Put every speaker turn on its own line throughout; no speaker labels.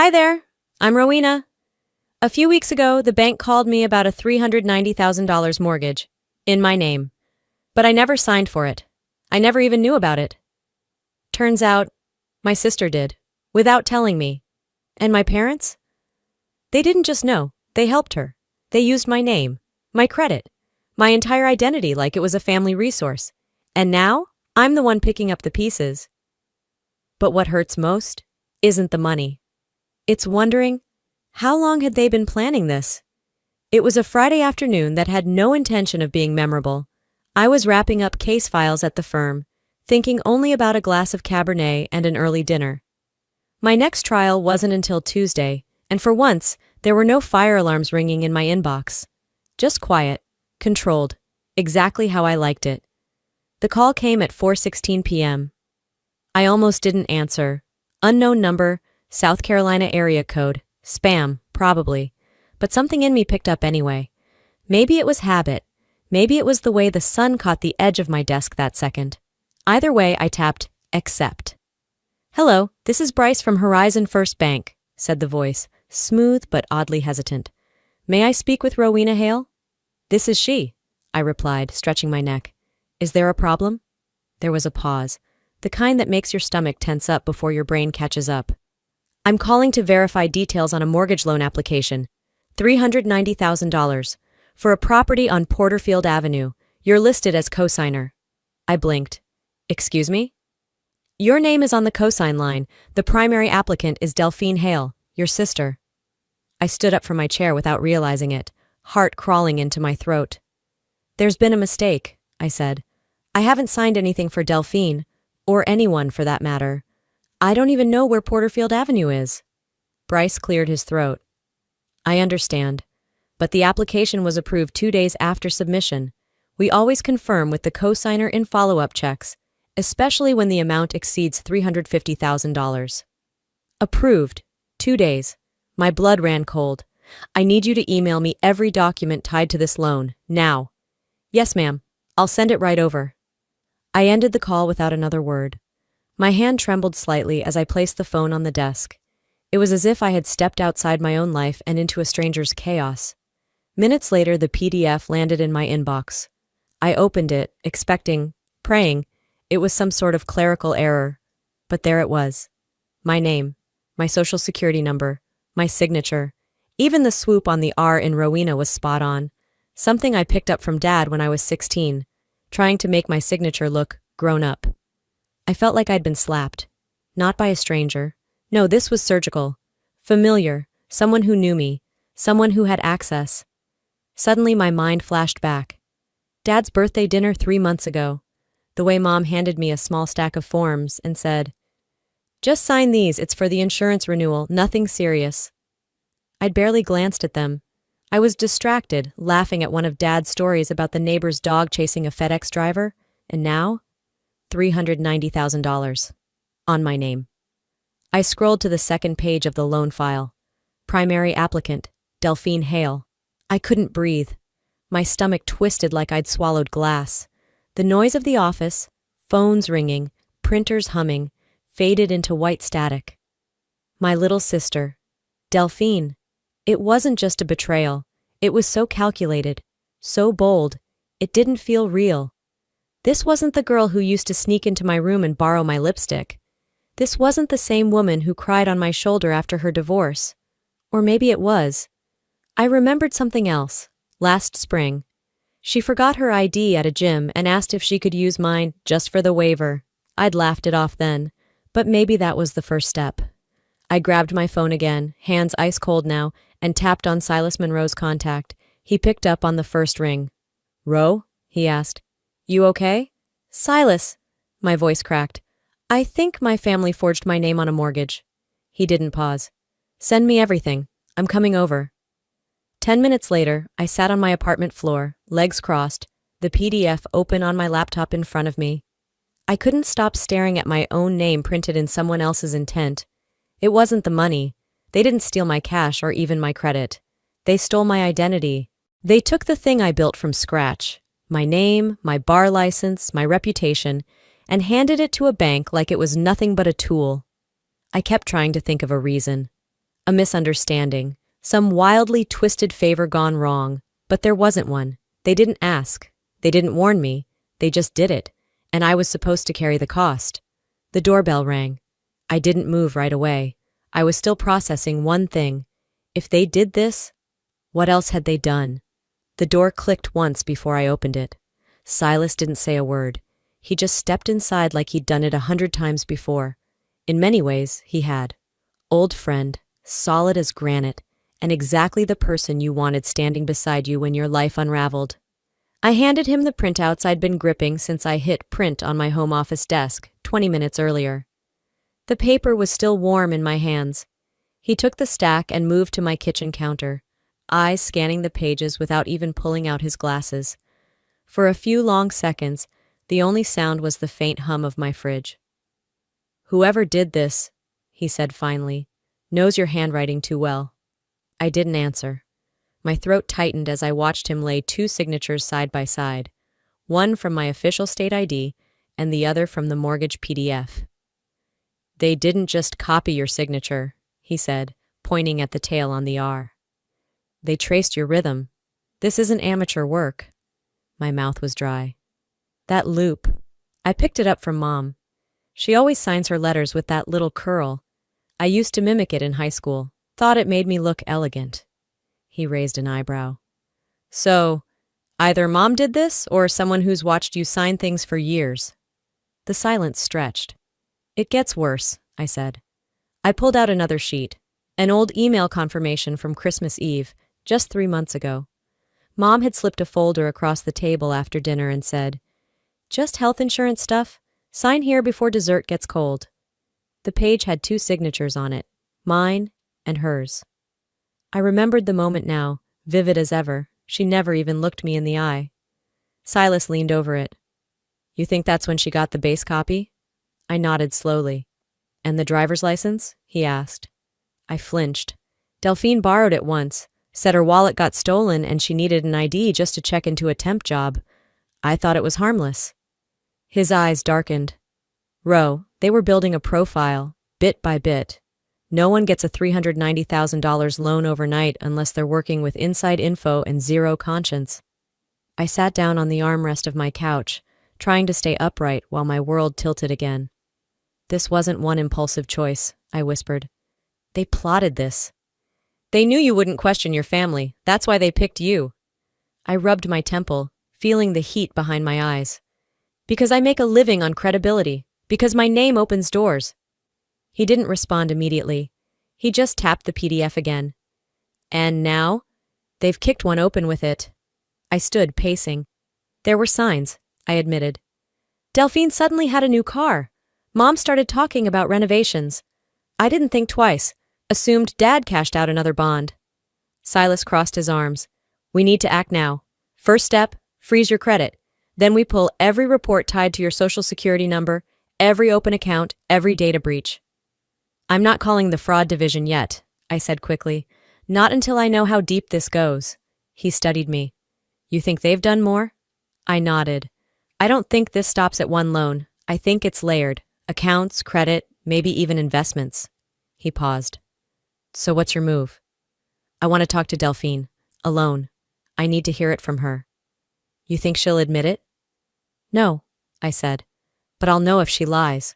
Hi there, I'm Rowena. A few weeks ago, the bank called me about a $390,000 mortgage, in my name. But I never signed for it. I never even knew about it. Turns out, my sister did, without telling me. And my parents? They didn't just know, they helped her. They used my name, my credit, my entire identity like it was a family resource. And now, I'm the one picking up the pieces. But what hurts most isn't the money. It's wondering, how long had they been planning this? It was a Friday afternoon that had no intention of being memorable. I was wrapping up case files at the firm, thinking only about a glass of Cabernet and an early dinner. My next trial wasn't until Tuesday, and for once, there were no fire alarms ringing in my inbox. Just quiet, controlled, exactly how I liked it. The call came at 4:16 p.m. I almost didn't answer. Unknown number, South Carolina area code, spam, probably. But something in me picked up anyway. Maybe it was habit. Maybe it was the way the sun caught the edge of my desk that second. Either way, I tapped accept. "Hello, this is Bryce from Horizon First Bank," said the voice, smooth but oddly hesitant. "May I speak with Rowena Hale?" "This is she," I replied, stretching my neck. "Is there a problem?" There was a pause, the kind that makes your stomach tense up before your brain catches up. "I'm calling to verify details on a mortgage loan application. $390,000. For a property on Porterfield Avenue. You're listed as cosigner." I blinked. "Excuse me?" "Your name is on the cosign line. The primary applicant is Delphine Hale, your sister." I stood up from my chair without realizing it, heart crawling into my throat. "There's been a mistake," I said. "I haven't signed anything for Delphine, or anyone for that matter. I don't even know where Porterfield Avenue is." Bryce cleared his throat. "I understand. But the application was approved 2 days after submission. We always confirm with the cosigner in follow-up checks, especially when the amount exceeds $350,000. "Approved. 2 days. My blood ran cold. "I need you to email me every document tied to this loan, now." "Yes, ma'am. I'll send it right over." I ended the call without another word. My hand trembled slightly as I placed the phone on the desk. It was as if I had stepped outside my own life and into a stranger's chaos. Minutes later, the PDF landed in my inbox. I opened it, expecting, praying, it was some sort of clerical error. But there it was. My name, my social security number, my signature. Even the swoop on the R in Rowena was spot on. Something I picked up from Dad when I was 16, trying to make my signature look grown up. I felt like I'd been slapped. Not by a stranger. No, this was surgical. Familiar. Someone who knew me. Someone who had access. Suddenly my mind flashed back. Dad's birthday dinner 3 months ago. The way Mom handed me a small stack of forms and said, "Just sign these, it's for the insurance renewal, nothing serious." I'd barely glanced at them. I was distracted, laughing at one of Dad's stories about the neighbor's dog chasing a FedEx driver, and now, $390,000. On my name. I scrolled to the second page of the loan file. Primary applicant, Delphine Hale. I couldn't breathe. My stomach twisted like I'd swallowed glass. The noise of the office, phones ringing, printers humming, faded into white static. My little sister, Delphine. It wasn't just a betrayal. It was so calculated, so bold, it didn't feel real. This wasn't the girl who used to sneak into my room and borrow my lipstick. This wasn't the same woman who cried on my shoulder after her divorce. Or maybe it was. I remembered something else. Last spring. She forgot her ID at a gym and asked if she could use mine just for the waiver. I'd laughed it off then, but maybe that was the first step. I grabbed my phone again, hands ice cold now, and tapped on Silas Monroe's contact. He picked up on the first ring. "Ro?" he asked. "You okay?" "Silas," my voice cracked. "I think my family forged my name on a mortgage." He didn't pause. "Send me everything. I'm coming over." 10 minutes later, I sat on my apartment floor, legs crossed, the PDF open on my laptop in front of me. I couldn't stop staring at my own name printed in someone else's intent. It wasn't the money. They didn't steal my cash or even my credit. They stole my identity. They took the thing I built from scratch, my name, my bar license, my reputation, and handed it to a bank like it was nothing but a tool. I kept trying to think of a reason. A misunderstanding. Some wildly twisted favor gone wrong. But there wasn't one. They didn't ask. They didn't warn me. They just did it. And I was supposed to carry the cost. The doorbell rang. I didn't move right away. I was still processing one thing. If they did this, what else had they done? The door clicked once before I opened it. Silas didn't say a word. He just stepped inside like he'd done it 100 times before. In many ways, he had. Old friend, solid as granite, and exactly the person you wanted standing beside you when your life unraveled. I handed him the printouts I'd been gripping since I hit print on my home office desk 20 minutes earlier. The paper was still warm in my hands. He took the stack and moved to my kitchen counter, eyes scanning the pages without even pulling out his glasses. For a few long seconds, the only sound was the faint hum of my fridge. "Whoever did this," he said finally, "knows your handwriting too well." I didn't answer. My throat tightened as I watched him lay 2 signatures side by side, one from my official state ID and the other from the mortgage PDF. "They didn't just copy your signature," he said, pointing at the tail on the R. "They traced your rhythm. This isn't amateur work." My mouth was dry. "That loop. I picked it up from Mom. She always signs her letters with that little curl. I used to mimic it in high school. Thought it made me look elegant." He raised an eyebrow. "So, either Mom did this or someone who's watched you sign things for years." The silence stretched. "It gets worse," I said. I pulled out another sheet, an old email confirmation from Christmas Eve, just 3 months ago. Mom had slipped a folder across the table after dinner and said, "Just health insurance stuff. Sign here before dessert gets cold." The page had 2 signatures on it, mine and hers. I remembered the moment now, vivid as ever. She never even looked me in the eye. Silas leaned over it. "You think that's when she got the base copy?" I nodded slowly. "And the driver's license?" he asked. I flinched. Delphine borrowed it once, said her wallet got stolen and she needed an ID just to check into a temp job. I thought it was harmless. His eyes darkened. "Ro, they were building a profile, bit by bit. No one gets a $390,000 loan overnight unless they're working with inside info and zero conscience." I sat down on the armrest of my couch, trying to stay upright while my world tilted again. "This wasn't one impulsive choice," I whispered. "They plotted this. They knew you wouldn't question your family. That's why they picked you." I rubbed my temple, feeling the heat behind my eyes. "Because I make a living on credibility. Because my name opens doors." He didn't respond immediately. He just tapped the PDF again. "And now? They've kicked one open with it." I stood, pacing. "There were signs," I admitted. "Delphine suddenly had a new car. Mom started talking about renovations. I didn't think twice. Assumed Dad cashed out another bond." Silas crossed his arms. "We need to act now. First step, freeze your credit. Then we pull every report tied to your social security number, every open account, every data breach." "I'm not calling the fraud division yet," I said quickly. "Not until I know how deep this goes." He studied me. "You think they've done more?" I nodded. "I don't think this stops at one loan. I think it's layered. Accounts, credit, maybe even investments." He paused. "So what's your move?" "I want to talk to Delphine. Alone. I need to hear it from her." "You think she'll admit it?" "No," I said. "But I'll know if she lies."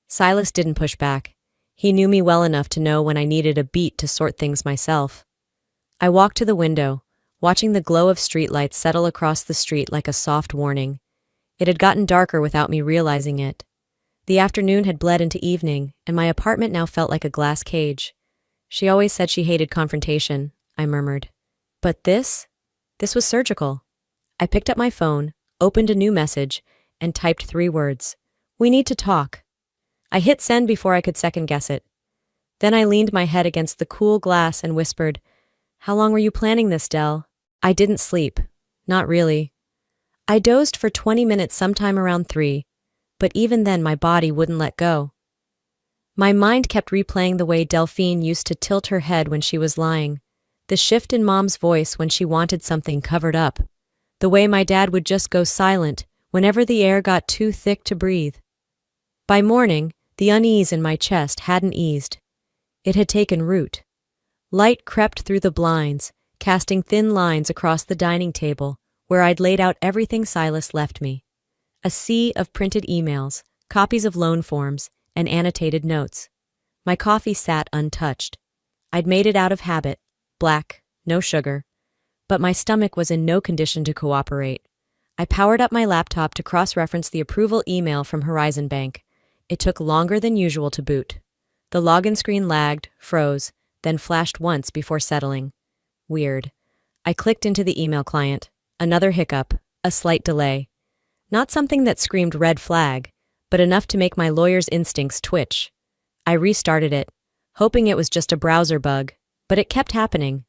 Silas didn't push back. He knew me well enough to know when I needed a beat to sort things myself. I walked to the window, watching the glow of streetlights settle across the street like a soft warning. It had gotten darker without me realizing it. The afternoon had bled into evening, and my apartment now felt like a glass cage. "She always said she hated confrontation," I murmured. But this was surgical. I picked up my phone, opened a new message, and typed 3 words. "We need to talk." I hit send before I could second-guess it. Then I leaned my head against the cool glass and whispered, "How long were you planning this, Del?" I didn't sleep. Not really. I dozed for 20 minutes sometime around 3, but even then my body wouldn't let go. My mind kept replaying the way Delphine used to tilt her head when she was lying, the shift in Mom's voice when she wanted something covered up, the way my dad would just go silent whenever the air got too thick to breathe. By morning, the unease in my chest hadn't eased. It had taken root. Light crept through the blinds, casting thin lines across the dining table, where I'd laid out everything Silas left me. A sea of printed emails, copies of loan forms, and annotated notes. My coffee sat untouched. I'd made it out of habit, black, no sugar. But my stomach was in no condition to cooperate. I powered up my laptop to cross-reference the approval email from Horizon Bank. It took longer than usual to boot. The login screen lagged, froze, then flashed once before settling. Weird. I clicked into the email client. Another hiccup, a slight delay. Not something that screamed red flag, but enough to make my lawyer's instincts twitch. I restarted it, hoping it was just a browser bug, but it kept happening.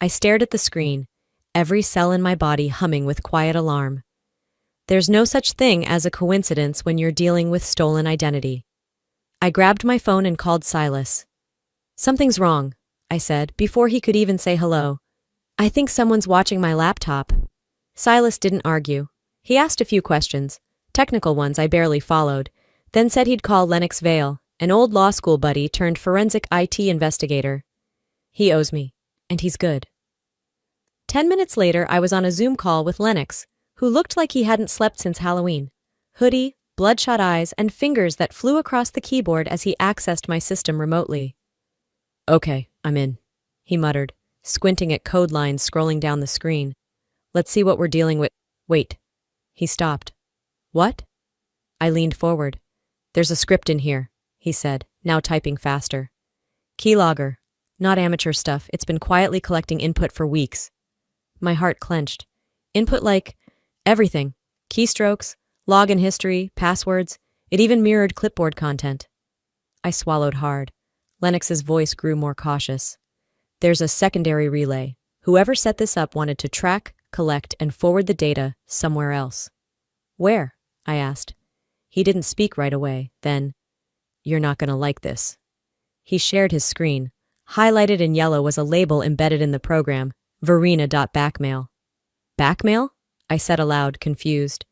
I stared at the screen, every cell in my body humming with quiet alarm. There's no such thing as a coincidence when you're dealing with stolen identity. I grabbed my phone and called Silas. "Something's wrong," I said, before he could even say hello. "I think someone's watching my laptop." Silas didn't argue. He asked a few questions, technical ones I barely followed, then said he'd call Lennox Vale, an old law school buddy turned forensic IT investigator. He owes me, and he's good. 10 minutes later, I was on a Zoom call with Lennox, who looked like he hadn't slept since Halloween. Hoodie, bloodshot eyes, and fingers that flew across the keyboard as he accessed my system remotely. "Okay, I'm in," he muttered, squinting at code lines scrolling down the screen. "Let's see what we're dealing with." Wait. He stopped. "What?" I leaned forward. "There's a script in here," he said, now typing faster. "Keylogger. Not amateur stuff. It's been quietly collecting input for weeks." My heart clenched. Input like everything. Keystrokes, login history, passwords. It even mirrored clipboard content. I swallowed hard. Lennox's voice grew more cautious. "There's a secondary relay. Whoever set this up wanted to track, collect, and forward the data somewhere else." "Where?" I asked. He didn't speak right away. Then, "You're not going to like this." He shared his screen. Highlighted in yellow was a label embedded in the program, Verena.backmail. "Backmail?" I said aloud, confused.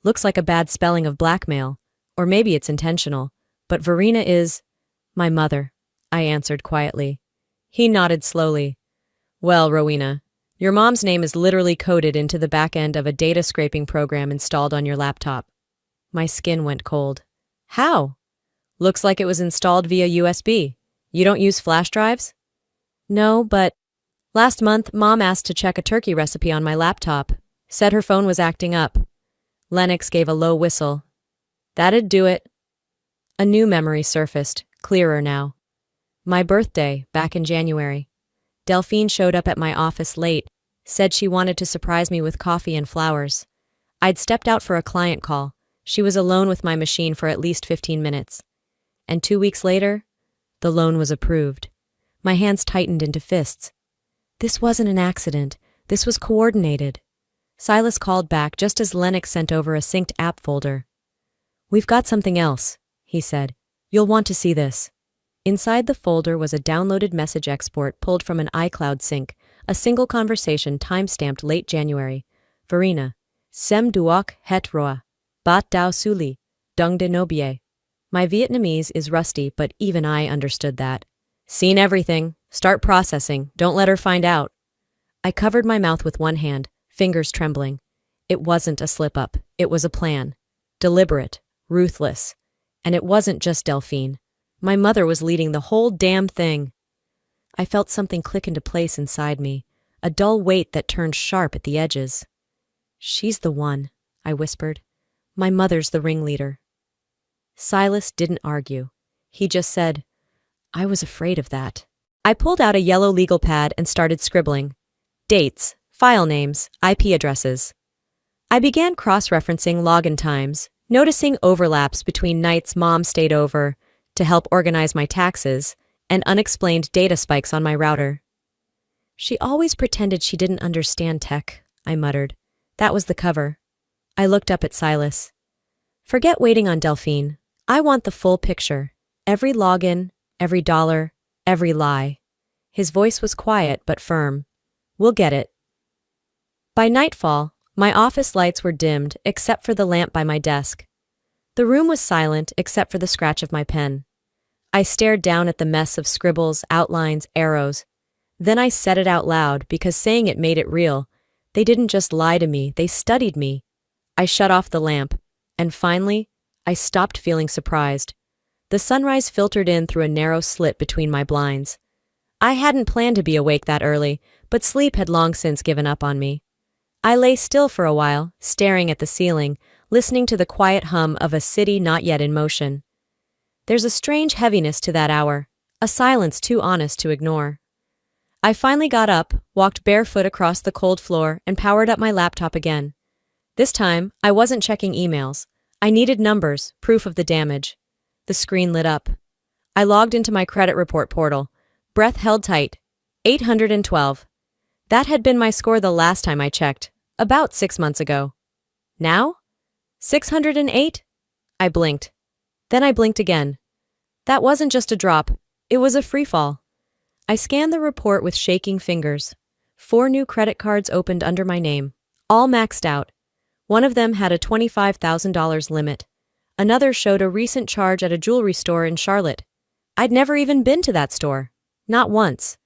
"Looks like a bad spelling of blackmail. Or maybe it's intentional. But Verena is my mother," I answered quietly. He nodded slowly. "Well, Rowena, your mom's name is literally coded into the back end of a data scraping program installed on your laptop." My skin went cold. "How?" "Looks like it was installed via USB. You don't use flash drives?" "No, but last month, Mom asked to check a turkey recipe on my laptop. Said her phone was acting up." Lennox gave a low whistle. "That'd do it." A new memory surfaced, clearer now. My birthday, back in January. Delphine showed up at my office late, said she wanted to surprise me with coffee and flowers. I'd stepped out for a client call. She was alone with my machine for at least 15 minutes. And 2 weeks later, the loan was approved. My hands tightened into fists. This wasn't an accident. This was coordinated. Silas called back just as Lennox sent over a synced app folder. "We've got something else," he said. "You'll want to see this." Inside the folder was a downloaded message export pulled from an iCloud sync, a single conversation time-stamped late January. "Verena, sem duok het roa, bat dao suli, dung de nobie." My Vietnamese is rusty, but even I understood that. "Seen everything. Start processing. Don't let her find out." I covered my mouth with one hand, fingers trembling. It wasn't a slip-up. It was a plan. Deliberate, ruthless. And it wasn't just Delphine. My mother was leading the whole damn thing. I felt something click into place inside me, a dull weight that turned sharp at the edges. "She's the one," I whispered. "My mother's the ringleader." Silas didn't argue. He just said, "I was afraid of that." I pulled out a yellow legal pad and started scribbling. Dates, file names, IP addresses. I began cross-referencing login times, noticing overlaps between nights Mom stayed over to help organize my taxes and unexplained data spikes on my router. "She always pretended she didn't understand tech," I muttered. That was the cover. I looked up at Silas. "Forget waiting on Delphine. I want the full picture. Every login, every dollar, every lie." His voice was quiet but firm. "We'll get it." By nightfall, my office lights were dimmed except for the lamp by my desk. The room was silent except for the scratch of my pen. I stared down at the mess of scribbles, outlines, arrows. Then I said it out loud because saying it made it real. They didn't just lie to me, they studied me. I shut off the lamp, and finally, I stopped feeling surprised. The sunrise filtered in through a narrow slit between my blinds. I hadn't planned to be awake that early, but sleep had long since given up on me. I lay still for a while, staring at the ceiling, listening to the quiet hum of a city not yet in motion. There's a strange heaviness to that hour, a silence too honest to ignore. I finally got up, walked barefoot across the cold floor, and powered up my laptop again. This time, I wasn't checking emails. I needed numbers, proof of the damage. The screen lit up. I logged into my credit report portal. Breath held tight. 812. That had been my score the last time I checked, about 6 months ago. Now? 608? I blinked. Then I blinked again. That wasn't just a drop, it was a freefall. I scanned the report with shaking fingers. 4 new credit cards opened under my name, all maxed out. One of them had a $25,000 limit. Another showed a recent charge at a jewelry store in Charlotte. I'd never even been to that store. Not once.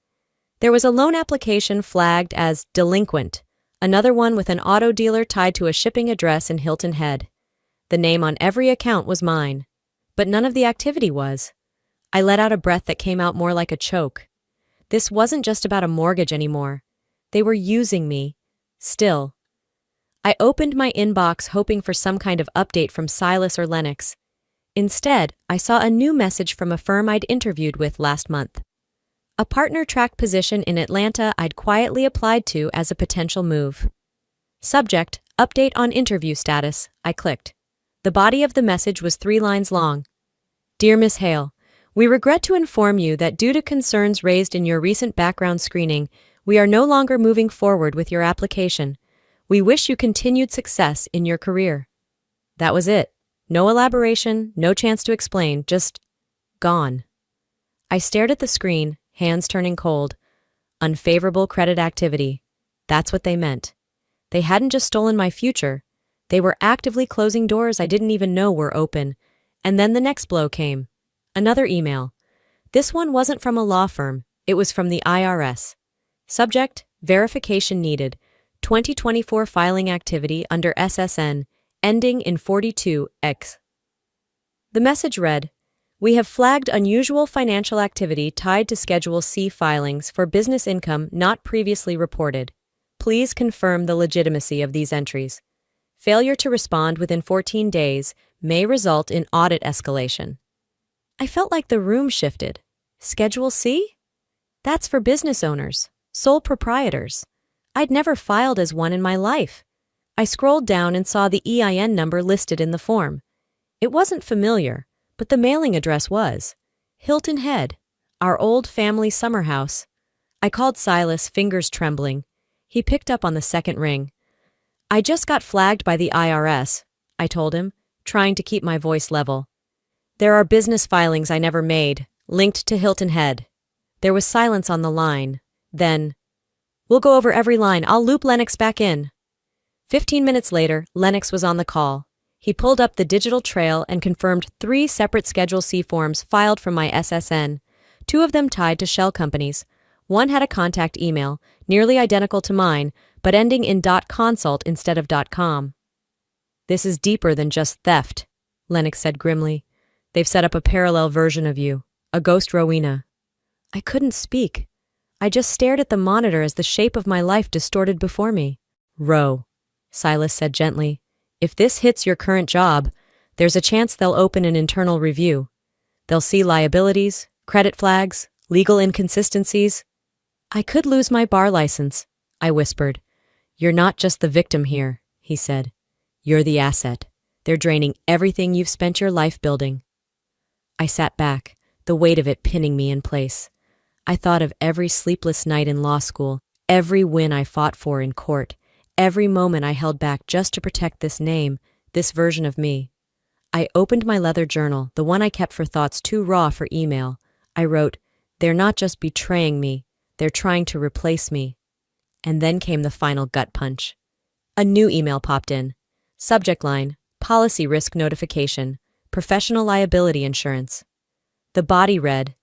There was a loan application flagged as delinquent, another one with an auto dealer tied to a shipping address in Hilton Head. The name on every account was mine, but none of the activity was. I let out a breath that came out more like a choke. This wasn't just about a mortgage anymore. They were using me. Still. I opened my inbox hoping for some kind of update from Silas or Lennox. Instead, I saw a new message from a firm I'd interviewed with last month. A partner-track position in Atlanta I'd quietly applied to as a potential move. Subject, update on interview status, I clicked. The body of the message was 3 lines long. Dear Miss Hale, we regret to inform you that due to concerns raised in your recent background screening, we are no longer moving forward with your application. We wish you continued success in your career. That was it. No elaboration, no chance to explain, just gone. I stared at the screen, hands turning cold. Unfavorable credit activity. That's what they meant. They hadn't just stolen my future. They were actively closing doors I didn't even know were open. And then the next blow came. Another email. This one wasn't from a law firm. It was from the IRS. Subject, verification needed. 2024 filing activity under SSN, ending in 42X. The message read, we have flagged unusual financial activity tied to Schedule C filings for business income not previously reported. Please confirm the legitimacy of these entries. Failure to respond within 14 days may result in audit escalation. I felt like the room shifted. Schedule C? That's for business owners, sole proprietors. I'd never filed as one in my life. I scrolled down and saw the EIN number listed in the form. It wasn't familiar, but the mailing address was. Hilton Head, our old family summer house. I called Silas, fingers trembling. He picked up on the second ring. I just got flagged by the IRS, I told him, trying to keep my voice level. There are business filings I never made, linked to Hilton Head. There was silence on the line. Then, we'll go over every line. I'll loop Lennox back in. 15 minutes later, Lennox was on the call. He pulled up the digital trail and confirmed 3 separate Schedule C forms filed from my SSN, 2 of them tied to shell companies. One had a contact email, nearly identical to mine, but ending in .consult instead of .com. This is deeper than just theft, Lennox said grimly. They've set up a parallel version of you, a ghost Rowena. I couldn't speak. I just stared at the monitor as the shape of my life distorted before me. Row, Silas said gently. If this hits your current job, there's a chance they'll open an internal review. They'll see liabilities, credit flags, legal inconsistencies. I could lose my bar license, I whispered. You're not just the victim here, he said. You're the asset. They're draining everything you've spent your life building. I sat back, the weight of it pinning me in place. I thought of every sleepless night in law school, every win I fought for in court, every moment I held back just to protect this name, this version of me. I opened my leather journal, the one I kept for thoughts too raw for email. I wrote, they're not just betraying me, they're trying to replace me. And then came the final gut punch. A new email popped in. Subject line, policy risk notification, professional liability insurance. The body read,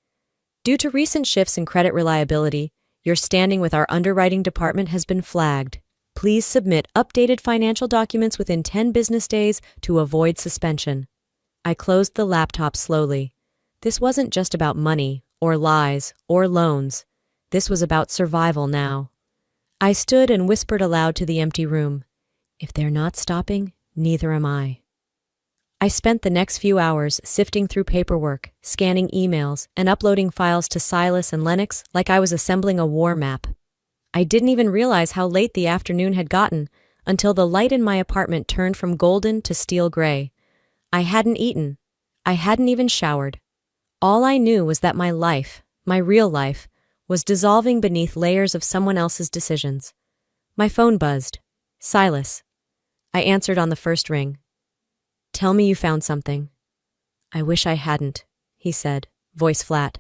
due to recent shifts in credit reliability, Your standing with our underwriting department has been flagged. Please submit updated financial documents within 10 business days to avoid suspension. I closed the laptop slowly. This wasn't just about money, or lies, or loans. This was about survival now. I stood and whispered aloud to the empty room. If they're not stopping, neither am I. I spent the next few hours sifting through paperwork, scanning emails, and uploading files to Silas and Lennox like I was assembling a war map. I didn't even realize how late the afternoon had gotten until the light in my apartment turned from golden to steel gray. I hadn't eaten. I hadn't even showered. All I knew was that my life, my real life, was dissolving beneath layers of someone else's decisions. My phone buzzed. Silas. I answered on the first ring. Tell me you found something. I wish I hadn't, he said, voice flat.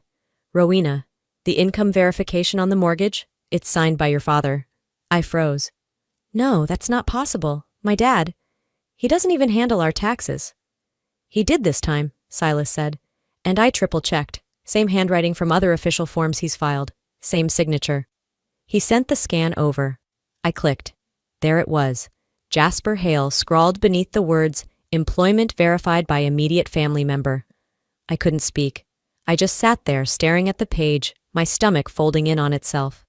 Rowena, the income verification on the mortgage, it's signed by your father. I froze. No, that's not possible. My dad, he doesn't even handle our taxes. He did this time, Silas said, and I triple-checked. Same handwriting from other official forms he's filed. Same signature. He sent the scan over. I clicked. There it was. Jasper Hale scrawled beneath the words, Employment verified by immediate family member. I couldn't speak. I just sat there staring at the page, my stomach folding in on itself.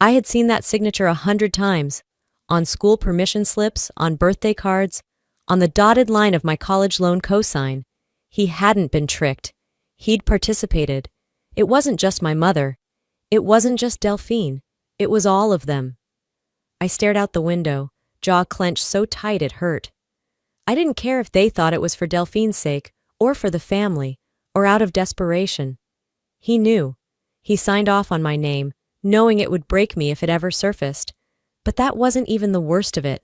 I had seen that signature 100 times. On school permission slips, on birthday cards, on the dotted line of my college loan cosign. He hadn't been tricked. He'd participated. It wasn't just my mother. It wasn't just Delphine. It was all of them. I stared out the window, jaw clenched so tight it hurt. I didn't care if they thought it was for Delphine's sake, or for the family, or out of desperation. He knew. He signed off on my name, knowing it would break me if it ever surfaced. But that wasn't even the worst of it.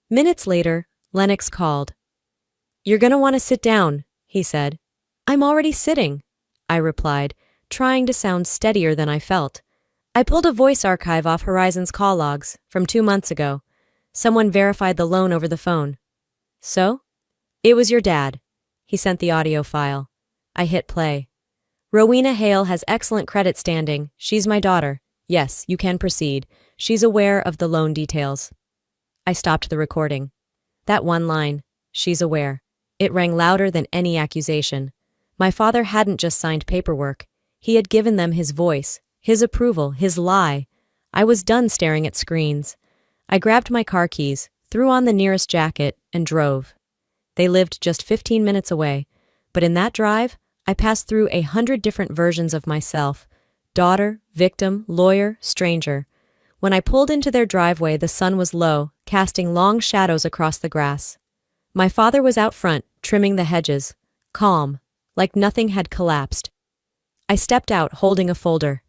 Minutes later, Lennox called. You're gonna want to sit down, he said. I'm already sitting, I replied, trying to sound steadier than I felt. I pulled a voice archive off Horizon's call logs from 2 months ago. Someone verified the loan over the phone. So? It was your dad. He sent the audio file. I hit play. Rowena Hale has excellent credit standing. She's my daughter. Yes, you can proceed. She's aware of the loan details. I stopped the recording. That one line, she's aware. It rang louder than any accusation. My father hadn't just signed paperwork. He had given them his voice, his approval, his lie. I was done staring at screens. I grabbed my car keys, threw on the nearest jacket, and drove. They lived just 15 minutes away, but in that drive, I passed through 100 different versions of myself. Daughter, victim, lawyer, stranger. When I pulled into their driveway, the sun was low, casting long shadows across the grass. My father was out front, trimming the hedges, calm, like nothing had collapsed. I stepped out, holding a folder.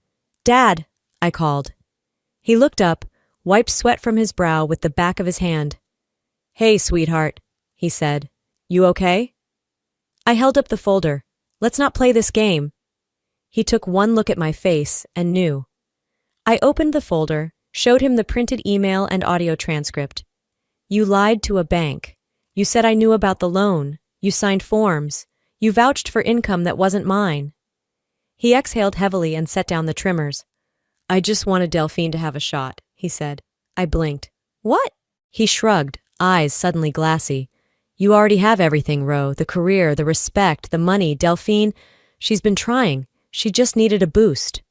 Dad, I called. He looked up, wiped sweat from his brow with the back of his hand. Hey, sweetheart, he said. You okay? I held up the folder. Let's not play this game. He took one look at my face and knew. I opened the folder, showed him the printed email and audio transcript. You lied to a bank. You said I knew about the loan. You signed forms. You vouched for income that wasn't mine. He exhaled heavily and set down the trimmers. I just wanted Delphine to have a shot, he said. I blinked. What? He shrugged, eyes suddenly glassy. You already have everything, Ro. The career, the respect, the money. Delphine, she's been trying. She just needed a boost.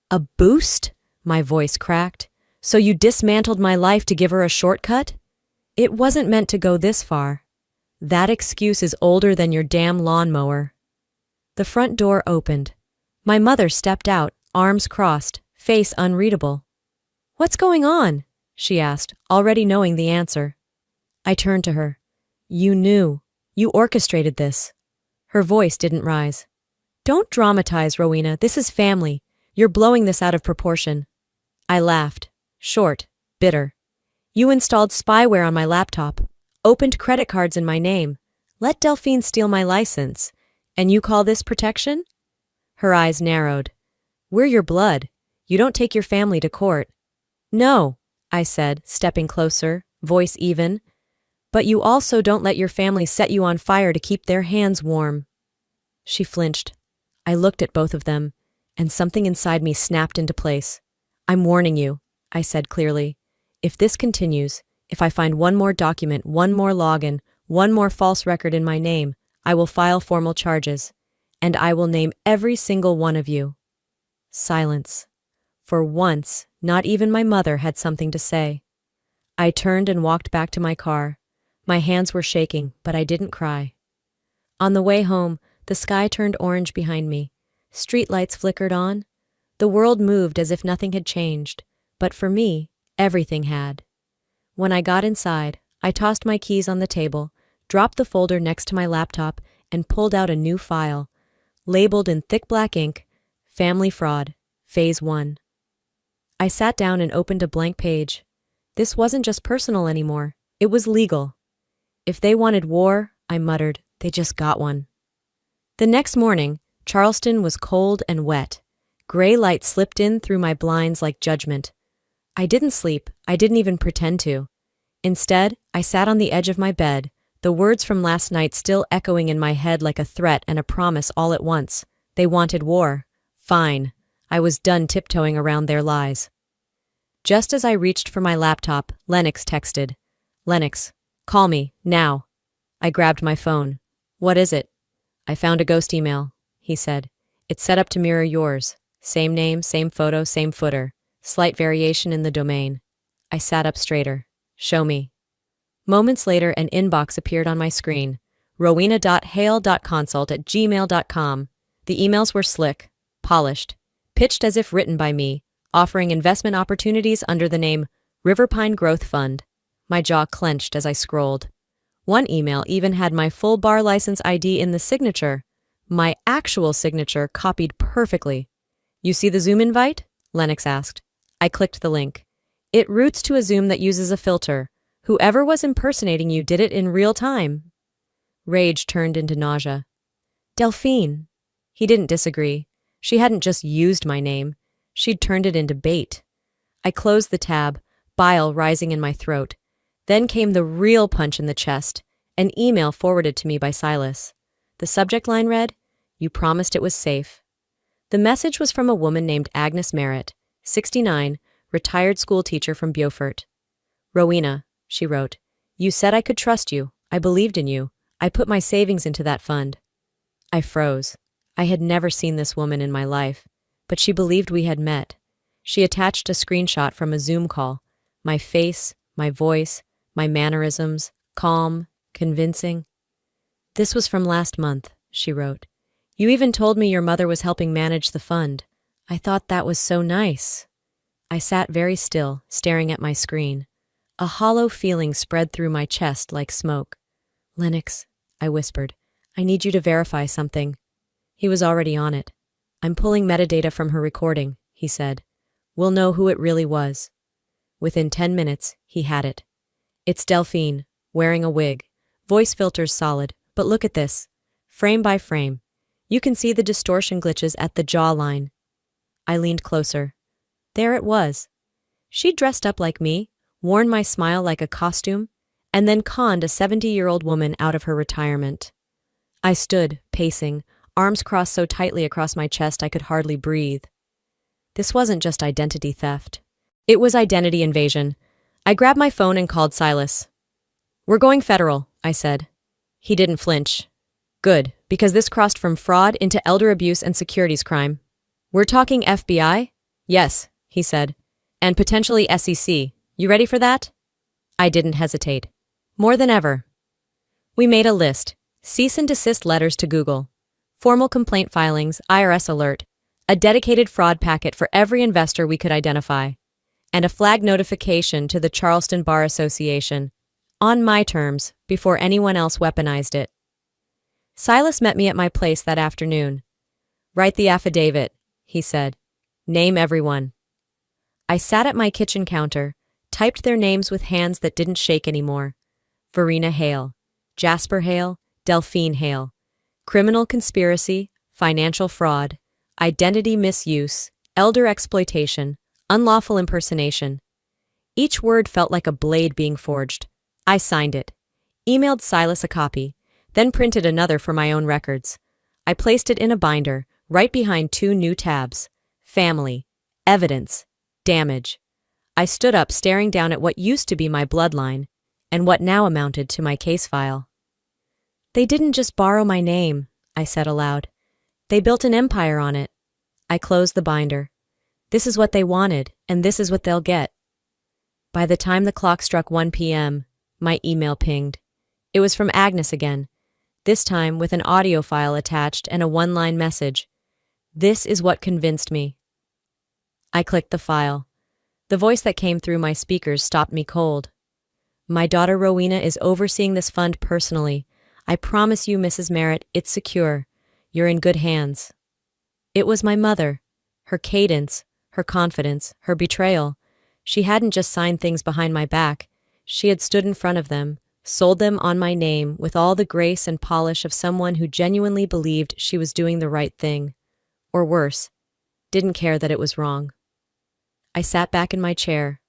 A boost? My voice cracked. So you dismantled my life to give her a shortcut? It wasn't meant to go this far. That excuse is older than your damn lawnmower. The front door opened. My mother stepped out, arms crossed, face unreadable. What's going on? She asked, already knowing the answer. I turned to her. You knew. You orchestrated this. Her voice didn't rise. Don't dramatize, Rowena. This is family. You're blowing this out of proportion. I laughed. Short, bitter. You installed spyware on my laptop, opened credit cards in my name, let Delphine steal my license, and you call this protection? Her eyes narrowed. We're your blood. You don't take your family to court. No, I said, stepping closer, voice even. But you also don't let your family set you on fire to keep their hands warm. She flinched. I looked at both of them, and something inside me snapped into place. I'm warning you, I said clearly. If this continues, if I find one more document, one more login, one more false record in my name, I will file formal charges, and I will name every single one of you. Silence. For once, not even my mother had something to say. I turned and walked back to my car. My hands were shaking, but I didn't cry. On the way home, the sky turned orange behind me. Streetlights flickered on. The world moved as if nothing had changed, but for me, everything had. When I got inside, I tossed my keys on the table, dropped the folder next to my laptop, and pulled out a new file, labeled in thick black ink, Family Fraud, Phase 1. I sat down and opened a blank page. This wasn't just personal anymore, it was legal. If they wanted war, I muttered, they just got one. The next morning, Charleston was cold and wet. Gray light slipped in through my blinds like judgment. I didn't sleep, I didn't even pretend to. Instead, I sat on the edge of my bed, the words from last night still echoing in my head like a threat and a promise all at once. They wanted war. Fine. I was done tiptoeing around their lies. Just as I reached for my laptop, Lennox texted. Lennox, call me, now. I grabbed my phone. What is it? I found a ghost email, he said. It's set up to mirror yours. Same name, same photo, same footer. Slight variation in the domain. I sat up straighter. Show me. Moments later, an inbox appeared on my screen. rowena.hale.consult@gmail.com. The emails were slick, polished, pitched as if written by me, offering investment opportunities under the name Riverpine Growth Fund. My jaw clenched as I scrolled. One email even had my full bar license ID in the signature. My actual signature copied perfectly. You see the Zoom invite? Lennox asked. I clicked the link. It routes to a Zoom that uses a filter. Whoever was impersonating you did it in real time. Rage turned into nausea. Delphine. He didn't disagree. She hadn't just used my name. She'd turned it into bait. I closed the tab, bile rising in my throat. Then came the real punch in the chest, an email forwarded to me by Silas. The subject line read, "You promised it was safe." The message was from a woman named Agnes Merritt, 69, retired school teacher from Beaufort. Rowena, she wrote, you said I could trust you. I believed in you. I put my savings into that fund. I froze. I had never seen this woman in my life, but she believed we had met. She attached a screenshot from a Zoom call. My face, my voice, my mannerisms, calm, convincing. This was from last month, she wrote. You even told me your mother was helping manage the fund. I thought that was so nice. I sat very still, staring at my screen. A hollow feeling spread through my chest like smoke. Lennox, I whispered, I need you to verify something. He was already on it. I'm pulling metadata from her recording, he said. We'll know who it really was. Within 10 minutes, he had it. It's Delphine, wearing a wig. Voice filters solid, but look at this. Frame by frame. You can see the distortion glitches at the jawline. I leaned closer. There it was. She'd dressed up like me, worn my smile like a costume, and then conned a 70-year-old woman out of her retirement. I stood, pacing, arms crossed so tightly across my chest I could hardly breathe. This wasn't just identity theft. It was identity invasion. I grabbed my phone and called Silas. We're going federal, I said. He didn't flinch. Good, because this crossed from fraud into elder abuse and securities crime. We're talking FBI? Yes, he said. And potentially SEC. You ready for that? I didn't hesitate. More than ever. We made a list. Cease and desist letters to Google. Formal complaint filings, IRS alert. A dedicated fraud packet for every investor we could identify. And a flag notification to the Charleston Bar Association. On my terms, before anyone else weaponized it. Silas met me at my place that afternoon. Write the affidavit, he said. Name everyone. I sat at my kitchen counter, typed their names with hands that didn't shake anymore. Verena Hale, Jasper Hale, Delphine Hale. Criminal conspiracy, financial fraud, identity misuse, elder exploitation, unlawful impersonation. Each word felt like a blade being forged. I signed it, emailed Silas a copy, then printed another for my own records. I placed it in a binder, right behind two new tabs. Family, evidence, Damage. I stood up, staring down at what used to be my bloodline, and what now amounted to my case file. They didn't just borrow my name, I said aloud. They built an empire on it. I closed the binder. This is what they wanted, and this is what they'll get. By the time the clock struck 1 p.m., my email pinged. It was from Agnes again, this time with an audio file attached and a one-line message. This is what convinced me. I clicked the file. The voice that came through my speakers stopped me cold. My daughter Rowena is overseeing this fund personally. I promise you, Mrs. Merritt, it's secure. You're in good hands. It was my mother. Her cadence, her confidence, her betrayal. She hadn't just signed things behind my back. She had stood in front of them, sold them on my name with all the grace and polish of someone who genuinely believed she was doing the right thing. Or worse, didn't care that it was wrong. I sat back in my chair,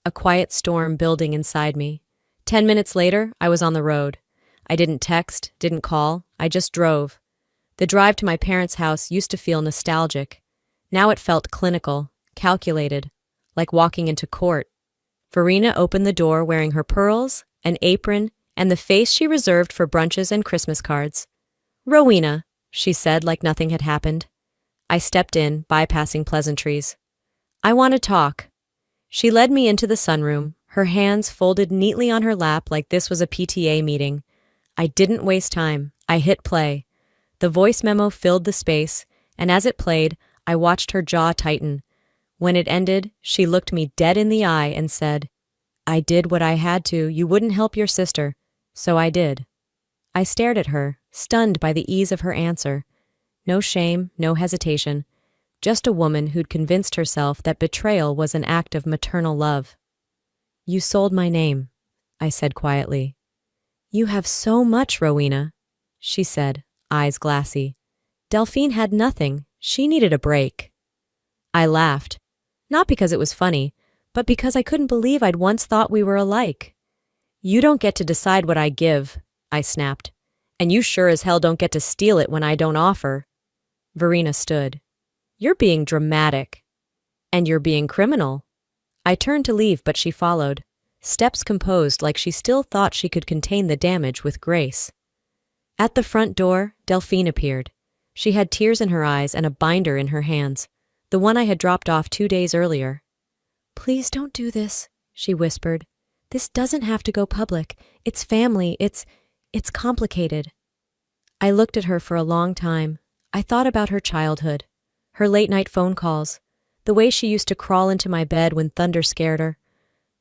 a quiet storm building inside me. 10 minutes later, I was on the road. I didn't text, didn't call, I just drove. The drive to my parents' house used to feel nostalgic. Now it felt clinical, calculated, like walking into court. Verena opened the door wearing her pearls, an apron, and the face she reserved for brunches and Christmas cards. "Rowena," she said like nothing had happened. I stepped in, bypassing pleasantries. "I want to talk." She led me into the sunroom, her hands folded neatly on her lap like this was a PTA meeting. I didn't waste time. I hit play. The voice memo filled the space, and as it played, I watched her jaw tighten. When it ended, she looked me dead in the eye and said, "I did what I had to. You wouldn't help your sister, so I did." I stared at her, stunned by the ease of her answer. No shame, no hesitation. Just a woman who'd convinced herself that betrayal was an act of maternal love. "You sold my name," I said quietly. "You have so much, Rowena," she said, eyes glassy. Delphine had nothing. She needed a break. I laughed, not because it was funny, but because I couldn't believe I'd once thought we were alike. "You don't get to decide what I give," I snapped. "And you sure as hell don't get to steal it when I don't offer." Verena stood. "You're being dramatic. And you're being criminal." I turned to leave, but she followed, steps composed like she still thought she could contain the damage with grace. At the front door, Delphine appeared. She had tears in her eyes and a binder in her hands, the one I had dropped off 2 days earlier. "Please don't do this," she whispered. "This doesn't have to go public. It's family. It's complicated." I looked at her for a long time. I thought about her childhood, her late-night phone calls, the way she used to crawl into my bed when thunder scared her.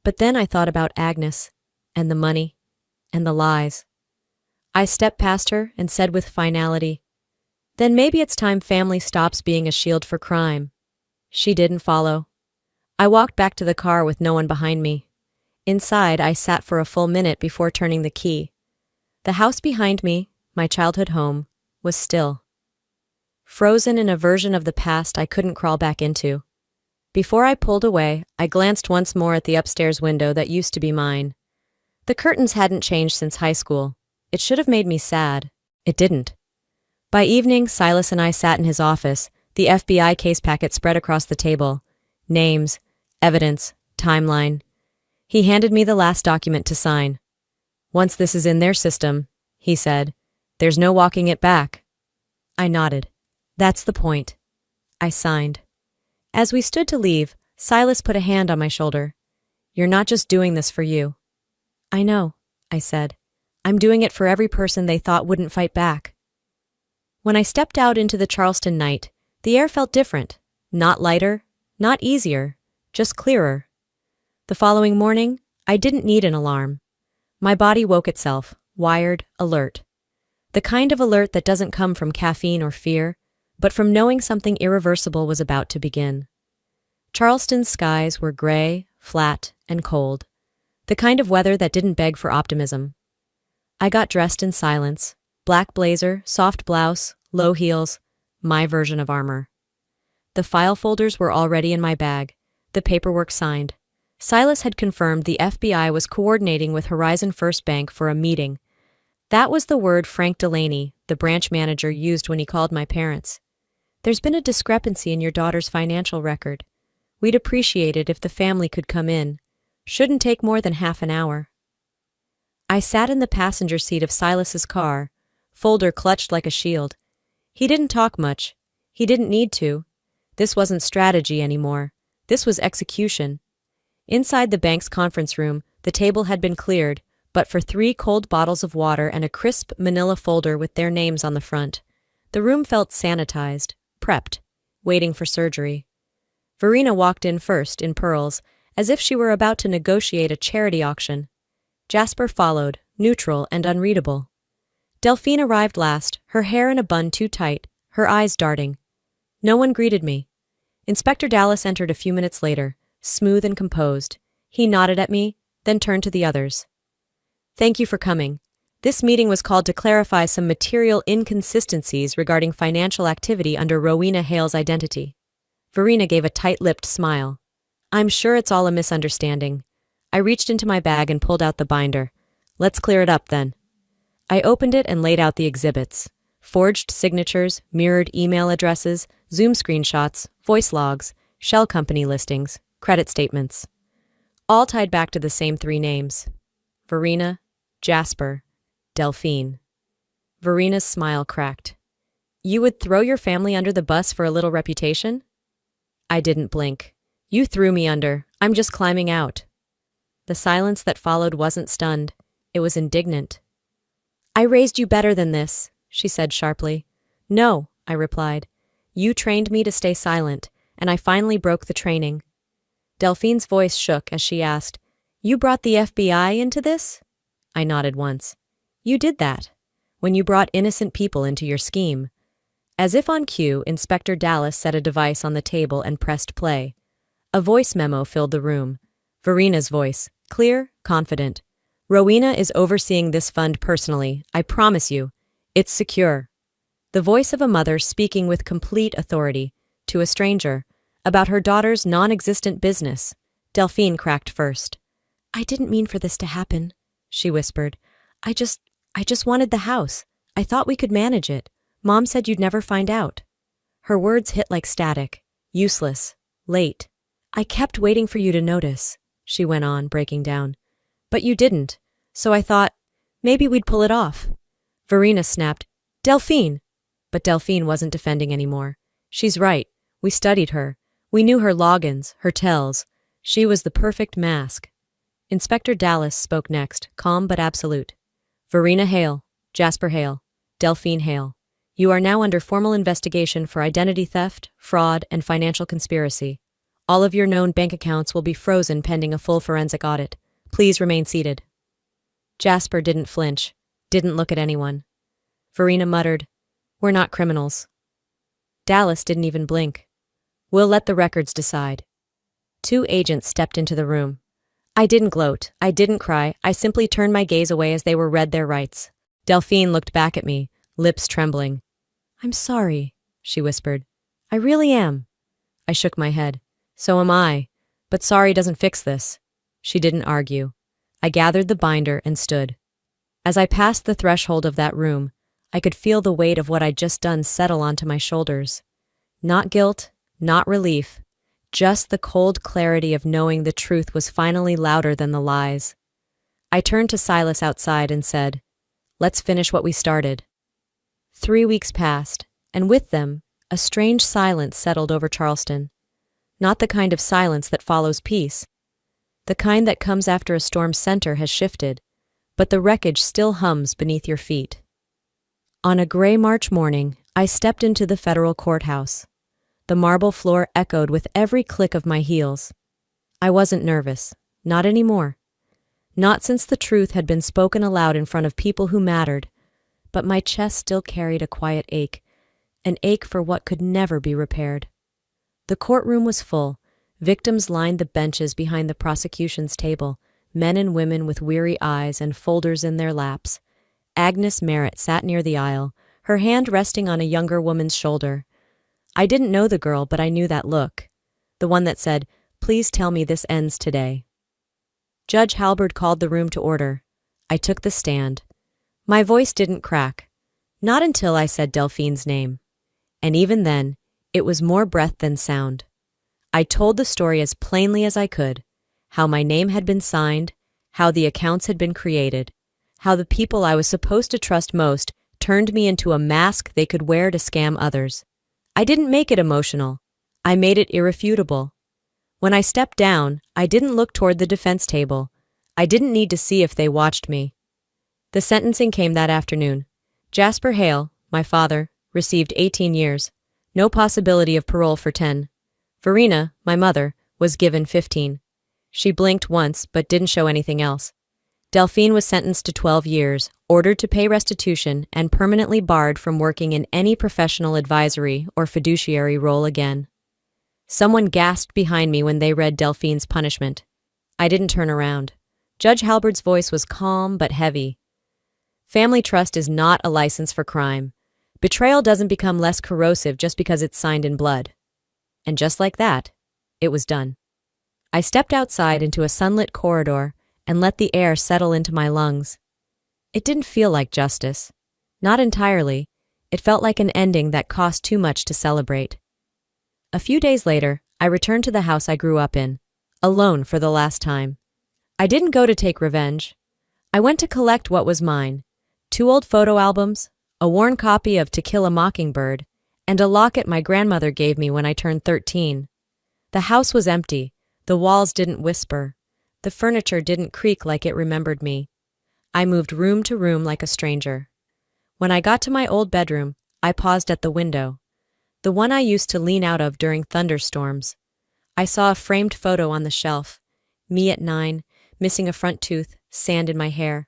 But then I thought about Agnes, and the money, and the lies. I stepped past her and said with finality, "Then maybe it's time family stops being a shield for crime." She didn't follow. I walked back to the car with no one behind me. Inside, I sat for a full minute before turning the key. The house behind me, my childhood home, was still. Frozen in a version of the past I couldn't crawl back into. Before I pulled away, I glanced once more at the upstairs window that used to be mine. The curtains hadn't changed since high school. It should have made me sad. It didn't. By evening, Silas and I sat in his office, the FBI case packet spread across the table. Names, evidence, timeline. He handed me the last document to sign. "Once this is in their system," he said, "there's no walking it back." I nodded. "That's the point." I signed. As we stood to leave, Silas put a hand on my shoulder. "You're not just doing this for you." "I know," I said. "I'm doing it for every person they thought wouldn't fight back." When I stepped out into the Charleston night, the air felt different. Not lighter, not easier, just clearer. The following morning, I didn't need an alarm. My body woke itself, wired, alert. The kind of alert that doesn't come from caffeine or fear, but from knowing something irreversible was about to begin. Charleston's skies were gray, flat, and cold, the kind of weather that didn't beg for optimism. I got dressed in silence, black blazer, soft blouse, low heels, my version of armor. The file folders were already in my bag, the paperwork signed. Silas had confirmed the FBI was coordinating with Horizon First Bank for a meeting. That was the word Frank Delaney, the branch manager, used when he called my parents. "There's been a discrepancy in your daughter's financial record. We'd appreciate it if the family could come in. Shouldn't take more than half an hour. I sat in the passenger seat of Silas's car, folder clutched like a shield. He didn't talk much. He didn't need to. This wasn't strategy anymore. This was execution. Inside the bank's conference room, the table had been cleared, but for 3 cold bottles of water and a crisp manila folder with their names on the front. The room felt sanitized, prepped, waiting for surgery. Verena walked in first, in pearls, as if she were about to negotiate a charity auction. Jasper followed, neutral and unreadable. Delphine arrived last, her hair in a bun too tight, her eyes darting. No one greeted me. Inspector Dallas entered a few minutes later, smooth and composed. He nodded at me, then turned to the others. Thank you for coming. This meeting was called to clarify some material inconsistencies regarding financial activity under Rowena Hale's identity. Verena gave a tight-lipped smile. I'm sure it's all a misunderstanding. I reached into my bag and pulled out the binder. Let's clear it up then. I opened it and laid out the exhibits. Forged signatures, mirrored email addresses, Zoom screenshots, voice logs, shell company listings, credit statements. All tied back to the same 3 names. Verena, Jasper, Delphine. Verena's smile cracked. You would throw your family under the bus for a little reputation? I didn't blink. You threw me under. I'm just climbing out. The silence that followed wasn't stunned. It was indignant. I raised you better than this, she said sharply. No, I replied. You trained me to stay silent, and I finally broke the training. Delphine's voice shook as she asked, You brought the FBI into this? I nodded once. You did that, when you brought innocent people into your scheme. As if on cue, Inspector Dallas set a device on the table and pressed play. A voice memo filled the room. Verena's voice, clear, confident. Rowena is overseeing this fund personally, I promise you. It's secure. The voice of a mother speaking with complete authority, to a stranger, about her daughter's non-existent business. Delphine cracked first. I didn't mean for this to happen, she whispered. I just wanted the house. I thought we could manage it. Mom said you'd never find out. Her words hit like static. Useless. Late. I kept waiting for you to notice, she went on, breaking down. But you didn't, so I thought, maybe we'd pull it off. Verena snapped, Delphine! But Delphine wasn't defending anymore. She's right. We studied her. We knew her logins, her tells. She was the perfect mask. Inspector Dallas spoke next, calm but absolute. Verena Hale, Jasper Hale, Delphine Hale. You are now under formal investigation for identity theft, fraud, and financial conspiracy. All of your known bank accounts will be frozen pending a full forensic audit. Please remain seated. Jasper didn't flinch, didn't look at anyone. Verena muttered, We're not criminals. Dallas didn't even blink. We'll let the records decide. 2 agents stepped into the room. I didn't gloat, I didn't cry, I simply turned my gaze away as they were read their rights. Delphine looked back at me, lips trembling. I'm sorry, she whispered. I really am. I shook my head. So am I. But sorry doesn't fix this. She didn't argue. I gathered the binder and stood. As I passed the threshold of that room, I could feel the weight of what I'd just done settle onto my shoulders. Not guilt, not relief, just the cold clarity of knowing the truth was finally louder than the lies. I turned to Silas outside and said, Let's finish what we started. 3 weeks passed, and with them, a strange silence settled over Charleston. Not the kind of silence that follows peace. The kind that comes after a storm's center has shifted, but the wreckage still hums beneath your feet. On a gray March morning, I stepped into the federal courthouse. The marble floor echoed with every click of my heels. I wasn't nervous, not anymore. Not since the truth had been spoken aloud in front of people who mattered, but my chest still carried a quiet ache, an ache for what could never be repaired. The courtroom was full. Victims lined the benches behind the prosecution's table, men and women with weary eyes and folders in their laps. Agnes Merritt sat near the aisle, her hand resting on a younger woman's shoulder. I didn't know the girl, but I knew that look. The one that said, Please tell me this ends today. Judge Halberd called the room to order. I took the stand. My voice didn't crack. Not until I said Delphine's name. And even then, it was more breath than sound. I told the story as plainly as I could, how my name had been signed, how the accounts had been created, how the people I was supposed to trust most turned me into a mask they could wear to scam others. I didn't make it emotional. I made it irrefutable. When I stepped down, I didn't look toward the defense table. I didn't need to see if they watched me. The sentencing came that afternoon. Jasper Hale, my father, received 18 years. No possibility of parole for 10. Verena, my mother, was given 15. She blinked once but didn't show anything else. Delphine was sentenced to 12 years, ordered to pay restitution, and permanently barred from working in any professional advisory or fiduciary role again. Someone gasped behind me when they read Delphine's punishment. I didn't turn around. Judge Halberd's voice was calm but heavy. Family trust is not a license for crime. Betrayal doesn't become less corrosive just because it's signed in blood. And just like that, it was done. I stepped outside into a sunlit corridor and let the air settle into my lungs. It didn't feel like justice. Not entirely. It felt like an ending that cost too much to celebrate. A few days later, I returned to the house I grew up in, alone for the last time. I didn't go to take revenge. I went to collect what was mine: 2 old photo albums, a worn copy of To Kill a Mockingbird, and a locket my grandmother gave me when I turned 13. The house was empty. The walls didn't whisper. The furniture didn't creak like it remembered me. I moved room to room like a stranger. When I got to my old bedroom, I paused at the window, the one I used to lean out of during thunderstorms. I saw a framed photo on the shelf. Me at 9, missing a front tooth, sand in my hair.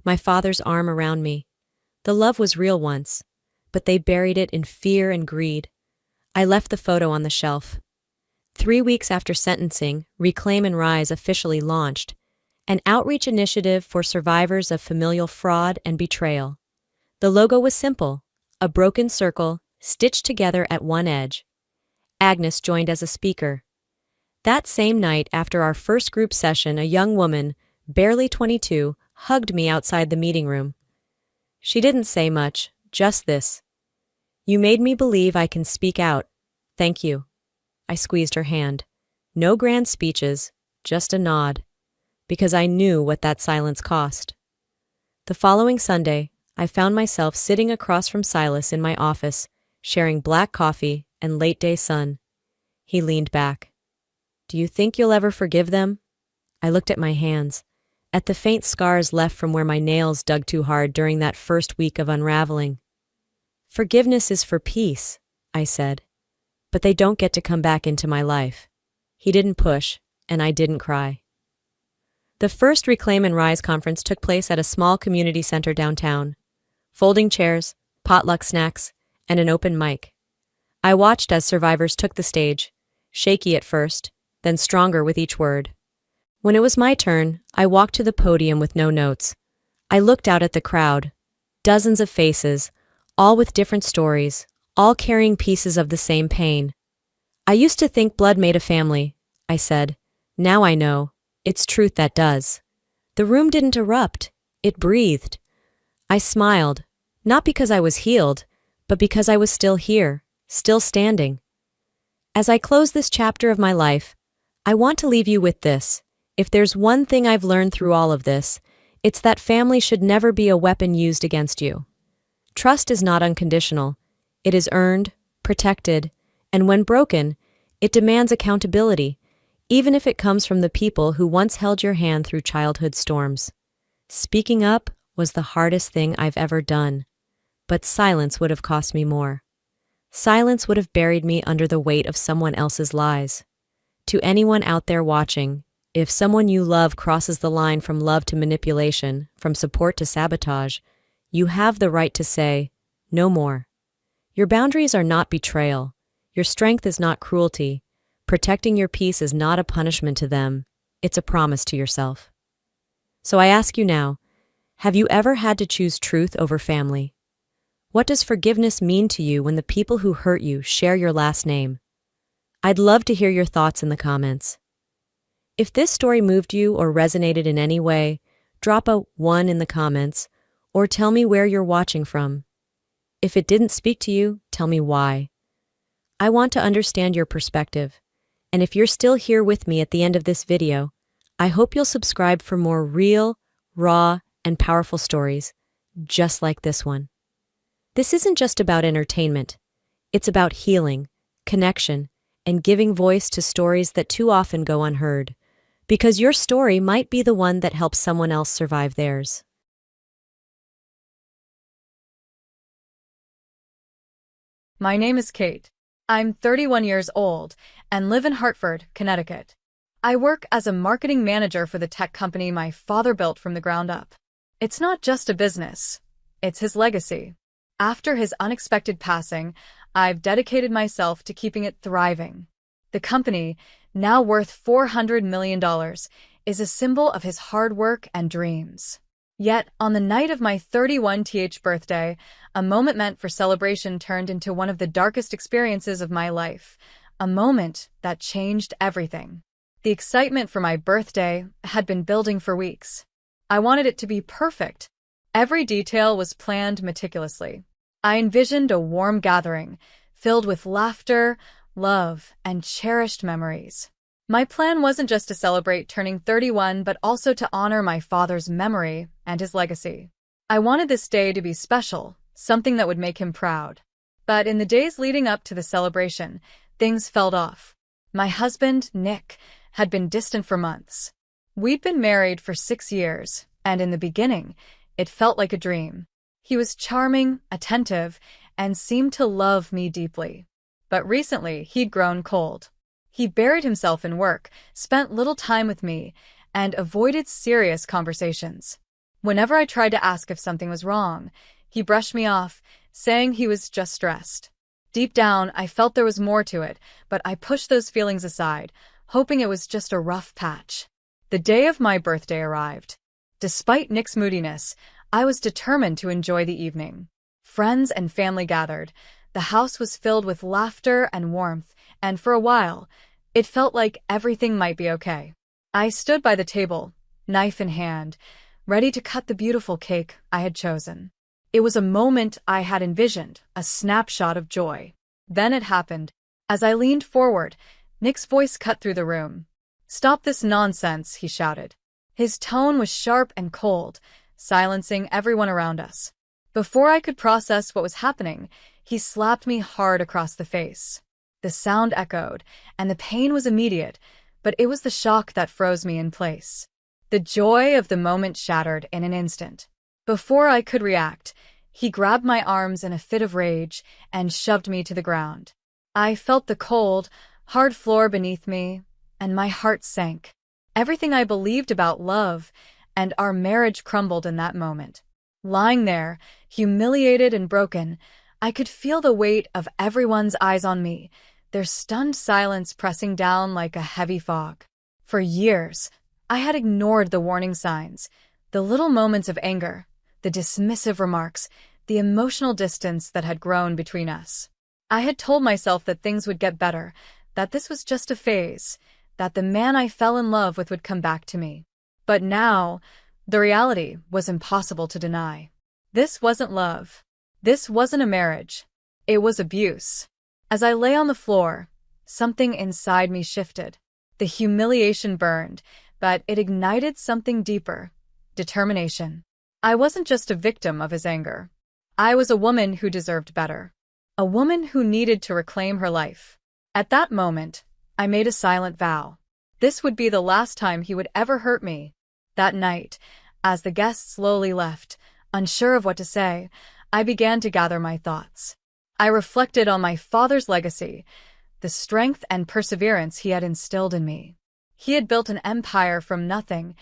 My father's arm around me. The love was real once, but they buried it in fear and greed. I left the photo on the shelf. 3 weeks after sentencing, Reclaim and Rise officially launched, an outreach initiative for survivors of familial fraud and betrayal. The logo was simple, a broken circle stitched together at one edge. Agnes joined as a speaker. That same night, after our first group session, a young woman, barely 22, hugged me outside the meeting room. She didn't say much, just this: "You made me believe I can speak out. Thank you." I squeezed her hand. No grand speeches, just a nod, because I knew what that silence cost. The following Sunday, I found myself sitting across from Silas in my office, sharing black coffee and late-day sun. He leaned back. "Do you think you'll ever forgive them?" I looked at my hands, at the faint scars left from where my nails dug too hard during that first week of unraveling. "Forgiveness is for peace," I said, "but they don't get to come back into my life." He didn't push, and I didn't cry. The first Reclaim and Rise conference took place at a small community center downtown. Folding chairs, potluck snacks, and an open mic. I watched as survivors took the stage, shaky at first, then stronger with each word. When it was my turn, I walked to the podium with no notes. I looked out at the crowd, dozens of faces, all with different stories, all carrying pieces of the same pain. "I used to think blood made a family," I said. "Now I know. It's truth that does." The room didn't erupt. It breathed. I smiled, not because I was healed, but because I was still here, still standing. As I close this chapter of my life, I want to leave you with this. If there's one thing I've learned through all of this, it's that family should never be a weapon used against you. Trust is not unconditional. It is earned, protected, and when broken, it demands accountability, even if it comes from the people who once held your hand through childhood storms. Speaking up was the hardest thing I've ever done, but silence would have cost me more. Silence would have buried me under the weight of someone else's lies. To anyone out there watching, if someone you love crosses the line from love to manipulation, from support to sabotage, you have the right to say, "No more." Your boundaries are not betrayal. Your strength is not cruelty. Protecting your peace is not a punishment to them. It's a promise to yourself. So I ask you now, have you ever had to choose truth over family? What does forgiveness mean to you when the people who hurt you share your last name? I'd love to hear your thoughts in the comments. If this story moved you or resonated in any way, drop a 1 in the comments, or tell me where you're watching from. If it didn't speak to you, tell me why. I want to understand your perspective. And if you're still here with me at the end of this video, I hope you'll subscribe for more real, raw, and powerful stories, just like this one. This isn't just about entertainment. It's about healing, connection, and giving voice to stories that too often go unheard, because your story might be the one that helps someone else survive theirs.
My name is Kate. I'm 31 years old and live in Hartford, Connecticut. I work as a marketing manager for the tech company my father built from the ground up. It's not just a business, it's his legacy. After his unexpected passing, I've dedicated myself to keeping it thriving. The company, now worth $400 million, is a symbol of his hard work and dreams. Yet, on the night of my 31th birthday, a moment meant for celebration turned into one of the darkest experiences of my life, a moment that changed everything. The excitement for my birthday had been building for weeks. I wanted it to be perfect. Every detail was planned meticulously. I envisioned a warm gathering, filled with laughter, love, and cherished memories. My plan wasn't just to celebrate turning 31, but also to honor my father's memory and his legacy. I wanted this day to be special, something that would make him proud. But in the days leading up to the celebration, things fell off. My husband, Nick, had been distant for months. We'd been married for 6 years, and in the beginning, it felt like a dream. He was charming, attentive, and seemed to love me deeply. But recently, he'd grown cold. He buried himself in work, spent little time with me, and avoided serious conversations. Whenever I tried to ask if something was wrong, he brushed me off, saying he was just stressed. Deep down, I felt there was more to it, but I pushed those feelings aside, hoping it was just a rough patch. The day of my birthday arrived. Despite Nick's moodiness, I was determined to enjoy the evening. Friends and family gathered. The house was filled with laughter and warmth, and for a while, it felt like everything might be okay. I stood by the table, knife in hand, ready to cut the beautiful cake I had chosen. It was a moment I had envisioned, a snapshot of joy. Then it happened. As I leaned forward, Nick's voice cut through the room. "Stop this nonsense," he shouted. His tone was sharp and cold, silencing everyone around us. Before I could process what was happening, he slapped me hard across the face. The sound echoed, and the pain was immediate, but it was the shock that froze me in place. The joy of the moment shattered in an instant. Before I could react, he grabbed my arms in a fit of rage and shoved me to the ground. I felt the cold, hard floor beneath me, and my heart sank. Everything I believed about love and our marriage crumbled in that moment. Lying there, humiliated and broken, I could feel the weight of everyone's eyes on me, their stunned silence pressing down like a heavy fog. For years, I had ignored the warning signs, the little moments of anger, the dismissive remarks, the emotional distance that had grown between us. I had told myself that things would get better, that this was just a phase, that the man I fell in love with would come back to me. But now, the reality was impossible to deny. This wasn't love. This wasn't a marriage. It was abuse. As I lay on the floor, something inside me shifted. The humiliation burned, but it ignited something deeper: determination. I wasn't just a victim of his anger. I was a woman who deserved better. A woman who needed to reclaim her life. At that moment, I made a silent vow. This would be the last time he would ever hurt me. That night, as the guests slowly left, unsure of what to say, I began to gather my thoughts. I reflected on my father's legacy, the strength and perseverance he had instilled in me. He had built an empire from nothing,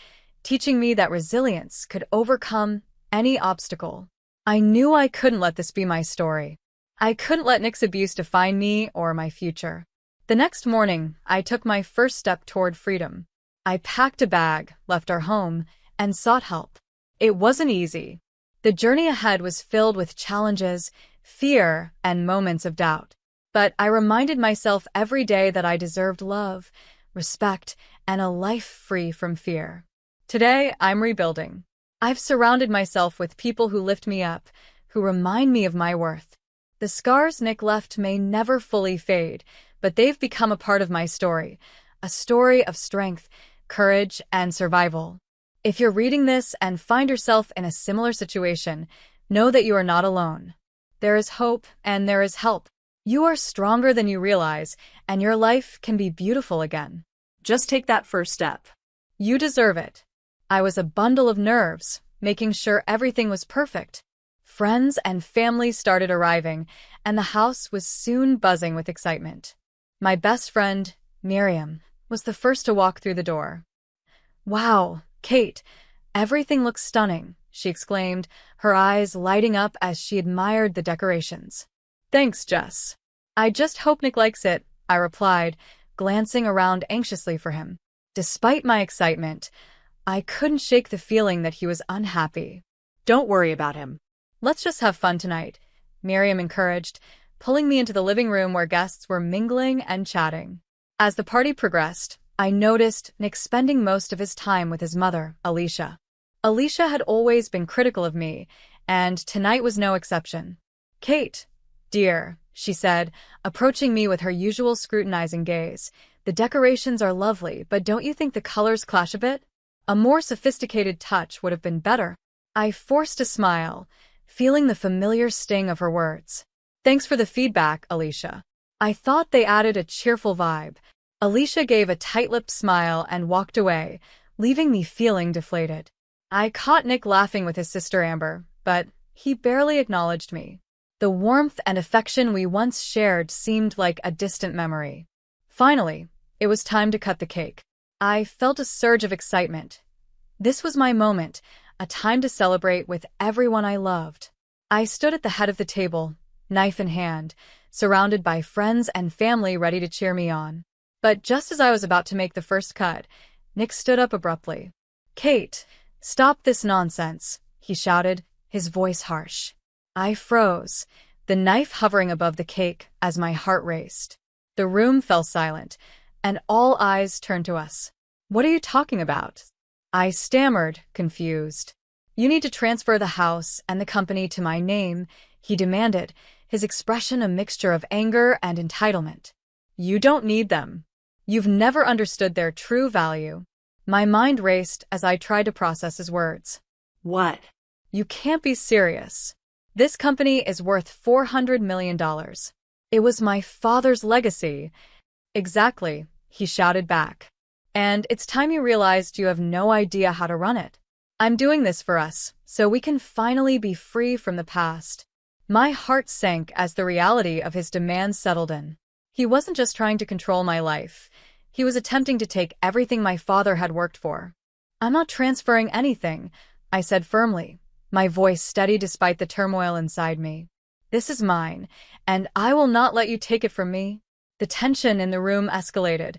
teaching me that resilience could overcome any obstacle. I knew I couldn't let this be my story. I couldn't let Nick's abuse define me or my future. The next morning, I took my first step toward freedom. I packed a bag, left our home, and sought help. It wasn't easy. The journey ahead was filled with challenges, fear, and moments of doubt. But I reminded myself every day that I deserved love, respect, and a life free from fear. Today, I'm rebuilding. I've surrounded myself with people who lift me up, who remind me of my worth. The scars Nick left may never fully fade, but they've become a part of my story, a story of strength, courage, and survival. If you're reading this and find yourself in a similar situation, know that you are not alone. There is hope and there is help. You are stronger than you realize, and your life can be beautiful again.
Just take that first step.
You deserve it. I was a bundle of nerves, making sure everything was perfect. Friends and family started arriving, and the house was soon buzzing with excitement. My best friend, Miriam, was the first to walk through the door. "Wow, Kate, everything looks stunning," she exclaimed, her eyes lighting up as she admired the decorations. "Thanks, Jess. I just hope Nick likes it," I replied, glancing around anxiously for him. Despite my excitement, I couldn't shake the feeling that he was unhappy.
Don't worry about him.
"Let's just have fun tonight," Miriam encouraged, pulling me into the living room where guests were mingling and chatting. As the party progressed, I noticed Nick spending most of his time with his mother, Alicia. Alicia had always been critical of me, and tonight was no exception. "Kate, dear," she said, approaching me with her usual scrutinizing gaze, "the decorations are lovely, but don't you think the colors clash a bit? A more sophisticated touch would have been better." I forced a smile, feeling the familiar sting of her words. "Thanks for the feedback, Alicia." I thought they added a cheerful vibe. Alicia gave a tight-lipped smile and walked away, leaving me feeling deflated. I caught Nick laughing with his sister Amber, but he barely acknowledged me. The warmth and affection we once shared seemed like a distant memory. Finally, it was time to cut the cake. I felt a surge of excitement. This was my moment, a time to celebrate with everyone I loved. I stood at the head of the table, knife in hand, surrounded by friends and family ready to cheer me on. But just as I was about to make the first cut, Nick stood up abruptly. "Kate, stop this nonsense," he shouted, his voice harsh. I froze, the knife hovering above the cake as my heart raced. The room fell silent, and all eyes turned to us. "What are you talking about?" I stammered, confused. "You need to transfer the house and the company to my name," he demanded, his expression a mixture of anger and entitlement. "You don't need them. You've never understood their true value." My mind raced as I tried to process his words.
What?
"You can't be serious. This company is worth $400 million. It was my father's legacy." "Exactly," he shouted back. "And it's time you realized you have no idea how to run it. I'm doing this for us, so we can finally be free from the past." My heart sank as the reality of his demands settled in. He wasn't just trying to control my life. He was attempting to take everything my father had worked for. "I'm not transferring anything," I said firmly, my voice steady despite the turmoil inside me. "This is mine, and I will not let you take it from me." The tension in the room escalated,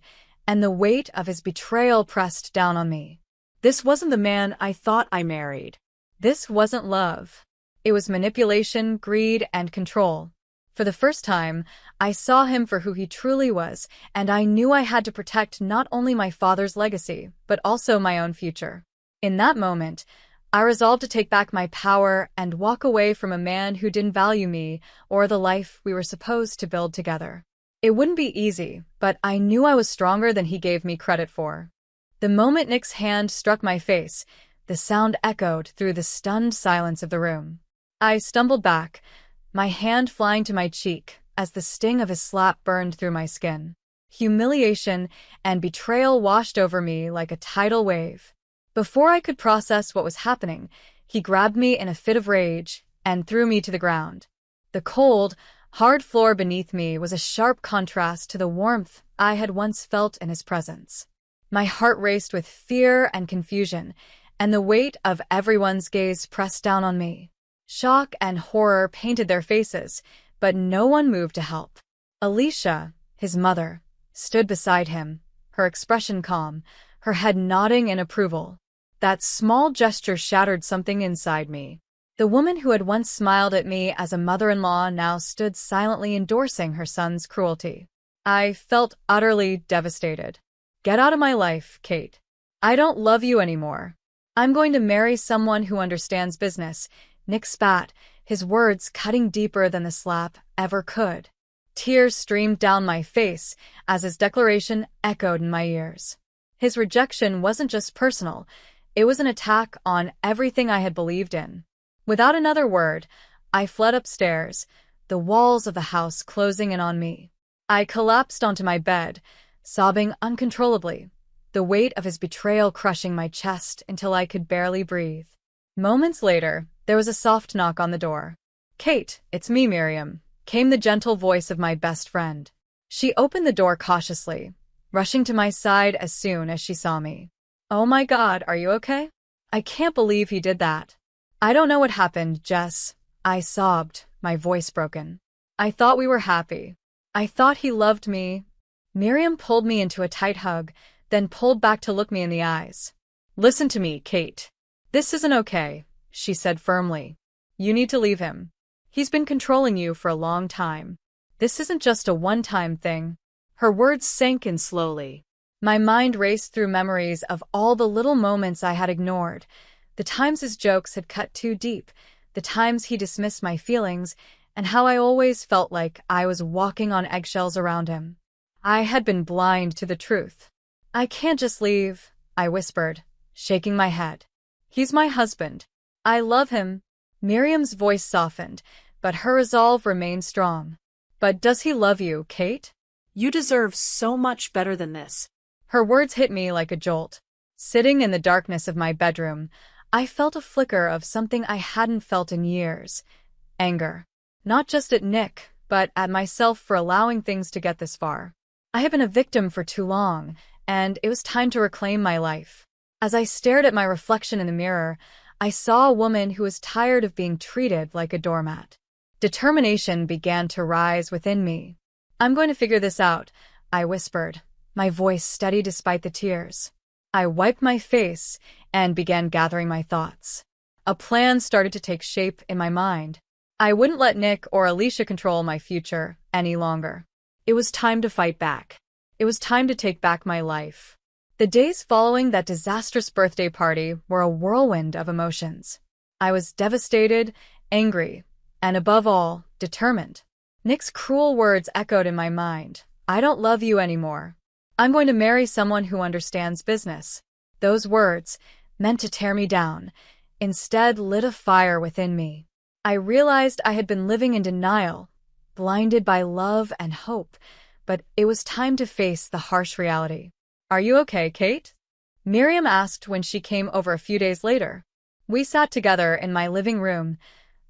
and the weight of his betrayal pressed down on me. This wasn't the man I thought I married. This wasn't love. It was manipulation, greed, and control. For the first time, I saw him for who he truly was, and I knew I had to protect not only my father's legacy, but also my own future. In that moment, I resolved to take back my power and walk away from a man who didn't value me or the life we were supposed to build together. It wouldn't be easy, but I knew I was stronger than he gave me credit for. The moment Nick's hand struck my face, the sound echoed through the stunned silence of the room. I stumbled back, my hand flying to my cheek as the sting of his slap burned through my skin. Humiliation and betrayal washed over me like a tidal wave. Before I could process what was happening, he grabbed me in a fit of rage and threw me to the ground. The cold, hard floor beneath me was a sharp contrast to the warmth I had once felt in his presence. My heart raced with fear and confusion, and the weight of everyone's gaze pressed down on me. Shock and horror painted their faces, but no one moved to help. Alicia, his mother, stood beside him, her expression calm, her head nodding in approval. That small gesture shattered something inside me. The woman who had once smiled at me as a mother-in-law now stood silently endorsing her son's cruelty. I felt utterly devastated. "Get out of my life, Kate. I don't love you anymore. I'm going to marry someone who understands business," Nick spat, his words cutting deeper than the slap ever could. Tears streamed down my face as his declaration echoed in my ears. His rejection wasn't just personal, it was an attack on everything I had believed in. Without another word, I fled upstairs, the walls of the house closing in on me. I collapsed onto my bed, sobbing uncontrollably, the weight of his betrayal crushing my chest until I could barely breathe. Moments later, there was a soft knock on the door. "Kate, it's me, Miriam," came the gentle voice of my best friend. She opened the door cautiously, rushing to my side as soon as she saw me. "Oh my God, are you okay?" "I can't believe he did that." "I don't know what happened, Jess," I sobbed, my voice broken. "I thought we were happy. I thought he loved me." Miriam pulled me into a tight hug, then pulled back to look me in the eyes. "Listen to me, Kate. This isn't okay," she said firmly. "You need to leave him. He's been controlling you for a long time. This isn't just a one-time thing." Her words sank in slowly. My mind raced through memories of all the little moments I had ignored, the times his jokes had cut too deep, the times he dismissed my feelings, and how I always felt like I was walking on eggshells around him. I had been blind to the truth. "I can't just leave," I whispered, shaking my head. "He's my husband. I love him." Miriam's voice softened, but her resolve remained strong. "But does he love you, Kate?
You deserve so much better than this."
Her words hit me like a jolt. Sitting in the darkness of my bedroom, I felt a flicker of something I hadn't felt in years. Anger. Not just at Nick, but at myself for allowing things to get this far. I had been a victim for too long, and it was time to reclaim my life. As I stared at my reflection in the mirror, I saw a woman who was tired of being treated like a doormat. Determination began to rise within me. "I'm going to figure this out," I whispered, my voice steady despite the tears. I wiped my face and began gathering my thoughts. A plan started to take shape in my mind. I wouldn't let Nick or Alicia control my future any longer. It was time to fight back. It was time to take back my life. The days following that disastrous birthday party were a whirlwind of emotions. I was devastated, angry, and above all, determined. Nick's cruel words echoed in my mind. "I don't love you anymore. I'm going to marry someone who understands business." Those words, meant to tear me down, instead lit a fire within me. I realized I had been living in denial, blinded by love and hope, but it was time to face the harsh reality. "Are you okay, Kate?" Miriam asked when she came over a few days later. We sat together in my living room,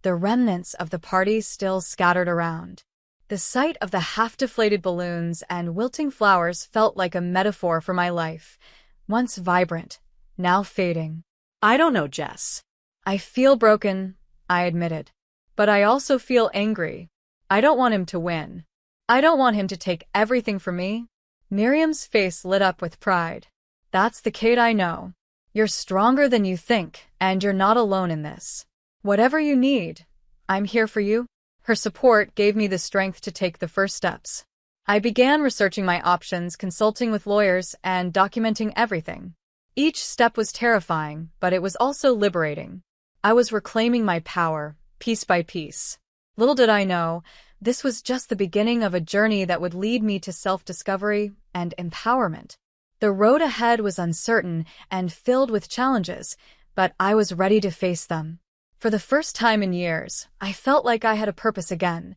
the remnants of the party still scattered around. The sight of the half-deflated balloons and wilting flowers felt like a metaphor for my life, once vibrant, now fading.
"I don't know, Jess."
"I feel broken," I admitted. "But I also feel angry. I don't want him to win. I don't want him to take everything from me." Miriam's face lit up with pride. "That's the Kate I know. You're stronger than you think, and you're not alone in this. Whatever you need, I'm here for you." Her support gave me the strength to take the first steps. I began researching my options, consulting with lawyers, and documenting everything. Each step was terrifying, but it was also liberating. I was reclaiming my power, piece by piece. Little did I know, this was just the beginning of a journey that would lead me to self-discovery and empowerment. The road ahead was uncertain and filled with challenges, but I was ready to face them. For the first time in years, I felt like I had a purpose again,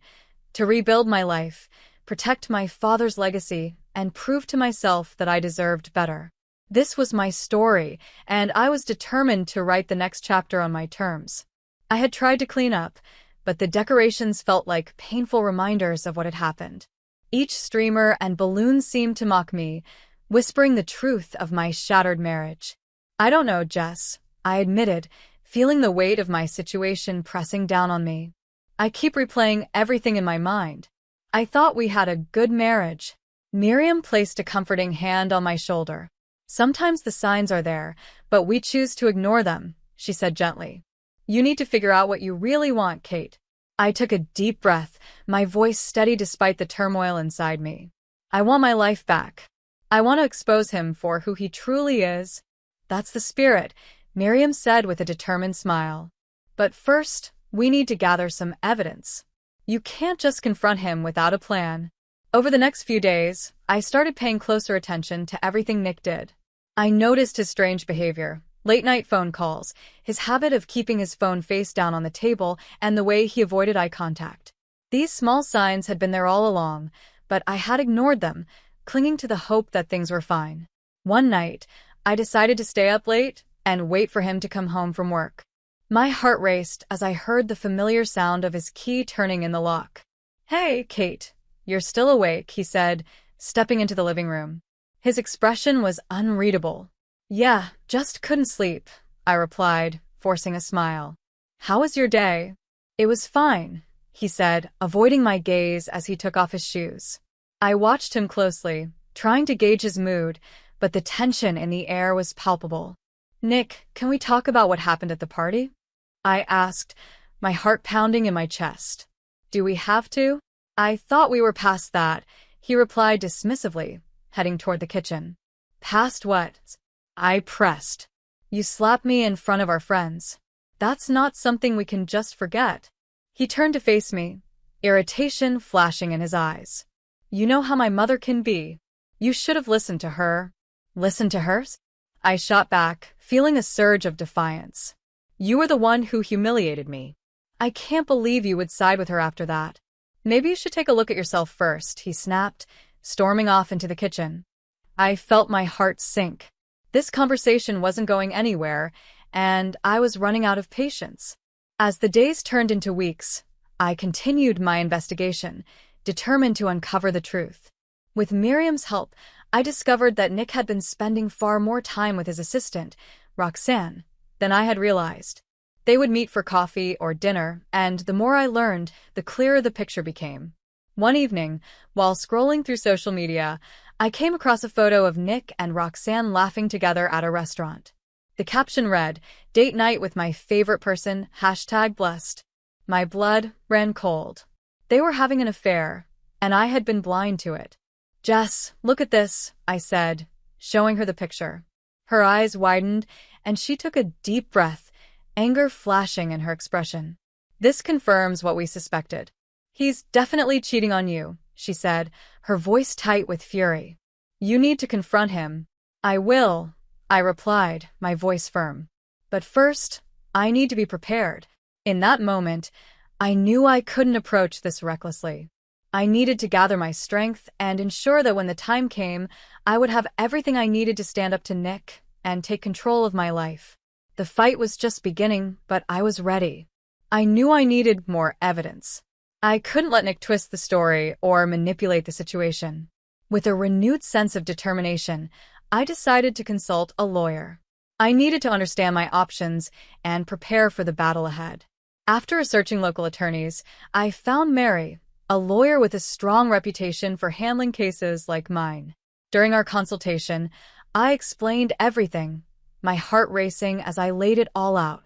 to rebuild my life, protect my father's legacy, and prove to myself that I deserved better. This was my story, and I was determined to write the next chapter on my terms. I had tried to clean up, but the decorations felt like painful reminders of what had happened. Each streamer and balloon seemed to mock me, whispering the truth of my shattered marriage. "I don't know, Jess," I admitted, feeling the weight of my situation pressing down on me. "I keep replaying everything in my mind. I thought we had a good marriage." Miriam placed a comforting hand on my shoulder. "Sometimes the signs are there, but we choose to ignore them," she said gently. "You need to figure out what you really want, Kate." I took a deep breath, my voice steady despite the turmoil inside me. "I want my life back. I want to expose him for who he truly is." "That's the spirit," Miriam said with a determined smile. "But first, we need to gather some evidence." You can't just confront him without a plan. Over the next few days, I started paying closer attention to everything Nick did. I noticed his strange behavior, late-night phone calls, his habit of keeping his phone face down on the table, and the way he avoided eye contact. These small signs had been there all along, but I had ignored them, clinging to the hope that things were fine. One night, I decided to stay up late and wait for him to come home from work. My heart raced as I heard the familiar sound of his key turning in the lock. "Hey, Kate, you're still awake," he said, stepping into the living room. His expression was unreadable. "Yeah, just couldn't sleep," I replied, forcing a smile. "How was your day?" "It was fine," he said, avoiding my gaze as he took off his shoes. I watched him closely, trying to gauge his mood, but the tension in the air was palpable. "Nick, can we talk about what happened at the party?" I asked, my heart pounding in my chest. "Do we have to?" "I thought we were past that," he replied dismissively, heading toward the kitchen. "Past what?" I pressed. "You slapped me in front of our friends. That's not something we can just forget." He turned to face me, irritation flashing in his eyes. "You know how my mother can be. You should have listened to her." "Listened to her?" I shot back, feeling a surge of defiance. "You were the one who humiliated me. I can't believe you would side with her after that." "Maybe you should take a look at yourself first," he snapped, storming off into the kitchen. I felt my heart sink. This conversation wasn't going anywhere, and I was running out of patience. As the days turned into weeks, I continued my investigation, determined to uncover the truth. With Miriam's help, I discovered that Nick had been spending far more time with his assistant, Roxanne, than I had realized. They would meet for coffee or dinner, and the more I learned, the clearer the picture became. One evening, while scrolling through social media, I came across a photo of Nick and Roxanne laughing together at a restaurant. The caption read, "Date night with my favorite person, #blessed." My blood ran cold. They were having an affair, and I had been blind to it. "Jess, look at this," I said, showing her the picture. Her eyes widened, and she took a deep breath, anger flashing in her expression. "This confirms what we suspected. He's definitely cheating on you," she said, her voice tight with fury. "You need to confront him." "I will," I replied, my voice firm. "But first, I need to be prepared." In that moment, I knew I couldn't approach this recklessly. I needed to gather my strength and ensure that when the time came, I would have everything I needed to stand up to Nick and take control of my life. The fight was just beginning, but I was ready. I knew I needed more evidence. I couldn't let Nick twist the story or manipulate the situation. With a renewed sense of determination, I decided to consult a lawyer. I needed to understand my options and prepare for the battle ahead. After researching local attorneys, I found Mary, a lawyer with a strong reputation for handling cases like mine. During our consultation, I explained everything, my heart racing as I laid it all out.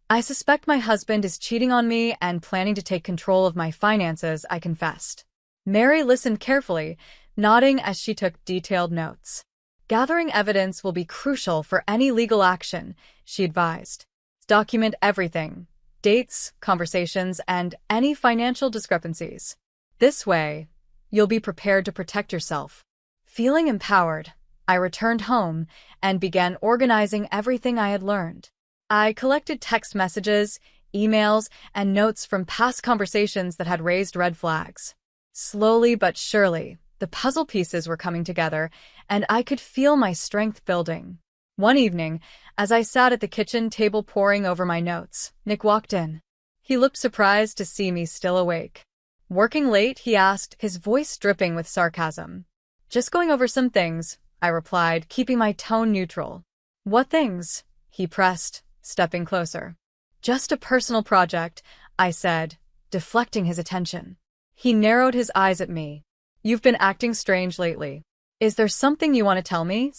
"I suspect my husband is cheating on me and planning to take control of my finances," I confessed. Mary listened carefully, nodding as she took detailed notes. "Gathering evidence will be crucial for any legal action," she advised. "Document everything, dates, conversations, and any financial discrepancies. This way, you'll be prepared to protect yourself." Feeling empowered, I returned home and began organizing everything I had learned. I collected text messages, emails, and notes from past conversations that had raised red flags. Slowly but surely, the puzzle pieces were coming together, and I could feel my strength building. One evening, as I sat at the kitchen table poring over my notes, Nick walked in. He looked surprised to see me still awake. "Working late?" he asked, his voice dripping with sarcasm. "Just going over some things," I replied, keeping my tone neutral. "What things?" he pressed, stepping closer. "Just a personal project," I said, deflecting his attention. He narrowed his eyes at me. "You've been acting strange lately. Is there something you want to tell me?"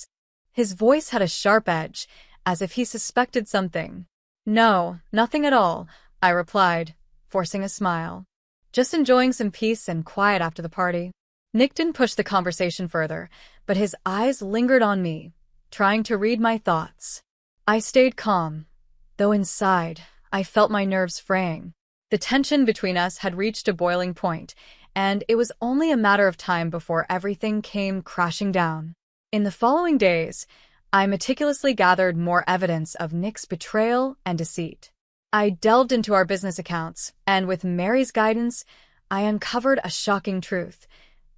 His voice had a sharp edge, as if he suspected something. "No, nothing at all," I replied, forcing a smile. "Just enjoying some peace and quiet after the party." Nick didn't push the conversation further, but his eyes lingered on me, trying to read my thoughts. I stayed calm, though inside, I felt my nerves fraying. The tension between us had reached a boiling point, and it was only a matter of time before everything came crashing down. In the following days, I meticulously gathered more evidence of Nick's betrayal and deceit. I delved into our business accounts, and with Mary's guidance, I uncovered a shocking truth.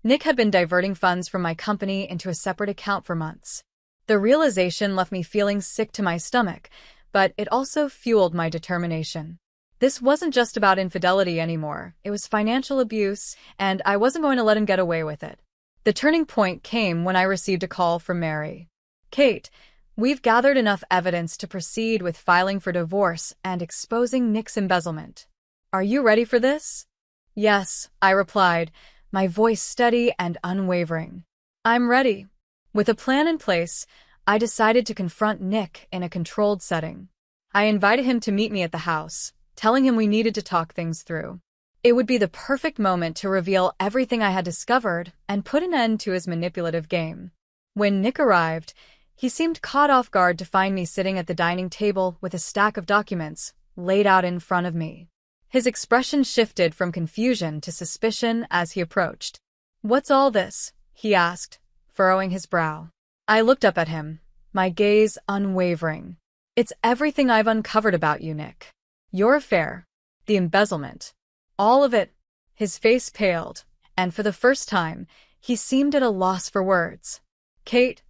Nick had been diverting funds from my company into a separate account for months. The realization left me feeling sick to my stomach, but it also fueled my determination. This wasn't just about infidelity anymore. It was financial abuse, and I wasn't going to let him get away with it. The turning point came when I received a call from Mary. "Kate, we've gathered enough evidence to proceed with filing for divorce and exposing Nick's embezzlement. Are you ready for this?" "Yes," I replied, my voice steady and unwavering. "I'm ready." With a plan in place, I decided to confront Nick in a controlled setting. I invited him to meet me at the house, telling him we needed to talk things through. It would be the perfect moment to reveal everything I had discovered and put an end to his manipulative game. When Nick arrived, he seemed caught off guard to find me sitting at the dining table with a stack of documents laid out in front of me. His expression shifted from confusion to suspicion as he approached. "What's all this?" he asked, furrowing his brow. I looked up at him, my gaze unwavering. "It's everything I've uncovered about you, Nick. Your affair, the embezzlement, all of it." His face paled, and for the first time, he seemed at a loss for words. "Kate,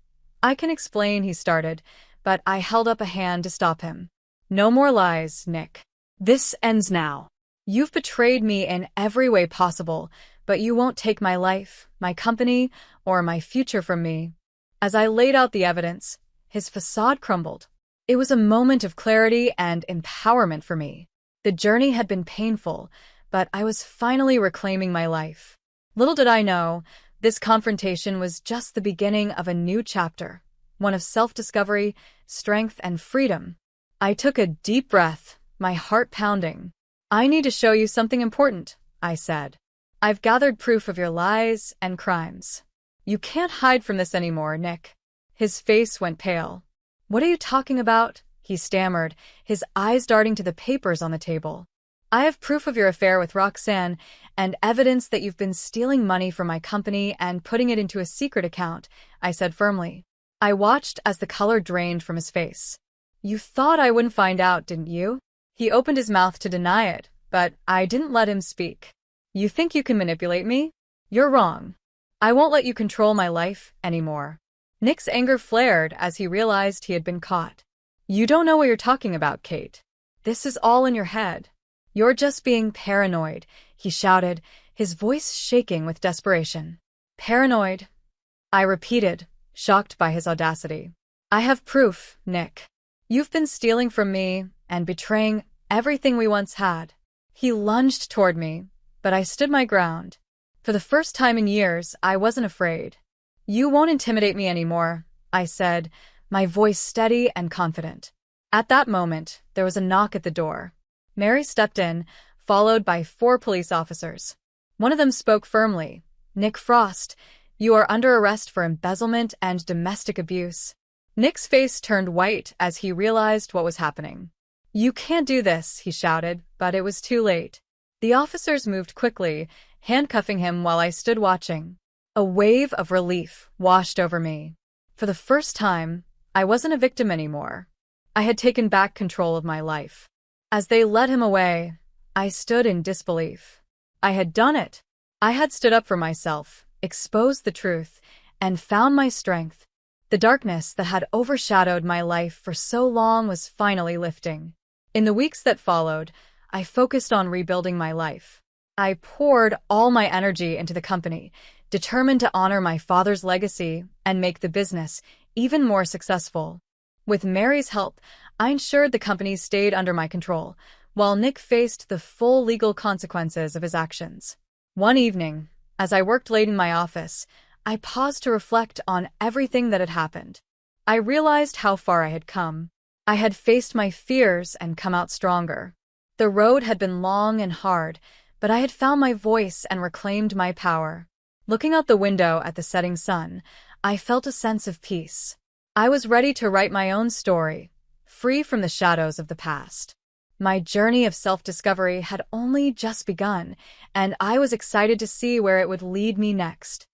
I can explain," he started, but I held up a hand to stop him. "No more lies, Nick. This ends now. You've betrayed me in every way possible, but you won't take my life, my company, or my future from me." As I laid out the evidence, his facade crumbled. It was a moment of clarity and empowerment for me. The journey had been painful, but I was finally reclaiming my life. Little did I know, this confrontation was just the beginning of a new chapter, one of self-discovery, strength, and freedom. I took a deep breath, my heart pounding. "I need to show you something important," I said. "I've gathered proof of your lies and crimes. You can't hide from this anymore, Nick." His face went pale. "What are you talking about?" he stammered, his eyes darting to the papers on the table. "I have proof of your affair with Roxanne and evidence that you've been stealing money from my company and putting it into a secret account," I said firmly. I watched as the color drained from his face. "You thought I wouldn't find out, didn't you?" He opened his mouth to deny it, but I didn't let him speak. "You think you can manipulate me? You're wrong. I won't let you control my life anymore." Nick's anger flared as he realized he had been caught. "You don't know what you're talking about, Kate. This is all in your head. You're just being paranoid," he shouted, his voice shaking with desperation. "Paranoid?" I repeated, shocked by his audacity. "I have proof, Nick. You've been stealing from me and betraying everything we once had." He lunged toward me, but I stood my ground. For the first time in years, I wasn't afraid. "You won't intimidate me anymore," I said, my voice steady and confident. At that moment, there was a knock at the door. Mary stepped in, followed by 4 police officers. One of them spoke firmly. "Nick Frost, you are under arrest for embezzlement and domestic abuse." Nick's face turned white as he realized what was happening. "You can't do this," he shouted, but it was too late. The officers moved quickly, handcuffing him while I stood watching. A wave of relief washed over me. For the first time, I wasn't a victim anymore. I had taken back control of my life. As they led him away, I stood in disbelief. I had done it. I had stood up for myself, exposed the truth, and found my strength. The darkness that had overshadowed my life for so long was finally lifting. In the weeks that followed, I focused on rebuilding my life. I poured all my energy into the company, determined to honor my father's legacy and make the business even more successful. With Mary's help, I ensured the company stayed under my control, while Nick faced the full legal consequences of his actions. One evening, as I worked late in my office, I paused to reflect on everything that had happened. I realized how far I had come. I had faced my fears and come out stronger. The road had been long and hard, but I had found my voice and reclaimed my power. Looking out the window at the setting sun, I felt a sense of peace. I was ready to write my own story, free from the shadows of the past. My journey of self-discovery had only just begun, and I was excited to see where it would lead me next.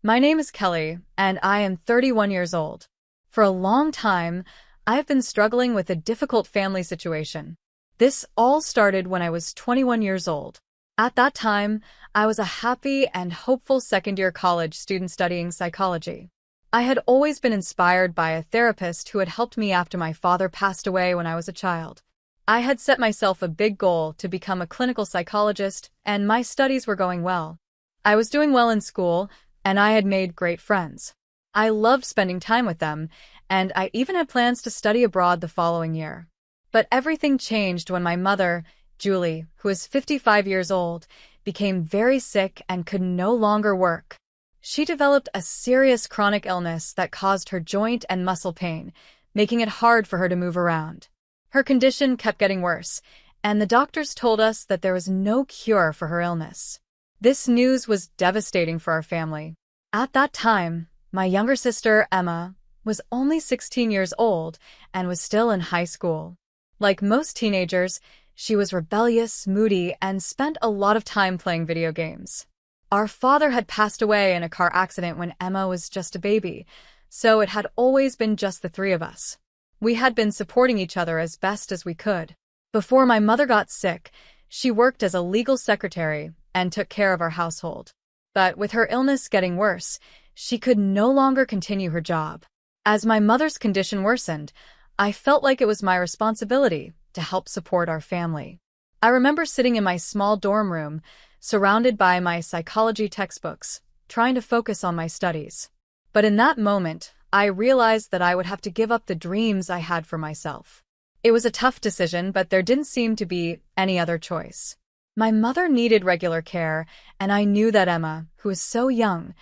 My name is Kelly, and I am 31 years old. For a long time, I've been struggling with a difficult family situation. This all started when I was 21 years old. At that time, I was a happy and hopeful second-year college student studying psychology. I had always been inspired by a therapist who had helped me after my father passed away when I was a child. I had set myself a big goal to become a clinical psychologist, and my studies were going well. I was doing well in school, and I had made great friends. I loved spending time with them, and I even had plans to study abroad the following year. But everything changed when my mother, Julie, who is 55 years old, became very sick and could no longer work. She developed a serious chronic illness that caused her joint and muscle pain, making it hard for her to move around. Her condition kept getting worse, and the doctors told us that there was no cure for her illness. This news was devastating for our family. At that time, my younger sister, Emma, was only 16 years old and was still in high school. Like most teenagers, she was rebellious, moody, and spent a lot of time playing video games. Our father had passed away in a car accident when Emma was just a baby, so it had always been just the three of us. We had been supporting each other as best as we could. Before my mother got sick, she worked as a legal secretary and took care of our household. But with her illness getting worse, she could no longer continue her job. As my mother's condition worsened, I felt like it was my responsibility to help support our family. I remember sitting in my small dorm room, surrounded by my psychology textbooks, trying to focus on my studies. But in that moment, I realized that I would have to give up the dreams I had for myself. It was a tough decision, but there didn't seem to be any other choice. My mother needed regular care, and I knew that Emma, who was so young,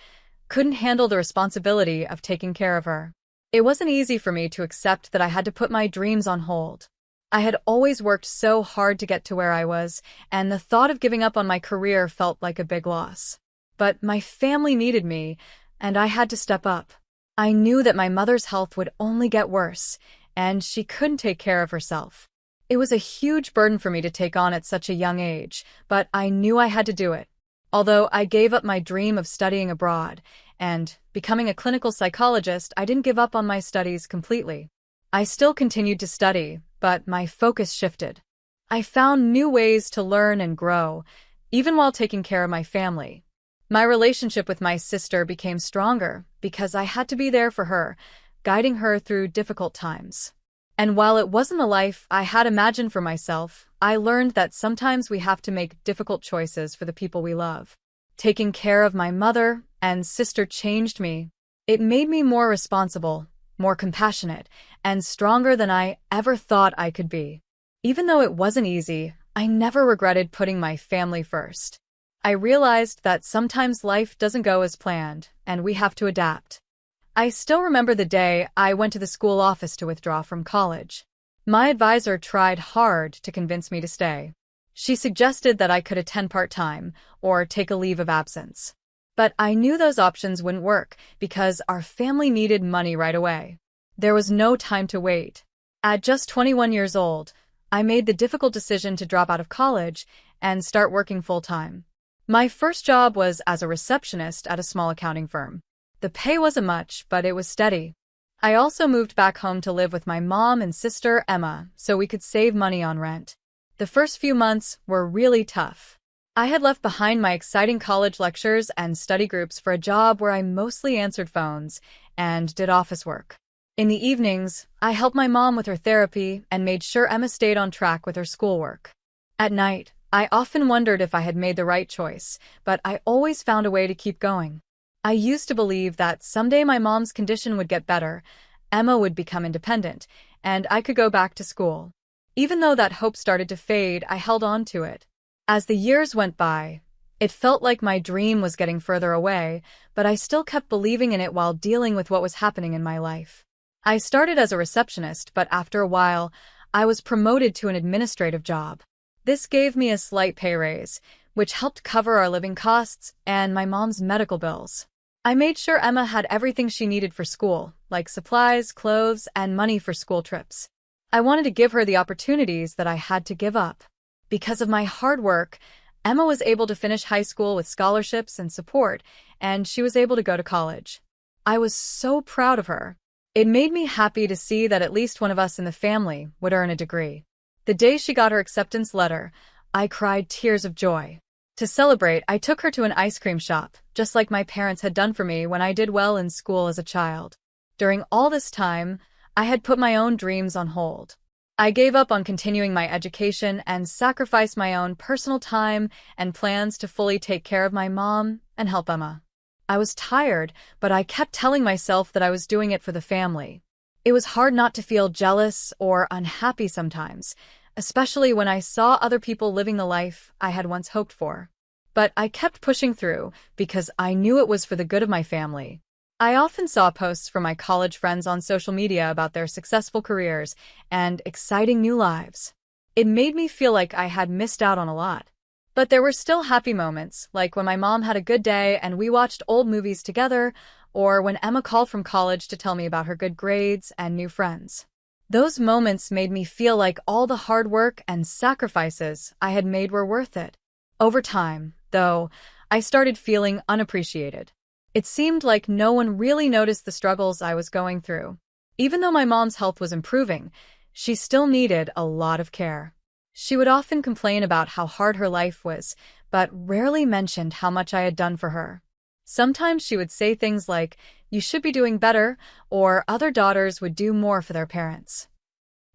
couldn't handle the responsibility of taking care of her. It wasn't easy for me to accept that I had to put my dreams on hold. I had always worked so hard to get to where I was, and the thought of giving up on my career felt like a big loss. But my family needed me, and I had to step up. I knew that my mother's health would only get worse, and she couldn't take care of herself. It was a huge burden for me to take on at such a young age, but I knew I had to do it. Although I gave up my dream of studying abroad and becoming a clinical psychologist, I didn't give up on my studies completely. I still continued to study, but my focus shifted. I found new ways to learn and grow, even while taking care of my family. My relationship with my sister became stronger because I had to be there for her, guiding her through difficult times. And while it wasn't the life I had imagined for myself, I learned that sometimes we have to make difficult choices for the people we love. Taking care of my mother and sister changed me. It made me more responsible, more compassionate, and stronger than I ever thought I could be. Even though it wasn't easy, I never regretted putting my family first. I realized that sometimes life doesn't go as planned, and we have to adapt. I still remember the day I went to the school office to withdraw from college. My advisor tried hard to convince me to stay. She suggested that I could attend part-time or take a leave of absence. But I knew those options wouldn't work because our family needed money right away. There was no time to wait. At just 21 years old, I made the difficult decision to drop out of college and start working full-time. My first job was as a receptionist at a small accounting firm. The pay wasn't much, but it was steady. I also moved back home to live with my mom and sister, Emma, so we could save money on rent. The first few months were really tough. I had left behind my exciting college lectures and study groups for a job where I mostly answered phones and did office work. In the evenings, I helped my mom with her therapy and made sure Emma stayed on track with her schoolwork. At night, I often wondered if I had made the right choice, but I always found a way to keep going. I used to believe that someday my mom's condition would get better, Emma would become independent, and I could go back to school. Even though that hope started to fade, I held on to it. As the years went by, it felt like my dream was getting further away, but I still kept believing in it while dealing with what was happening in my life. I started as a receptionist, but after a while, I was promoted to an administrative job. This gave me a slight pay raise, which helped cover our living costs and my mom's medical bills. I made sure Emma had everything she needed for school, like supplies, clothes, and money for school trips. I wanted to give her the opportunities that I had to give up. Because of my hard work, Emma was able to finish high school with scholarships and support, and she was able to go to college. I was so proud of her. It made me happy to see that at least one of us in the family would earn a degree. The day she got her acceptance letter, I cried tears of joy. To celebrate, I took her to an ice cream shop, just like my parents had done for me when I did well in school as a child. During all this time, I had put my own dreams on hold. I gave up on continuing my education and sacrificed my own personal time and plans to fully take care of my mom and help Emma. I was tired, but I kept telling myself that I was doing it for the family. It was hard not to feel jealous or unhappy sometimes, especially when I saw other people living the life I had once hoped for. But I kept pushing through because I knew it was for the good of my family. I often saw posts from my college friends on social media about their successful careers and exciting new lives. It made me feel like I had missed out on a lot. But there were still happy moments, like when my mom had a good day and we watched old movies together, or when Emma called from college to tell me about her good grades and new friends. Those moments made me feel like all the hard work and sacrifices I had made were worth it. Over time, though, I started feeling unappreciated. It seemed like no one really noticed the struggles I was going through. Even though my mom's health was improving, she still needed a lot of care. She would often complain about how hard her life was, but rarely mentioned how much I had done for her. Sometimes she would say things like, "You should be doing better," or other daughters would do more for their parents.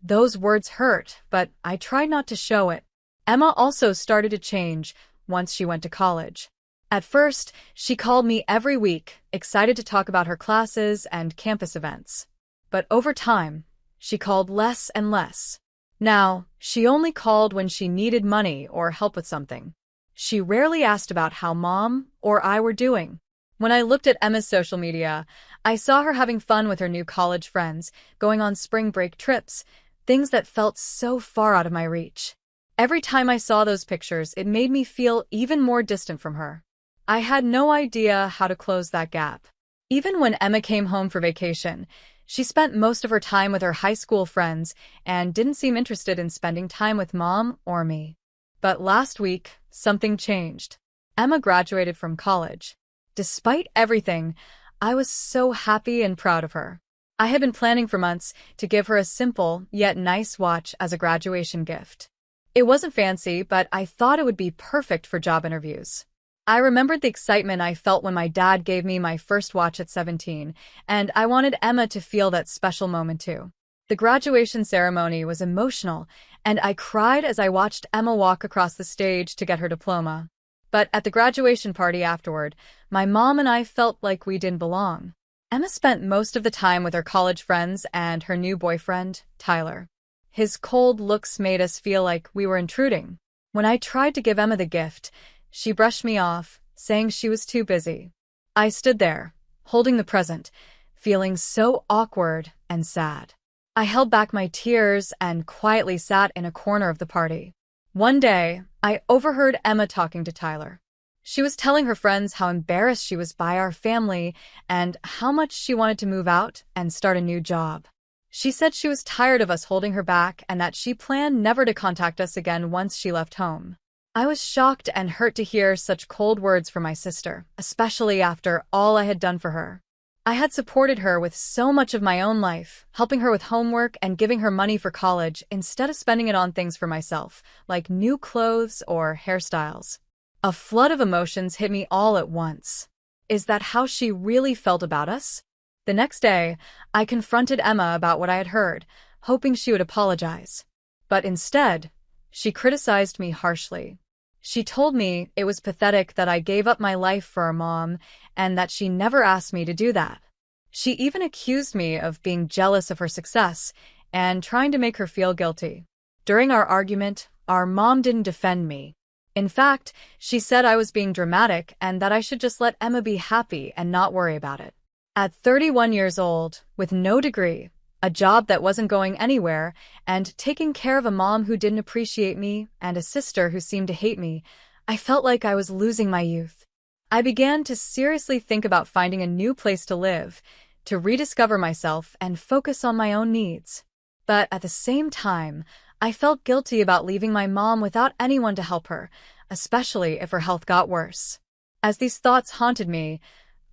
Those words hurt, but I tried not to show it. Emma also started to change once she went to college. At first, she called me every week, excited to talk about her classes and campus events. But over time, she called less and less. Now, she only called when she needed money or help with something. She rarely asked about how Mom or I were doing. When I looked at Emma's social media, I saw her having fun with her new college friends, going on spring break trips, things that felt so far out of my reach. Every time I saw those pictures, it made me feel even more distant from her. I had no idea how to close that gap. Even when Emma came home for vacation, she spent most of her time with her high school friends and didn't seem interested in spending time with Mom or me. But last week, something changed. Emma graduated from college. Despite everything, I was so happy and proud of her. I had been planning for months to give her a simple yet nice watch as a graduation gift. It wasn't fancy, but I thought it would be perfect for job interviews. I remembered the excitement I felt when my dad gave me my first watch at 17, and I wanted Emma to feel that special moment too. The graduation ceremony was emotional, and I cried as I watched Emma walk across the stage to get her diploma. But at the graduation party afterward, my mom and I felt like we didn't belong. Emma spent most of the time with her college friends and her new boyfriend, Tyler. His cold looks made us feel like we were intruding. When I tried to give Emma the gift, she brushed me off, saying she was too busy. I stood there, holding the present, feeling so awkward and sad. I held back my tears and quietly sat in a corner of the party. One day, I overheard Emma talking to Tyler. She was telling her friends how embarrassed she was by our family and how much she wanted to move out and start a new job. She said she was tired of us holding her back and that she planned never to contact us again once she left home. I was shocked and hurt to hear such cold words from my sister, especially after all I had done for her. I had supported her with so much of my own life, helping her with homework and giving her money for college instead of spending it on things for myself, like new clothes or hairstyles. A flood of emotions hit me all at once. Is that how she really felt about us? The next day, I confronted Emma about what I had heard, hoping she would apologize. But instead, she criticized me harshly. She told me it was pathetic that I gave up my life for our mom and that she never asked me to do that. She even accused me of being jealous of her success and trying to make her feel guilty. During our argument, our mom didn't defend me. In fact, she said I was being dramatic and that I should just let Emma be happy and not worry about it. At 31 years old, with no degree, a job that wasn't going anywhere, and taking care of a mom who didn't appreciate me and a sister who seemed to hate me, I felt like I was losing my youth. I began to seriously think about finding a new place to live, to rediscover myself and focus on my own needs. But at the same time, I felt guilty about leaving my mom without anyone to help her, especially if her health got worse. As these thoughts haunted me,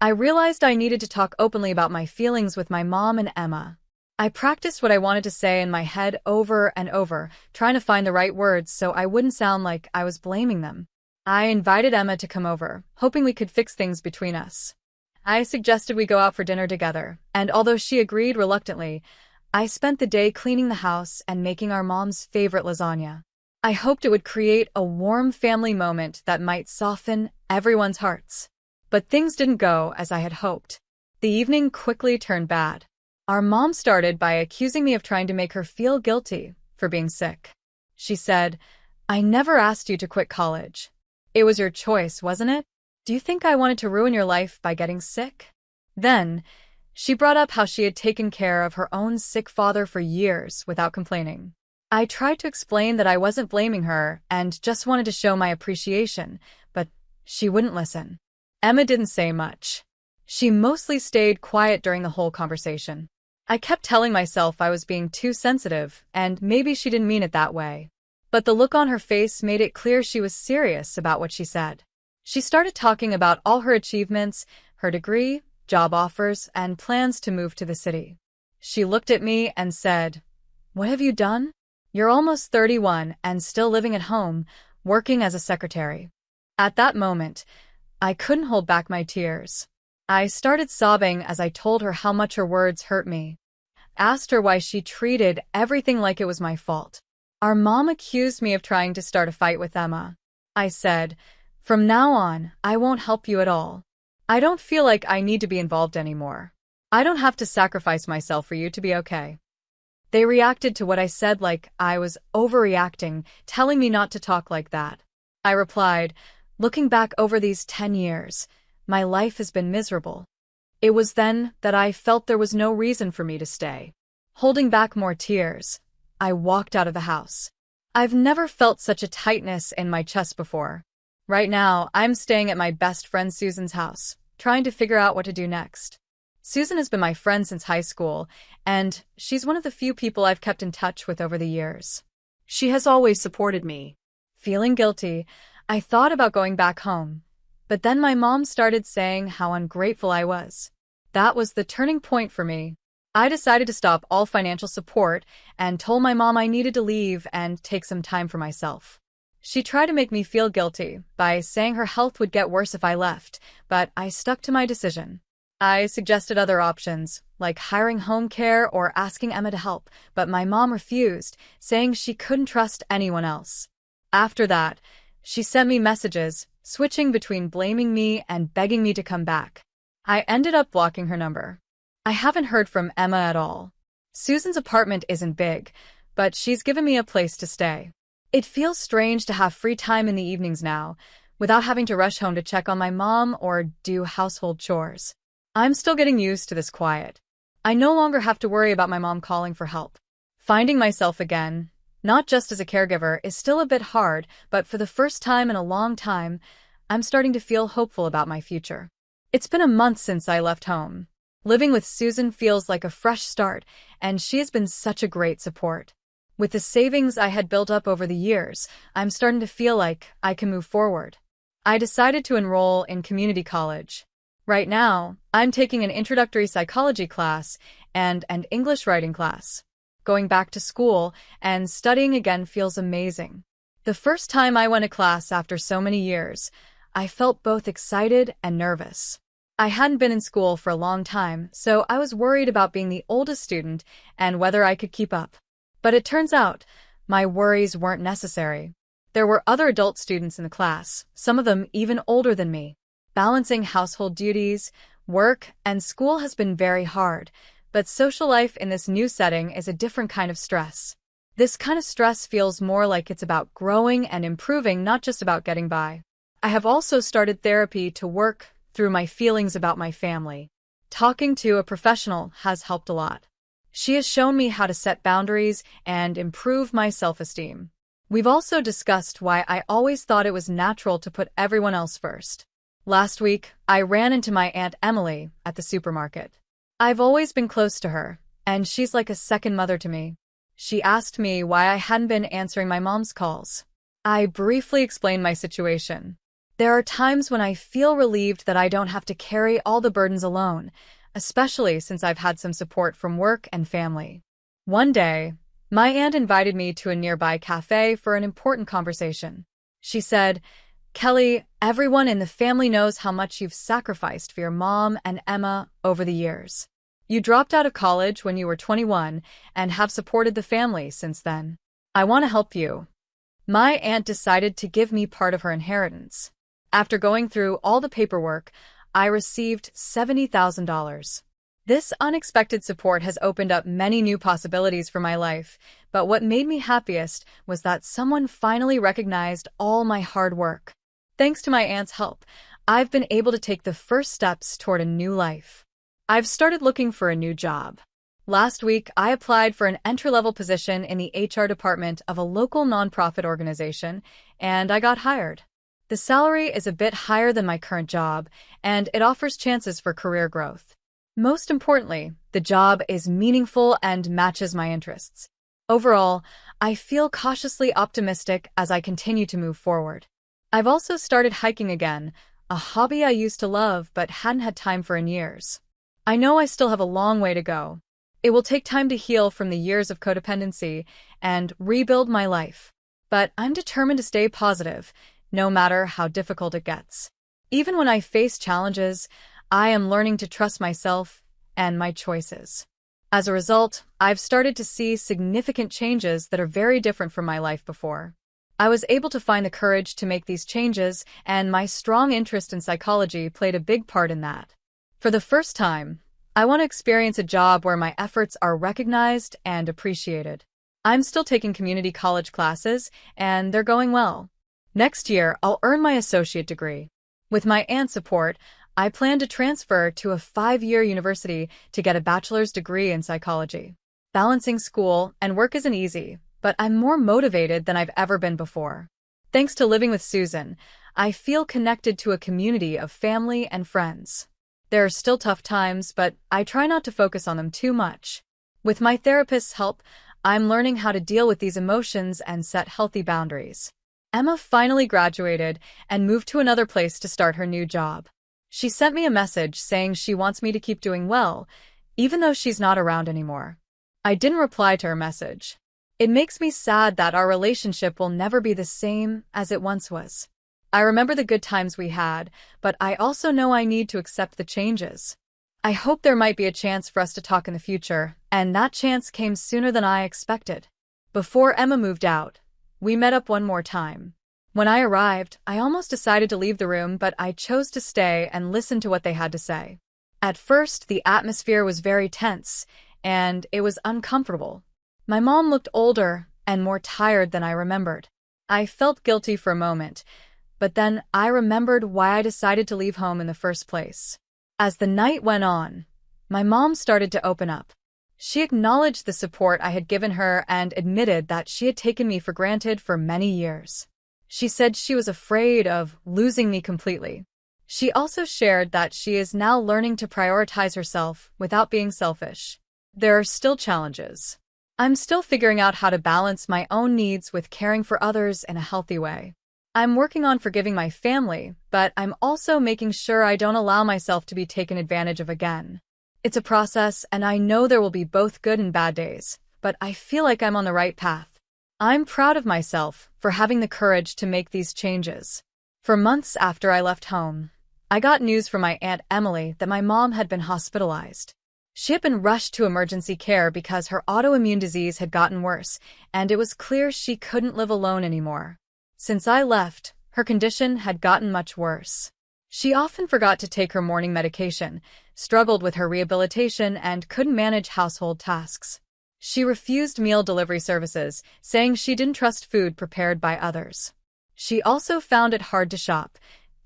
I realized I needed to talk openly about my feelings with my mom and Emma. I practiced what I wanted to say in my head over and over, trying to find the right words so I wouldn't sound like I was blaming them. I invited Emma to come over, hoping we could fix things between us. I suggested we go out for dinner together, and although she agreed reluctantly, I spent the day cleaning the house and making our mom's favorite lasagna. I hoped it would create a warm family moment that might soften everyone's hearts. But things didn't go as I had hoped. The evening quickly turned bad. Our mom started by accusing me of trying to make her feel guilty for being sick. She said, "I never asked you to quit college. It was your choice, wasn't it? Do you think I wanted to ruin your life by getting sick?" Then, she brought up how she had taken care of her own sick father for years without complaining. I tried to explain that I wasn't blaming her and just wanted to show my appreciation, but she wouldn't listen. Emma didn't say much. She mostly stayed quiet during the whole conversation. I kept telling myself I was being too sensitive, and maybe she didn't mean it that way. But the look on her face made it clear she was serious about what she said. She started talking about all her achievements, her degree, job offers, and plans to move to the city. She looked at me and said, "What have you done? You're almost 31 and still living at home, working as a secretary." At that moment, I couldn't hold back my tears. I started sobbing as I told her how much her words hurt me. Asked her why she treated everything like it was my fault. Our mom accused me of trying to start a fight with Emma. I said, "From now on, I won't help you at all. I don't feel like I need to be involved anymore. I don't have to sacrifice myself for you to be okay." They reacted to what I said like I was overreacting, telling me not to talk like that. I replied, "Looking back over these 10 years, my life has been miserable." It was then that I felt there was no reason for me to stay. Holding back more tears, I walked out of the house. I've never felt such a tightness in my chest before. Right now, I'm staying at my best friend Susan's house, trying to figure out what to do next. Susan has been my friend since high school, and she's one of the few people I've kept in touch with over the years. She has always supported me. Feeling guilty, I thought about going back home, but then my mom started saying how ungrateful I was. That was the turning point for me. I decided to stop all financial support and told my mom I needed to leave and take some time for myself. She tried to make me feel guilty by saying her health would get worse if I left, but I stuck to my decision. I suggested other options, like hiring home care or asking Emma to help, but my mom refused, saying she couldn't trust anyone else. After that, she sent me messages, switching between blaming me and begging me to come back. I ended up blocking her number. I haven't heard from Emma at all. Susan's apartment isn't big, but she's given me a place to stay. It feels strange to have free time in the evenings now, without having to rush home to check on my mom or do household chores. I'm still getting used to this quiet. I no longer have to worry about my mom calling for help. Finding myself again, not just as a caregiver, is still a bit hard, but for the first time in a long time, I'm starting to feel hopeful about my future. It's been a month since I left home. Living with Susan feels like a fresh start, and she has been such a great support. With the savings I had built up over the years, I'm starting to feel like I can move forward. I decided to enroll in community college. Right now, I'm taking an introductory psychology class and an English writing class. Going back to school and studying again feels amazing. The first time I went to class after so many years, I felt both excited and nervous. I hadn't been in school for a long time, so I was worried about being the oldest student and whether I could keep up. But it turns out, my worries weren't necessary. There were other adult students in the class, some of them even older than me. Balancing household duties, work, and school has been very hard, but social life in this new setting is a different kind of stress. This kind of stress feels more like it's about growing and improving, not just about getting by. I have also started therapy to work through my feelings about my family. Talking to a professional has helped a lot. She has shown me how to set boundaries and improve my self-esteem. We've also discussed why I always thought it was natural to put everyone else first. Last week, I ran into my Aunt Emily at the supermarket. I've always been close to her, and she's like a second mother to me. She asked me why I hadn't been answering my mom's calls. I briefly explained my situation. There are times when I feel relieved that I don't have to carry all the burdens alone, especially since I've had some support from work and family. One day, my aunt invited me to a nearby cafe for an important conversation. She said, "Kelly, everyone in the family knows how much you've sacrificed for your mom and Emma over the years. You dropped out of college when you were 21 and have supported the family since then. I want to help you." My aunt decided to give me part of her inheritance. After going through all the paperwork, I received $70,000. This unexpected support has opened up many new possibilities for my life, but what made me happiest was that someone finally recognized all my hard work. Thanks to my aunt's help, I've been able to take the first steps toward a new life. I've started looking for a new job. Last week, I applied for an entry-level position in the HR department of a local nonprofit organization, and I got hired. The salary is a bit higher than my current job, and it offers chances for career growth. Most importantly, the job is meaningful and matches my interests. Overall, I feel cautiously optimistic as I continue to move forward. I've also started hiking again, a hobby I used to love but hadn't had time for in years. I know I still have a long way to go. It will take time to heal from the years of codependency and rebuild my life. But I'm determined to stay positive, no matter how difficult it gets. Even when I face challenges, I am learning to trust myself and my choices. As a result, I've started to see significant changes that are very different from my life before. I was able to find the courage to make these changes, and my strong interest in psychology played a big part in that. For the first time, I want to experience a job where my efforts are recognized and appreciated. I'm still taking community college classes, and they're going well. Next year, I'll earn my associate degree. With my aunt's support, I plan to transfer to a 5-year university to get a bachelor's degree in psychology. Balancing school and work isn't easy, but I'm more motivated than I've ever been before. Thanks to living with Susan, I feel connected to a community of family and friends. There are still tough times, but I try not to focus on them too much. With my therapist's help, I'm learning how to deal with these emotions and set healthy boundaries. Emma finally graduated and moved to another place to start her new job. She sent me a message saying she wants me to keep doing well, even though she's not around anymore. I didn't reply to her message. It makes me sad that our relationship will never be the same as it once was. I remember the good times we had, but I also know I need to accept the changes. I hope there might be a chance for us to talk in the future, and that chance came sooner than I expected. Before Emma moved out, we met up one more time. When I arrived, I almost decided to leave the room, but I chose to stay and listen to what they had to say. At first, the atmosphere was very tense, and it was uncomfortable. My mom looked older and more tired than I remembered. I felt guilty for a moment, but then I remembered why I decided to leave home in the first place. As the night went on, my mom started to open up. She acknowledged the support I had given her and admitted that she had taken me for granted for many years. She said she was afraid of losing me completely. She also shared that she is now learning to prioritize herself without being selfish. There are still challenges. I'm still figuring out how to balance my own needs with caring for others in a healthy way. I'm working on forgiving my family, but I'm also making sure I don't allow myself to be taken advantage of again. It's a process, and I know there will be both good and bad days, but I feel like I'm on the right path. I'm proud of myself for having the courage to make these changes. For months after I left home, I got news from my Aunt Emily that my mom had been hospitalized. She had been rushed to emergency care because her autoimmune disease had gotten worse, and it was clear she couldn't live alone anymore. Since I left, her condition had gotten much worse. She often forgot to take her morning medication, struggled with her rehabilitation, and couldn't manage household tasks. She refused meal delivery services, saying she didn't trust food prepared by others. She also found it hard to shop,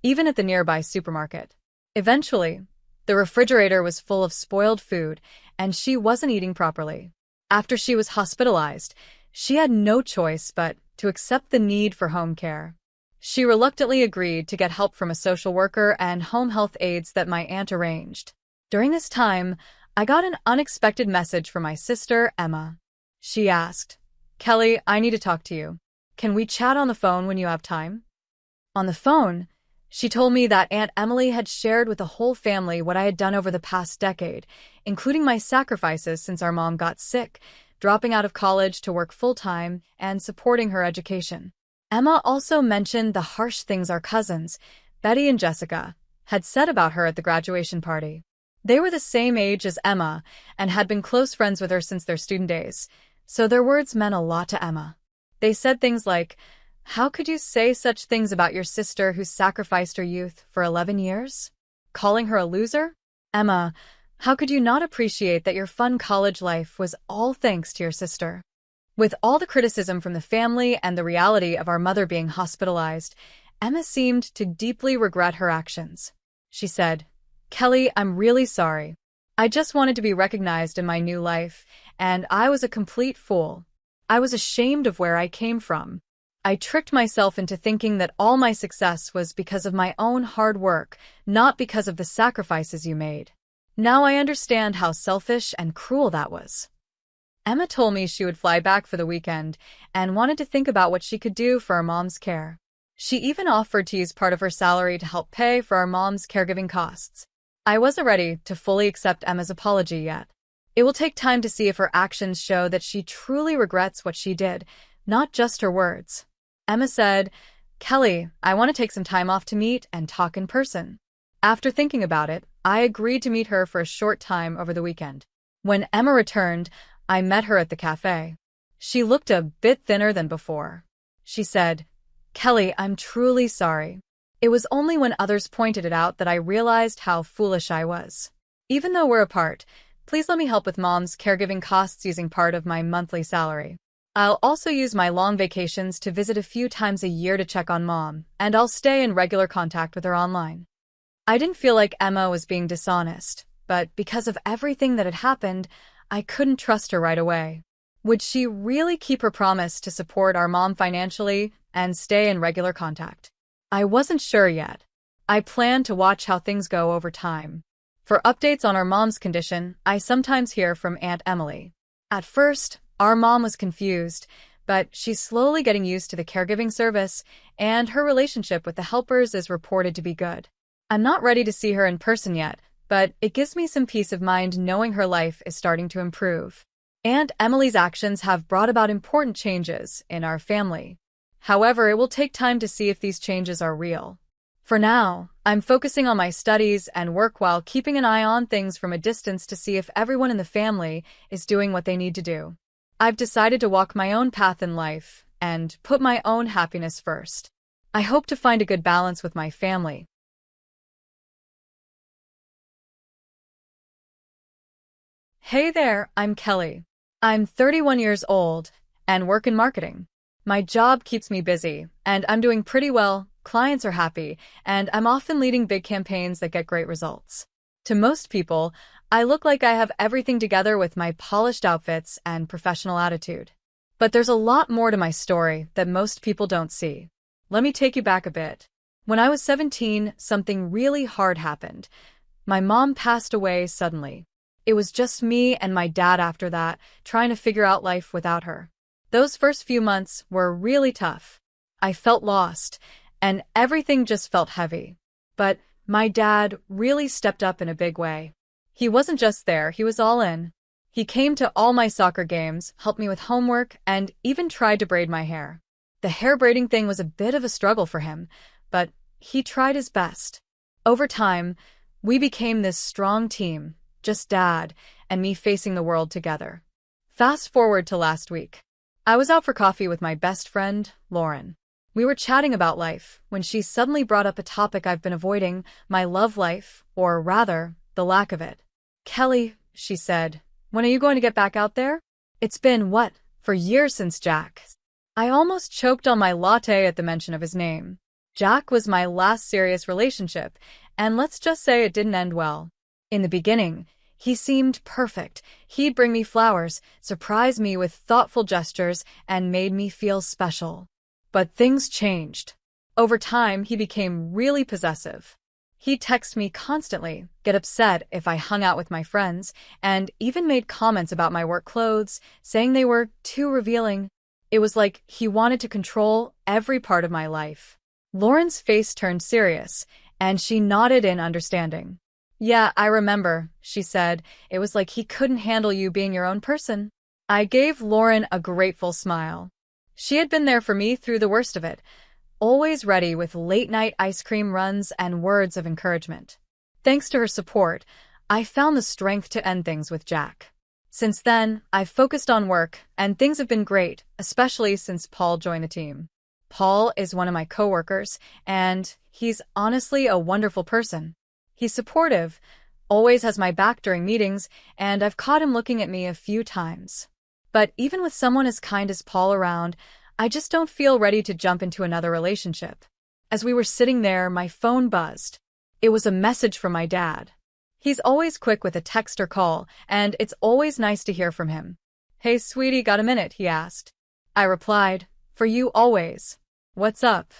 even at the nearby supermarket. Eventually, the refrigerator was full of spoiled food, and she wasn't eating properly. After she was hospitalized, she had no choice but to accept the need for home care. She reluctantly agreed to get help from a social worker and home health aides that my aunt arranged. During this time, I got an unexpected message from my sister, Emma. She asked, "Kelly, I need to talk to you. Can we chat on the phone when you have time?" On the phone, she told me that Aunt Emily had shared with the whole family what I had done over the past decade, including my sacrifices since our mom got sick, dropping out of college to work full-time, and supporting her education. Emma also mentioned the harsh things our cousins, Betty and Jessica, had said about her at the graduation party. They were the same age as Emma and had been close friends with her since their student days, so their words meant a lot to Emma. They said things like, "How could you say such things about your sister who sacrificed her youth for 11 years? Calling her a loser? Emma, how could you not appreciate that your fun college life was all thanks to your sister?" With all the criticism from the family and the reality of our mother being hospitalized, Emma seemed to deeply regret her actions. She said, "Kelly, I'm really sorry. I just wanted to be recognized in my new life, and I was a complete fool. I was ashamed of where I came from. I tricked myself into thinking that all my success was because of my own hard work, not because of the sacrifices you made. Now I understand how selfish and cruel that was." Emma told me she would fly back for the weekend and wanted to think about what she could do for our mom's care. She even offered to use part of her salary to help pay for our mom's caregiving costs. I wasn't ready to fully accept Emma's apology yet. It will take time to see if her actions show that she truly regrets what she did, not just her words. Emma said, "Kelly, I want to take some time off to meet and talk in person." After thinking about it, I agreed to meet her for a short time over the weekend. When Emma returned, I met her at the cafe. She looked a bit thinner than before. She said, "Kelly, I'm truly sorry. It was only when others pointed it out that I realized how foolish I was. Even though we're apart, please let me help with mom's caregiving costs using part of my monthly salary. I'll also use my long vacations to visit a few times a year to check on mom, and I'll stay in regular contact with her online." I didn't feel like Emma was being dishonest, but because of everything that had happened, I couldn't trust her right away. Would she really keep her promise to support our mom financially and stay in regular contact? I wasn't sure yet. I planned to watch how things go over time. For updates on our mom's condition, I sometimes hear from Aunt Emily. At first, our mom was confused, but she's slowly getting used to the caregiving service, and her relationship with the helpers is reported to be good. I'm not ready to see her in person yet, but it gives me some peace of mind knowing her life is starting to improve. Aunt Emily's actions have brought about important changes in our family. However, it will take time to see if these changes are real. For now, I'm focusing on my studies and work while keeping an eye on things from a distance to see if everyone in the family is doing what they need to do. I've decided to walk my own path in life and put my own happiness first. I hope to find a good balance with my family. Hey there, I'm Kelly. I'm 31 years old and work in marketing. My job keeps me busy, and I'm doing pretty well, clients are happy, and I'm often leading big campaigns that get great results. To most people, I look like I have everything together with my polished outfits and professional attitude. But there's a lot more to my story that most people don't see. Let me take you back a bit. When I was 17, something really hard happened. My mom passed away suddenly. It was just me and my dad after that, trying to figure out life without her. Those first few months were really tough. I felt lost, and everything just felt heavy. But my dad really stepped up in a big way. He wasn't just there, he was all in. He came to all my soccer games, helped me with homework, and even tried to braid my hair. The hair braiding thing was a bit of a struggle for him, but he tried his best. Over time, we became this strong team, just Dad and me facing the world together. Fast forward to last week. I was out for coffee with my best friend, Lauren. We were chatting about life when she suddenly brought up a topic I've been avoiding, my love life, or rather, the lack of it. "Kelly," she said, "when are you going to get back out there? It's been, for years since Jack." I almost choked on my latte at the mention of his name. Jack was my last serious relationship, and let's just say it didn't end well. In the beginning, he seemed perfect. He'd bring me flowers, surprise me with thoughtful gestures, and made me feel special. But things changed. Over time, he became really possessive. He'd text me constantly, get upset if I hung out with my friends, and even made comments about my work clothes, saying they were too revealing. It was like he wanted to control every part of my life. Lauren's face turned serious, and she nodded in understanding. Yeah, I remember, she said. It was like he couldn't handle you being your own person. I gave Lauren a grateful smile. She had been there for me through the worst of it, always ready with late-night ice cream runs and words of encouragement. Thanks to her support, I found the strength to end things with Jack. Since then, I've focused on work, and things have been great, especially since Paul joined the team. Paul is one of my coworkers, and he's honestly a wonderful person. He's supportive, always has my back during meetings, and I've caught him looking at me a few times. But even with someone as kind as Paul around, I just don't feel ready to jump into another relationship. As we were sitting there, my phone buzzed. It was a message from my dad. He's always quick with a text or call, and it's always nice to hear from him. Hey, sweetie, got a minute? He asked. I replied, for you always. What's up?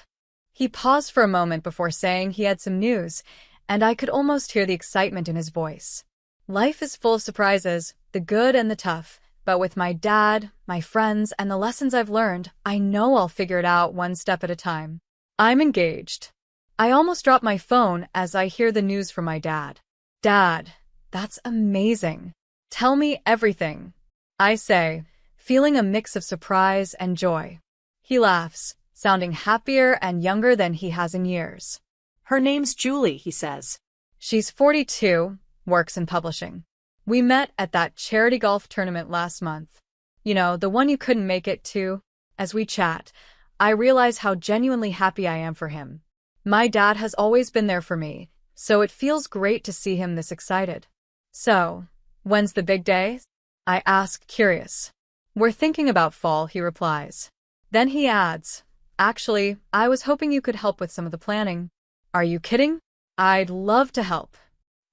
He paused for a moment before saying he had some news, and I could almost hear the excitement in his voice. Life is full of surprises, the good and the tough, but with my dad, my friends, and the lessons I've learned, I know I'll figure it out one step at a time. I'm engaged. I almost dropped my phone as I hear the news from my dad. Dad, that's amazing. Tell me everything, I say, feeling a mix of surprise and joy. He laughs, sounding happier and younger than he has in years.
Her name's Julie, he says.
She's 42, works in publishing. We met at that charity golf tournament last month. You know, the one you couldn't make it to. As we chat, I realize how genuinely happy I am for him. My dad has always been there for me, so it feels great to see him this excited. So, when's the big day? I ask, curious. We're thinking about fall, he replies. Then he adds, actually, I was hoping you could help with some of the planning. Are you kidding? I'd love to help,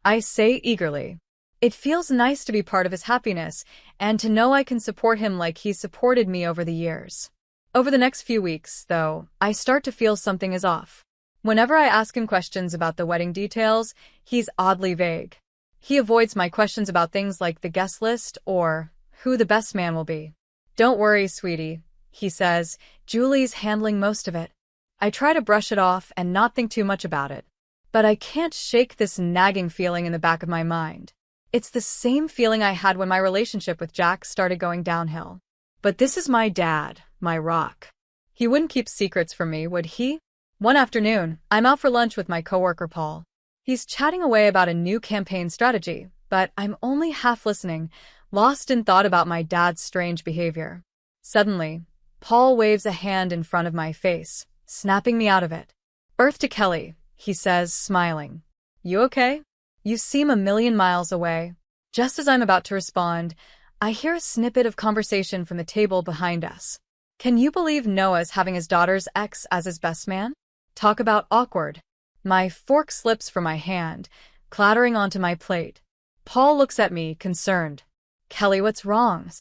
I say eagerly. It feels nice to be part of his happiness and to know I can support him like he's supported me over the years. Over the next few weeks, though, I start to feel something is off. Whenever I ask him questions about the wedding details, he's oddly vague. He avoids my questions about things like the guest list or who the best man will be. Don't worry, sweetie, he says. Julie's handling most of it. I try to brush it off and not think too much about it. But I can't shake this nagging feeling in the back of my mind. It's the same feeling I had when my relationship with Jack started going downhill. But this is my dad, my rock. He wouldn't keep secrets from me, would he? One afternoon, I'm out for lunch with my coworker Paul. He's chatting away about a new campaign strategy, but I'm only half listening, lost in thought about my dad's strange behavior. Suddenly, Paul waves a hand in front of my face, snapping me out of it. Earth to Kelly, he says, smiling. You okay? You seem a million miles away. Just as I'm about to respond, I hear a snippet of conversation from the table behind us. Can you believe Noah's having his daughter's ex as his best man? Talk about awkward. My fork slips from my hand, clattering onto my plate. Paul looks at me, concerned. Kelly, what's wrong?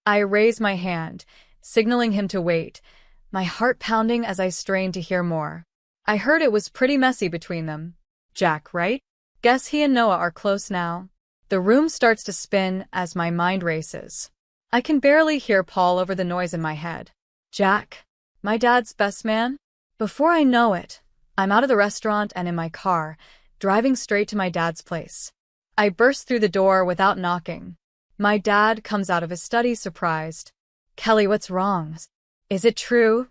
I raise my hand, signaling him to wait, my heart pounding as I strain to hear more. I heard it was pretty messy between them. Jack, right? Guess he and Noah are close now. The room starts to spin as my mind races. I can barely hear Paul over the noise in my head. Jack, my dad's best man? Before I know it, I'm out of the restaurant and in my car, driving straight to my dad's place. I burst through the door without knocking. My dad comes out of his study surprised. Kelly, what's wrong? Is it true?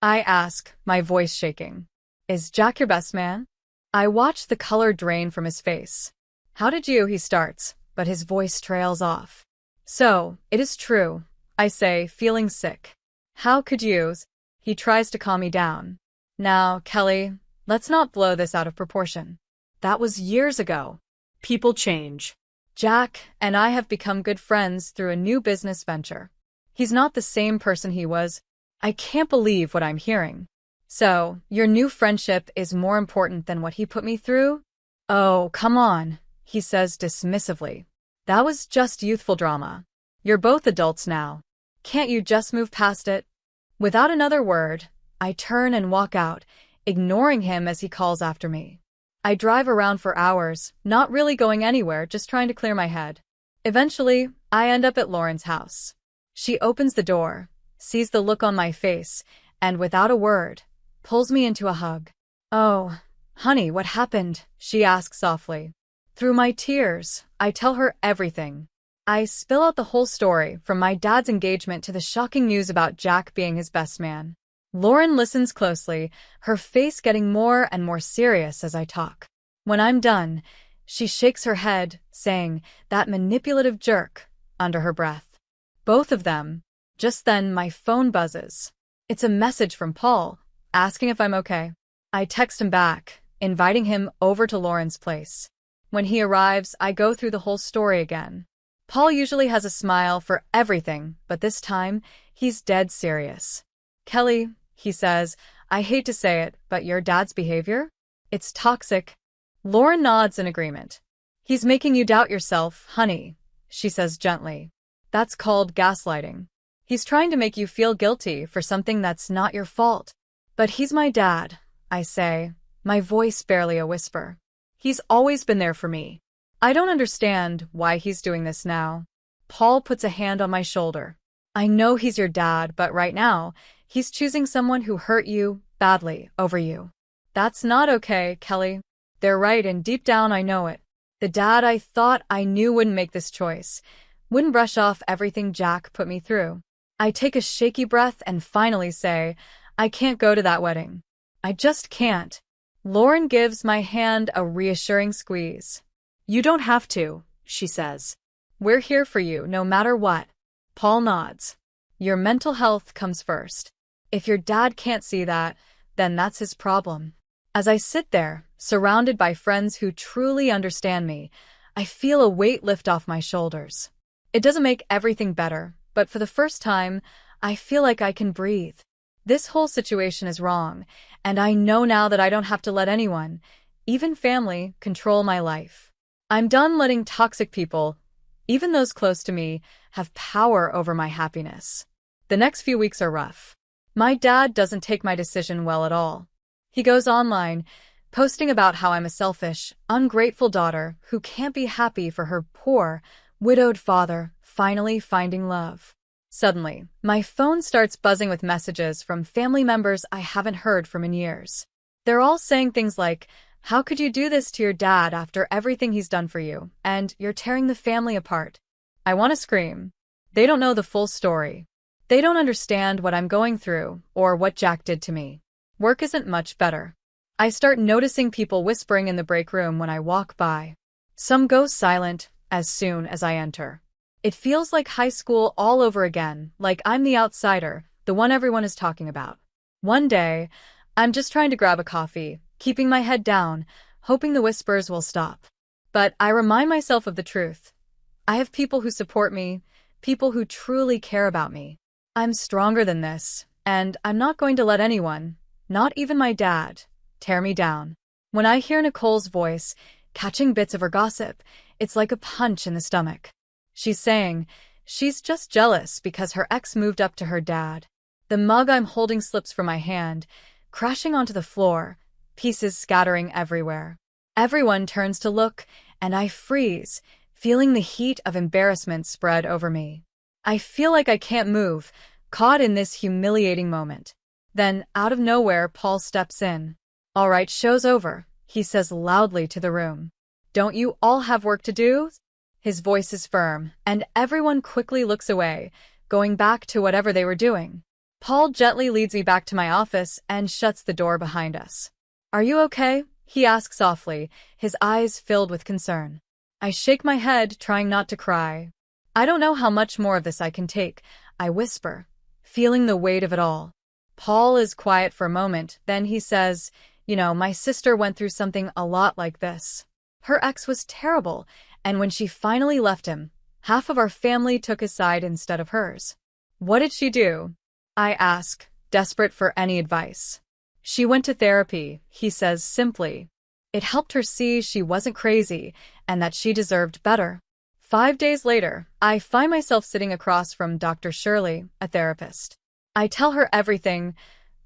I ask, my voice shaking. Is Jack your best man? I watch the color drain from his face. How did you? He starts, but his voice trails off. So, it is true, I say, feeling sick. How could you? He tries to calm me down. Now, Kelly, let's not blow this out of proportion. That was years ago.
People change.
Jack and I have become good friends through a new business venture. He's not the same person he was. I can't believe what I'm hearing. So, your new friendship is more important than what he put me through? Oh, come on, he says dismissively. That was just youthful drama. You're both adults now. Can't you just move past it? Without another word, I turn and walk out, ignoring him as he calls after me. I drive around for hours, not really going anywhere, just trying to clear my head. Eventually, I end up at Lauren's house. She opens the door, sees the look on my face, and without a word, pulls me into a hug. "Oh, honey, what happened?" she asks softly. Through my tears, I tell her everything. I spill out the whole story, from my dad's engagement to the shocking news about Jack being his best man. Lauren listens closely, her face getting more and more serious as I talk. When I'm done, she shakes her head, saying, "That manipulative jerk," under her breath. Both of them. Just then, my phone buzzes. It's a message from Paul, asking if I'm okay. I text him back, inviting him over to Lauren's place. When he arrives, I go through the whole story again. Paul usually has a smile for everything, but this time, he's dead serious. "Kelly," he says, "I hate to say it, but your dad's behavior? It's toxic." Lauren nods in agreement. "He's making you doubt yourself, honey," she says gently. "That's called gaslighting. He's trying to make you feel guilty for something that's not your fault." "But he's my dad," I say, my voice barely a whisper. "He's always been there for me. I don't understand why he's doing this now." Paul puts a hand on my shoulder. "I know he's your dad, but right now, he's choosing someone who hurt you badly over you. That's not okay, Kelly." They're right, and deep down I know it. The dad I thought I knew wouldn't make this choice, wouldn't brush off everything Jack put me through. I take a shaky breath and finally say, "I can't go to that wedding. I just can't." Lauren gives my hand a reassuring squeeze. "You don't have to," she says. "We're here for you no matter what." Paul nods. "Your mental health comes first. If your dad can't see that, then that's his problem." As I sit there, surrounded by friends who truly understand me, I feel a weight lift off my shoulders. It doesn't make everything better, but for the first time, I feel like I can breathe. This whole situation is wrong, and I know now that I don't have to let anyone, even family, control my life. I'm done letting toxic people, even those close to me, have power over my happiness. The next few weeks are rough. My dad doesn't take my decision well at all. He goes online, posting about how I'm a selfish, ungrateful daughter who can't be happy for her poor, widowed father finally finding love. Suddenly, my phone starts buzzing with messages from family members I haven't heard from in years. They're all saying things like, "How could you do this to your dad after everything he's done for you? And you're tearing the family apart." I want to scream. They don't know the full story. They don't understand what I'm going through or what Jack did to me. Work isn't much better. I start noticing people whispering in the break room when I walk by. Some go silent as soon as I enter. It feels like high school all over again, like I'm the outsider, the one everyone is talking about. One day, I'm just trying to grab a coffee, keeping my head down, hoping the whispers will stop. But I remind myself of the truth. I have people who support me, people who truly care about me. I'm stronger than this, and I'm not going to let anyone, not even my dad, tear me down. When I hear Nicole's voice, catching bits of her gossip, it's like a punch in the stomach. She's saying she's just jealous because her ex moved up to her dad. The mug I'm holding slips from my hand, crashing onto the floor, pieces scattering everywhere. Everyone turns to look, and I freeze, feeling the heat of embarrassment spread over me. I feel like I can't move, caught in this humiliating moment. Then, out of nowhere, Paul steps in. "All right, show's over," he says loudly to the room. "Don't you all have work to do?" His voice is firm, and everyone quickly looks away, going back to whatever they were doing. Paul gently leads me back to my office and shuts the door behind us. "Are you okay?" he asks softly, his eyes filled with concern. I shake my head, trying not to cry. "I don't know how much more of this I can take," I whisper, feeling the weight of it all. Paul is quiet for a moment, then he says, "My sister went through something a lot like this. Her ex was terrible, and when she finally left him, half of our family took his side instead of hers." "What did she do?" I ask, desperate for any advice. "She went to therapy," he says simply. "It helped her see she wasn't crazy and that she deserved better." 5 days later, I find myself sitting across from Dr. Shirley, a therapist. I tell her everything,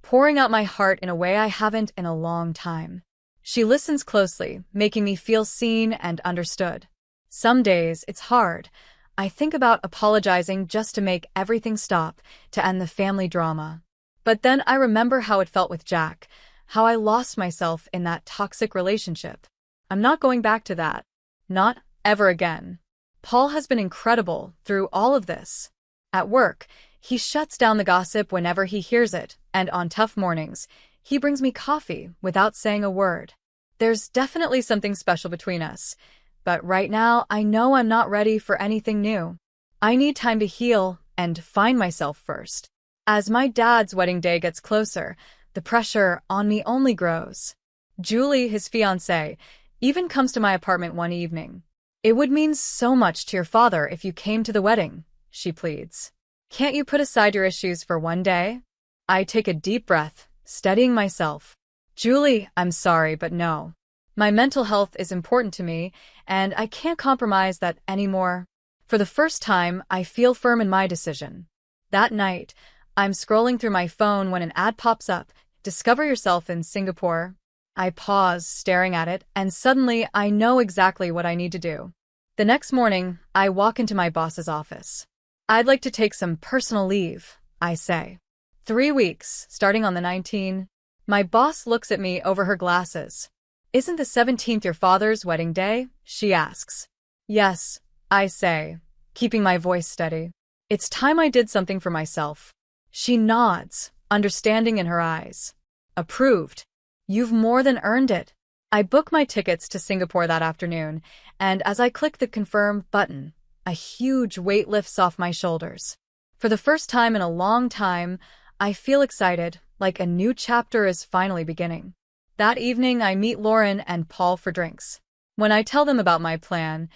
pouring out my heart in a way I haven't in a long time. She listens closely, making me feel seen and understood. Some days, it's hard. I think about apologizing just to make everything stop, to end the family drama. But then I remember how it felt with Jack, how I lost myself in that toxic relationship. I'm not going back to that. Not ever again. Paul has been incredible through all of this. At work, he shuts down the gossip whenever he hears it, and on tough mornings, he brings me coffee without saying a word. There's definitely something special between us, but right now I know I'm not ready for anything new. I need time to heal and find myself first. As my dad's wedding day gets closer, the pressure on me only grows. Julie, his fiancée, even comes to my apartment one evening. "It would mean so much to your father if you came to the wedding," she pleads. "Can't you put aside your issues for one day?" I take a deep breath, steadying myself. "Julie, I'm sorry, but no. My mental health is important to me, and I can't compromise that anymore." For the first time, I feel firm in my decision. That night, I'm scrolling through my phone when an ad pops up, "Discover yourself in Singapore." I pause, staring at it, and suddenly I know exactly what I need to do. The next morning, I walk into my boss's office. "I'd like to take some personal leave," I say. 3 weeks, starting on the 19th. My boss looks at me over her glasses. "Isn't the 17th your father's wedding day?" she asks. "Yes," I say, keeping my voice steady. "It's time I did something for myself." She nods, understanding in her eyes. "Approved. You've more than earned it." I book my tickets to Singapore that afternoon, and as I click the confirm button, a huge weight lifts off my shoulders. For the first time in a long time, I feel excited, like a new chapter is finally beginning. That evening, I meet Lauren and Paul for drinks. When I tell them about my plan,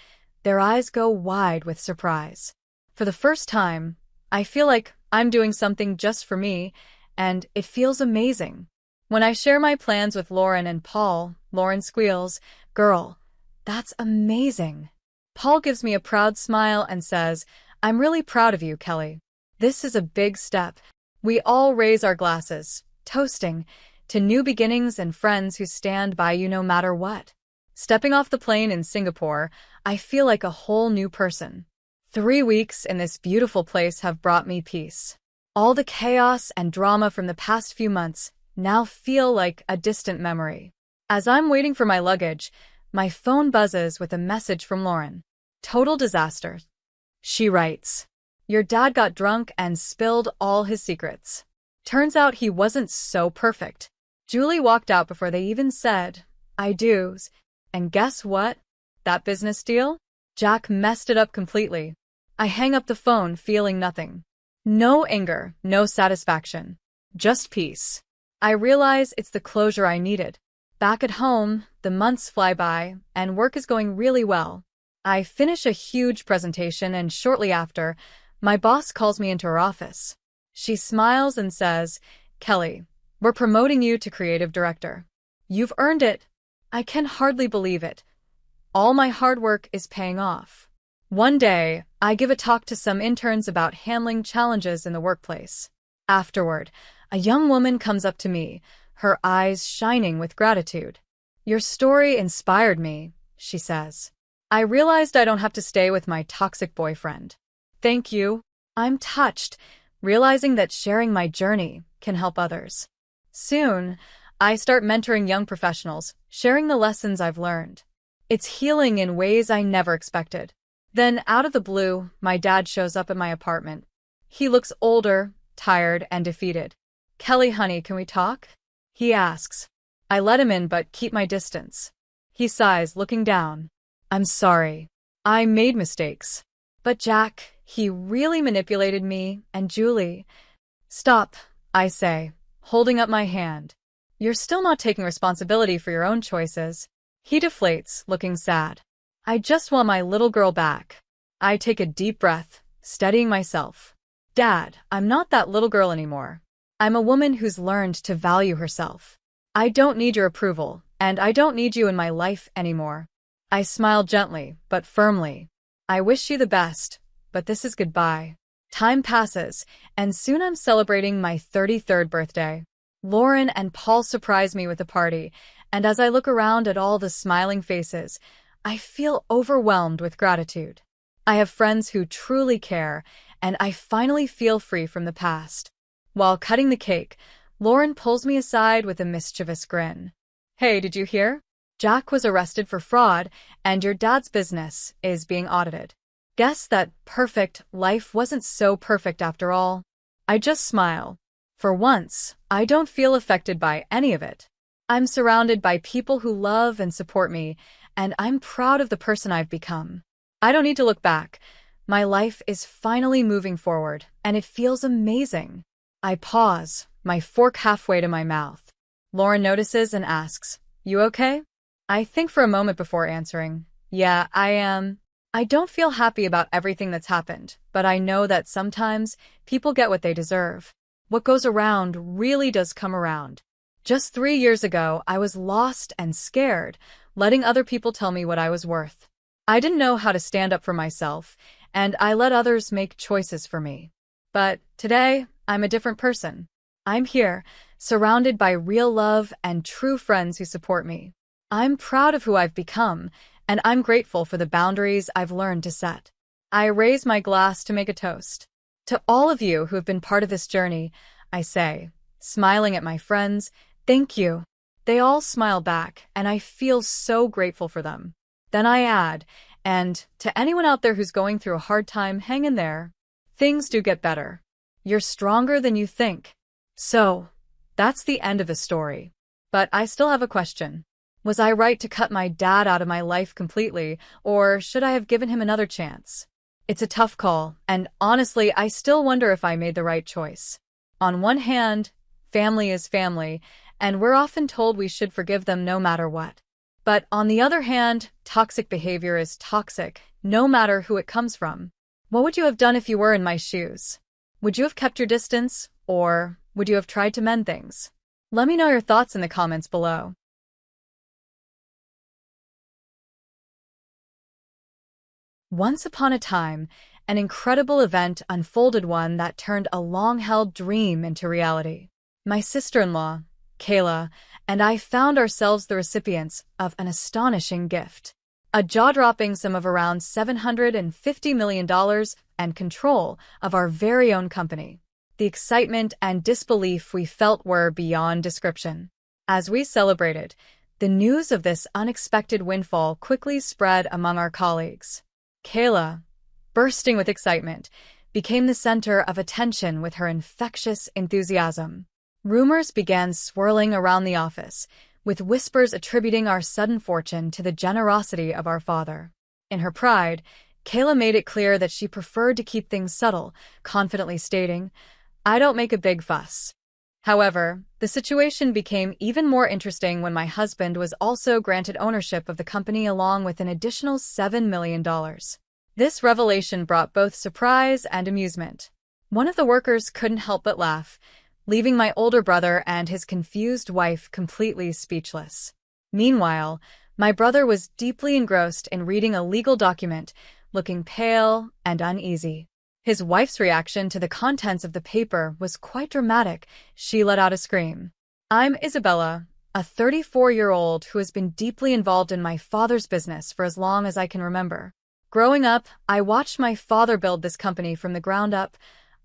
their eyes go wide with surprise. For the first time, I feel like I'm doing something just for me, and it feels amazing. When I share my plans with Lauren and Paul, Lauren squeals, "Girl, that's amazing." Paul gives me a proud smile and says, "I'm really proud of you, Kelly. This is a big step." We all raise our glasses, toasting to new beginnings and friends who stand by you no matter what. Stepping off the plane in Singapore, I feel like a whole new person. 3 weeks in this beautiful place have brought me peace. All the chaos and drama from the past few months now feel like a distant memory. As I'm waiting for my luggage, my phone buzzes with a message from Lauren. "Total disaster." She writes, "Your dad got drunk and spilled all his secrets. Turns out he wasn't so perfect." Julie walked out before they even said, "I do's." And guess what? That business deal? Jack messed it up completely. I hang up the phone feeling nothing. No anger, no satisfaction. Just peace. I realize it's the closure I needed. Back at home, the months fly by, and work is going really well. I finish a huge presentation, and shortly after, my boss calls me into her office. She smiles and says, "Kelly, we're promoting you to creative director. You've earned it." I can hardly believe it. All my hard work is paying off. One day, I give a talk to some interns about handling challenges in the workplace. Afterward, a young woman comes up to me, her eyes shining with gratitude. "Your story inspired me," she says. "I realized I don't have to stay with my toxic boyfriend." "Thank you." I'm touched, realizing that sharing my journey can help others. Soon, I start mentoring young professionals, sharing the lessons I've learned. It's healing in ways I never expected. Then, out of the blue, my dad shows up at my apartment. He looks older, tired, and defeated. "Kelly, honey, can we talk?" he asks. I let him in but keep my distance. He sighs, looking down. "I'm sorry. I made mistakes. But Jack, he really manipulated me and Julie." "Stop," I say, holding up my hand. "You're still not taking responsibility for your own choices." He deflates, looking sad. "I just want my little girl back." I take a deep breath, steadying myself. "Dad, I'm not that little girl anymore. I'm a woman who's learned to value herself. I don't need your approval, and I don't need you in my life anymore." I smile gently, but firmly. "I wish you the best, but this is goodbye." Time passes, and soon I'm celebrating my 33rd birthday. Lauren and Paul surprise me with a party, and as I look around at all the smiling faces, I feel overwhelmed with gratitude. I have friends who truly care, and I finally feel free from the past. While cutting the cake, Lauren pulls me aside with a mischievous grin. "Hey, did you hear? Jack was arrested for fraud, and your dad's business is being audited. Guess that perfect life wasn't so perfect after all." I just smile. For once, I don't feel affected by any of it. I'm surrounded by people who love and support me, and I'm proud of the person I've become. I don't need to look back. My life is finally moving forward, and it feels amazing. I pause, my fork halfway to my mouth. Lauren notices and asks, "You okay?" I think for a moment before answering, "Yeah, I am." I don't feel happy about everything that's happened, but I know that sometimes people get what they deserve. What goes around really does come around. Just 3 years ago, I was lost and scared, letting other people tell me what I was worth. I didn't know how to stand up for myself, and I let others make choices for me. But today, I'm a different person. I'm here, surrounded by real love and true friends who support me. I'm proud of who I've become, and I'm grateful for the boundaries I've learned to set. I raise my glass to make a toast. To all of you who have been part of this journey, I say, smiling at my friends, thank you. They all smile back, and I feel so grateful for them. Then I add, and to anyone out there who's going through a hard time, hang in there. Things do get better. You're stronger than you think. So, that's the end of the story. But I still have a question. Was I right to cut my dad out of my life completely, or should I have given him another chance? It's a tough call, and honestly, I still wonder if I made the right choice. On one hand, family is family, and we're often told we should forgive them no matter what. But on the other hand, toxic behavior is toxic, no matter who it comes from. What would you have done if you were in my shoes? Would you have kept your distance, or would you have tried to mend things? Let me know your thoughts in the comments below. Once upon a time, an incredible event unfolded, one that turned a long-held dream into reality. My sister-in-law, Kayla, and I found ourselves the recipients of an astonishing gift. A jaw-dropping sum of around $750 million and control of our very own company. The excitement and disbelief we felt were beyond description. As we celebrated, the news of this unexpected windfall quickly spread among our colleagues. Kayla, bursting with excitement, became the center of attention with her infectious enthusiasm. Rumors began swirling around the office, with whispers attributing our sudden fortune to the generosity of our father. In her pride, Kayla made it clear that she preferred to keep things subtle, confidently stating, "I don't make a big fuss." However, the situation became even more interesting when my husband was also granted ownership of the company along with an additional $7 million. This revelation brought both surprise and amusement. One of the workers couldn't help but laugh, leaving my older brother and his confused wife completely speechless. Meanwhile, my brother was deeply engrossed in reading a legal document, looking pale and uneasy. His wife's reaction to the contents of the paper was quite dramatic. She let out a scream. "I'm Isabella, a 34-year-old who has been deeply involved in my father's business for as long as I can remember. Growing up, I watched my father build this company from the ground up,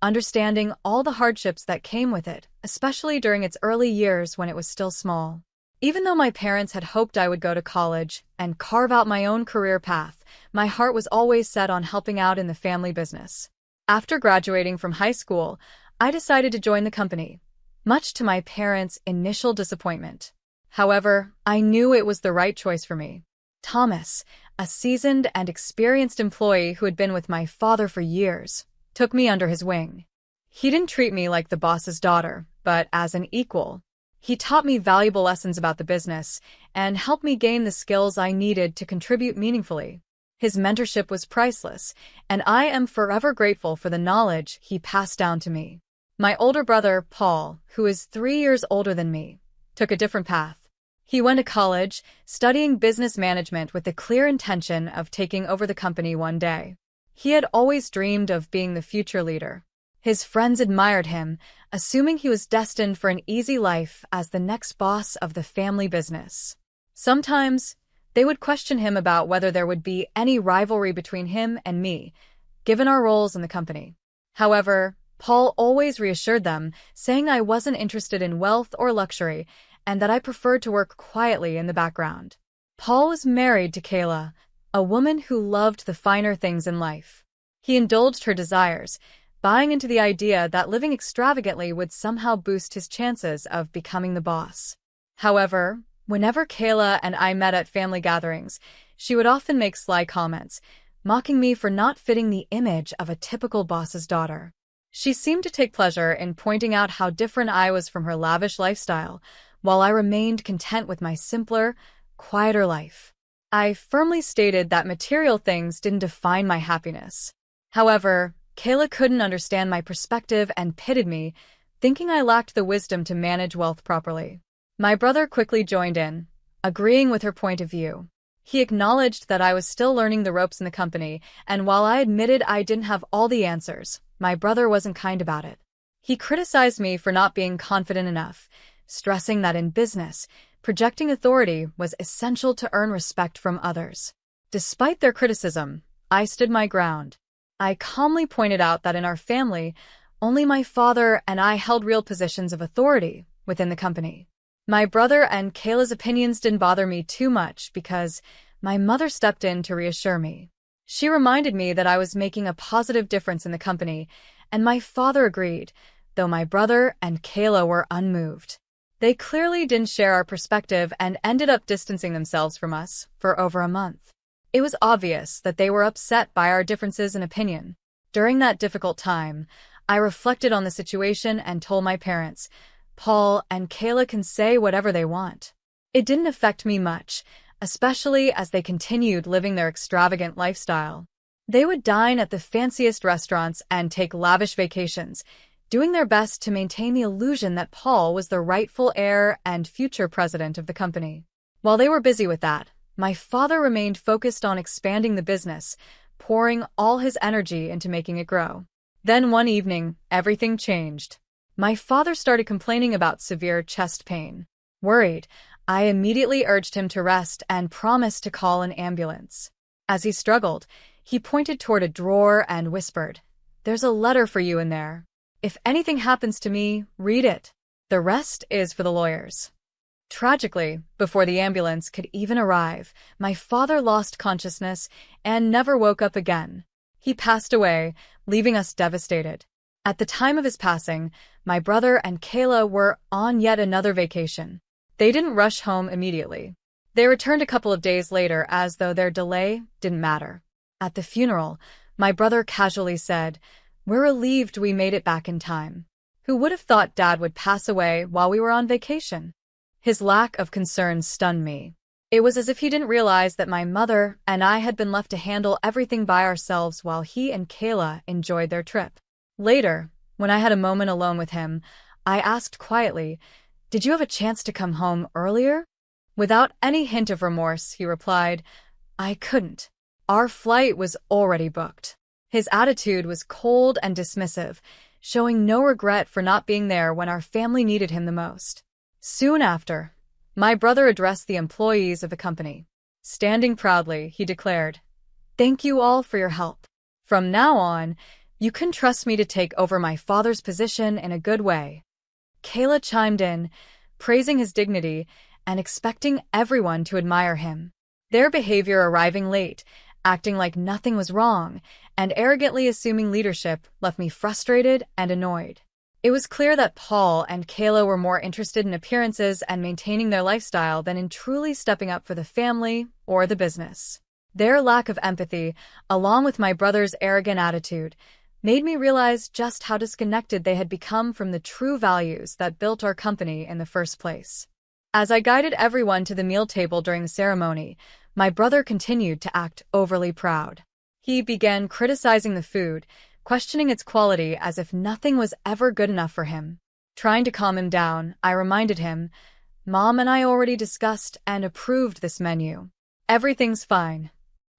understanding all the hardships that came with it, especially during its early years when it was still small. Even though my parents had hoped I would go to college and carve out my own career path, my heart was always set on helping out in the family business. After graduating from high school, I decided to join the company, much to my parents' initial disappointment. However, I knew it was the right choice for me. Thomas, a seasoned and experienced employee who had been with my father for years, took me under his wing. He didn't treat me like the boss's daughter, but as an equal. He taught me valuable lessons about the business and helped me gain the skills I needed to contribute meaningfully. His mentorship was priceless, and I am forever grateful for the knowledge he passed down to me. My older brother, Paul, who is 3 years older than me, took a different path. He went to college, studying business management with the clear intention of taking over the company one day. He had always dreamed of being the future leader. His friends admired him, assuming he was destined for an easy life as the next boss of the family business. Sometimes, they would question him about whether there would be any rivalry between him and me, given our roles in the company. However, Paul always reassured them, saying I wasn't interested in wealth or luxury and that I preferred to work quietly in the background. Paul was married to Kayla, a woman who loved the finer things in life. He indulged her desires, buying into the idea that living extravagantly would somehow boost his chances of becoming the boss. However, whenever Kayla and I met at family gatherings, she would often make sly comments, mocking me for not fitting the image of a typical boss's daughter. She seemed to take pleasure in pointing out how different I was from her lavish lifestyle, while I remained content with my simpler, quieter life. I firmly stated that material things didn't define my happiness. However, Kayla couldn't understand my perspective and pitted me, thinking I lacked the wisdom to manage wealth properly. My brother quickly joined in, agreeing with her point of view. He acknowledged that I was still learning the ropes in the company, and while I admitted I didn't have all the answers, my brother wasn't kind about it. He criticized me for not being confident enough, stressing that in business, projecting authority was essential to earn respect from others. Despite their criticism, I stood my ground. I calmly pointed out that in our family, only my father and I held real positions of authority within the company. My brother and Kayla's opinions didn't bother me too much because my mother stepped in to reassure me. She reminded me that I was making a positive difference in the company, and my father agreed, though my brother and Kayla were unmoved. They clearly didn't share our perspective and ended up distancing themselves from us for over a month. It was obvious that they were upset by our differences in opinion. During that difficult time, I reflected on the situation and told my parents, Paul and Kayla can say whatever they want. It didn't affect me much, especially as they continued living their extravagant lifestyle. They would dine at the fanciest restaurants and take lavish vacations, doing their best to maintain the illusion that Paul was the rightful heir and future president of the company. While they were busy with that, my father remained focused on expanding the business, pouring all his energy into making it grow. Then one evening, everything changed. My father started complaining about severe chest pain. Worried, I immediately urged him to rest and promised to call an ambulance. As he struggled, he pointed toward a drawer and whispered, "There's a letter for you in there. If anything happens to me, read it. The rest is for the lawyers." Tragically, before the ambulance could even arrive, my father lost consciousness and never woke up again. He passed away, leaving us devastated. At the time of his passing, my brother and Kayla were on yet another vacation. They didn't rush home immediately. They returned a couple of days later as though their delay didn't matter. At the funeral, my brother casually said, "We're relieved we made it back in time. Who would have thought Dad would pass away while we were on vacation?" His lack of concern stunned me. It was as if he didn't realize that my mother and I had been left to handle everything by ourselves while he and Kayla enjoyed their trip. Later, when I had a moment alone with him, I asked quietly, "Did you have a chance to come home earlier?" Without any hint of remorse, he replied, "I couldn't. Our flight was already booked." His attitude was cold and dismissive, showing no regret for not being there when our family needed him the most. Soon after, my brother addressed the employees of the company. Standing proudly, he declared, "Thank you all for your help. From now on, you can trust me to take over my father's position in a good way." Kayla chimed in, praising his dignity and expecting everyone to admire him. Their behavior arriving late, acting like nothing was wrong, and arrogantly assuming leadership left me frustrated and annoyed. It was clear that Paul and Kayla were more interested in appearances and maintaining their lifestyle than in truly stepping up for the family or the business. Their lack of empathy, along with my brother's arrogant attitude, made me realize just how disconnected they had become from the true values that built our company in the first place. As I guided everyone to the meal table during the ceremony, my brother continued to act overly proud. He began criticizing the food, questioning its quality as if nothing was ever good enough for him. Trying to calm him down, I reminded him, "Mom and I already discussed and approved this menu. Everything's fine."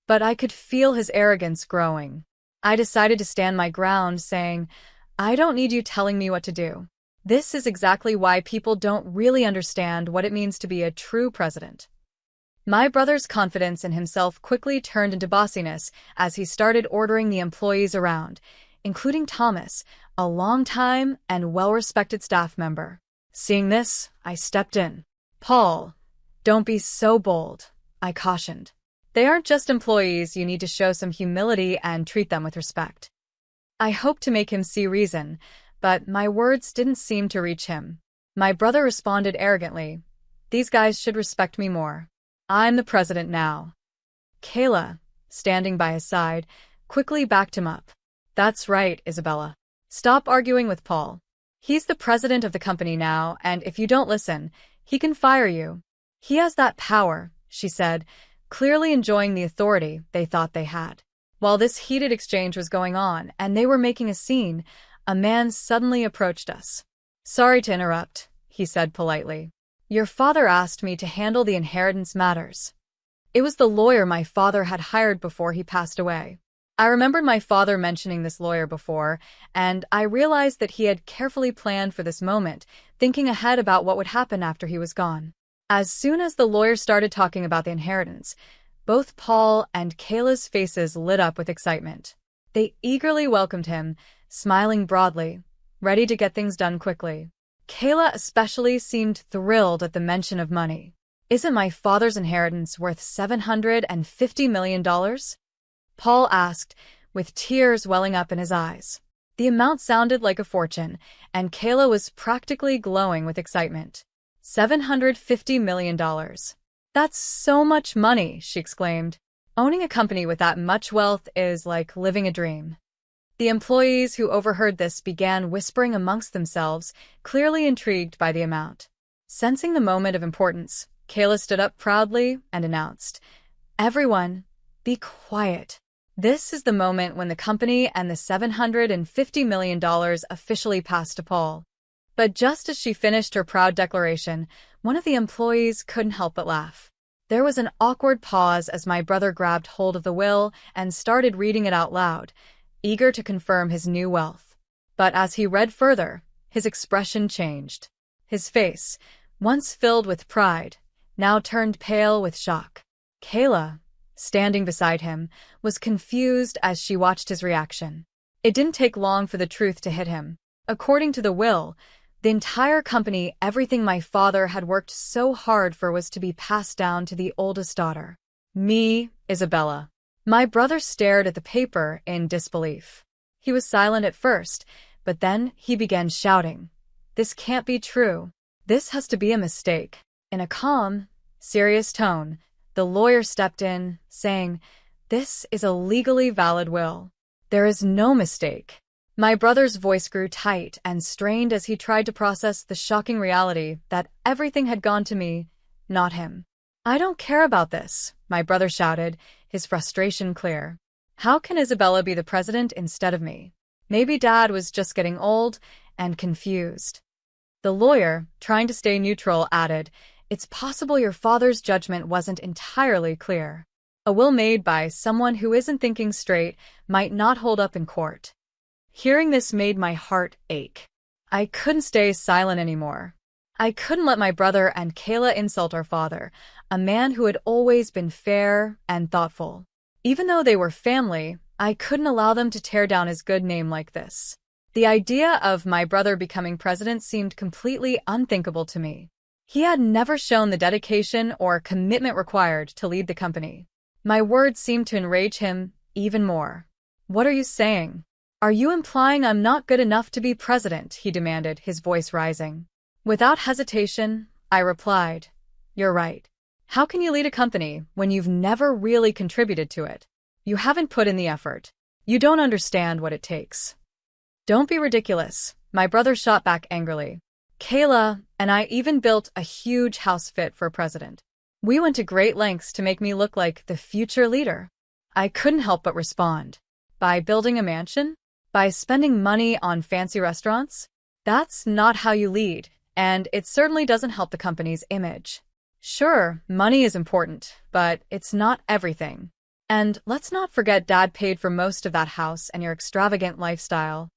But I could feel his arrogance growing. I decided to stand my ground, saying, I don't need you telling me what to do. This is exactly why people don't really understand what it means to be a true president. My brother's confidence in himself quickly turned into bossiness as he started ordering the employees around, including Thomas, a long-time and well-respected staff member. Seeing this, I stepped in. Paul, don't be so bold, I cautioned. They aren't just employees, you need to show some humility and treat them with respect. I hoped to make him see reason, but my words didn't seem to reach him. My brother responded arrogantly, "These guys should respect me more. I'm the president now." Kayla, standing by his side, quickly backed him up. "That's right, Isabella. Stop arguing with Paul. He's the president of the company now, and if you don't listen, he can fire you. He has that power," she said, clearly enjoying the authority they thought they had. While this heated exchange was going on and they were making a scene, a man suddenly approached us. "Sorry to interrupt," he said politely. "Your father asked me to handle the inheritance matters." It was the lawyer my father had hired before he passed away. I remembered my father mentioning this lawyer before, and I realized that he had carefully planned for this moment, thinking ahead about what would happen after he was gone. As soon as the lawyer started talking about the inheritance, both Paul and Kayla's faces lit up with excitement. They eagerly welcomed him, smiling broadly, ready to get things done quickly. Kayla especially seemed thrilled at the mention of money. "Isn't my father's inheritance worth $750 million? Paul asked, with tears welling up in his eyes. The amount sounded like a fortune, and Kayla was practically glowing with excitement. $750 million. That's so much money, she exclaimed. Owning a company with that much wealth is like living a dream. The employees who overheard this began whispering amongst themselves, clearly intrigued by the amount. Sensing the moment of importance, Kayla stood up proudly and announced, "Everyone, be quiet. This is the moment when the company and the $750 million officially pass to Paul." But just as she finished her proud declaration, one of the employees couldn't help but laugh. There was an awkward pause as my brother grabbed hold of the will and started reading it out loud, eager to confirm his new wealth. But as he read further, his expression changed. His face, once filled with pride, now turned pale with shock. Kayla, standing beside him, was confused as she watched his reaction. It didn't take long for the truth to hit him. According to the will, the entire company, everything my father had worked so hard for, was to be passed down to the oldest daughter. Me, Isabella. My brother stared at the paper in disbelief. He was silent at first, but then he began shouting, "This can't be true. This has to be a mistake." In a calm, serious tone, the lawyer stepped in, saying, "This is a legally valid will. There is no mistake." My brother's voice grew tight and strained as he tried to process the shocking reality that everything had gone to me, not him. "I don't care about this," my brother shouted, his frustration clear. "How can Isabella be the president instead of me? Maybe Dad was just getting old and confused." The lawyer, trying to stay neutral, added, "It's possible your father's judgment wasn't entirely clear. A will made by someone who isn't thinking straight might not hold up in court." Hearing this made my heart ache. I couldn't stay silent anymore. I couldn't let my brother and Kayla insult our father, a man who had always been fair and thoughtful. Even though they were family, I couldn't allow them to tear down his good name like this. The idea of my brother becoming president seemed completely unthinkable to me. He had never shown the dedication or commitment required to lead the company. My words seemed to enrage him even more. "What are you saying? Are you implying I'm not good enough to be president?" he demanded, his voice rising. Without hesitation, I replied, "You're right. How can you lead a company when you've never really contributed to it? You haven't put in the effort. You don't understand what it takes." "Don't be ridiculous," my brother shot back angrily. "Kayla and I even built a huge house fit for a president. We went to great lengths to make me look like the future leader." I couldn't help but respond. "By building a mansion? By spending money on fancy restaurants? That's not how you lead, and it certainly doesn't help the company's image. Sure, money is important, but it's not everything. And let's not forget Dad paid for most of that house and your extravagant lifestyle."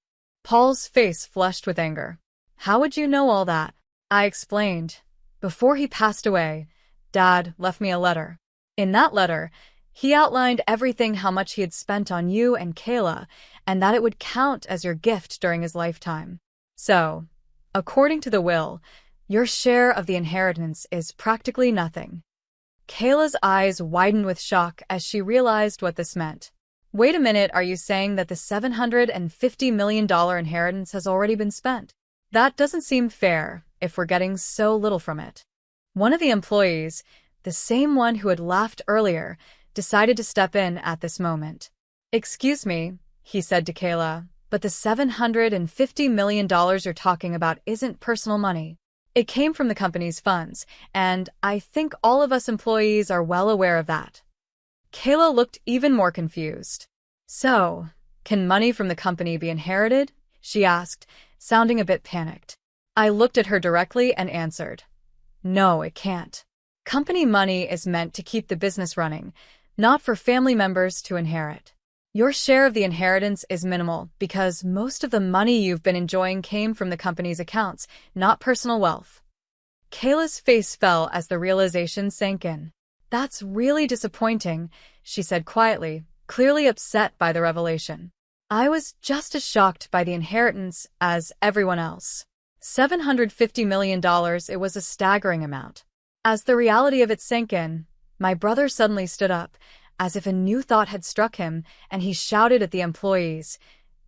Paul's face flushed with anger. How would you know all that? I explained. Before he passed away, Dad left me a letter. In that letter, he outlined everything how much he had spent on you and Kayla, and that it would count as your gift during his lifetime. So, according to the will, your share of the inheritance is practically nothing. Kayla's eyes widened with shock as she realized what this meant. Wait a minute, are you saying that the $750 million inheritance has already been spent? That doesn't seem fair if we're getting so little from it. One of the employees, the same one who had laughed earlier, decided to step in at this moment. Excuse me, he said to Kayla, but the $750 million you're talking about isn't personal money. It came from the company's funds, and I think all of us employees are well aware of that. Kayla looked even more confused. So, can money from the company be inherited? She asked, sounding a bit panicked. I looked at her directly and answered, no, it can't. Company money is meant to keep the business running, not for family members to inherit. Your share of the inheritance is minimal because most of the money you've been enjoying came from the company's accounts, not personal wealth. Kayla's face fell as the realization sank in. That's really disappointing, she said quietly, clearly upset by the revelation. I was just as shocked by the inheritance as everyone else. $750 million, it was a staggering amount. As the reality of it sank in, my brother suddenly stood up, as if a new thought had struck him, and he shouted at the employees,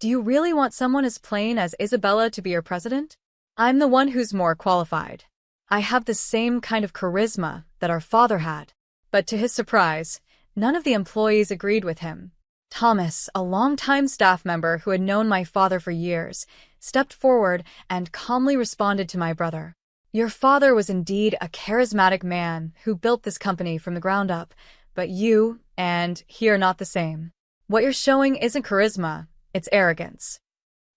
do you really want someone as plain as Isabella to be your president? I'm the one who's more qualified. I have the same kind of charisma that our father had. But to his surprise, none of the employees agreed with him. Thomas, a longtime staff member who had known my father for years, stepped forward and calmly responded to my brother. Your father was indeed a charismatic man who built this company from the ground up, but you and he are not the same. What you're showing isn't charisma, it's arrogance.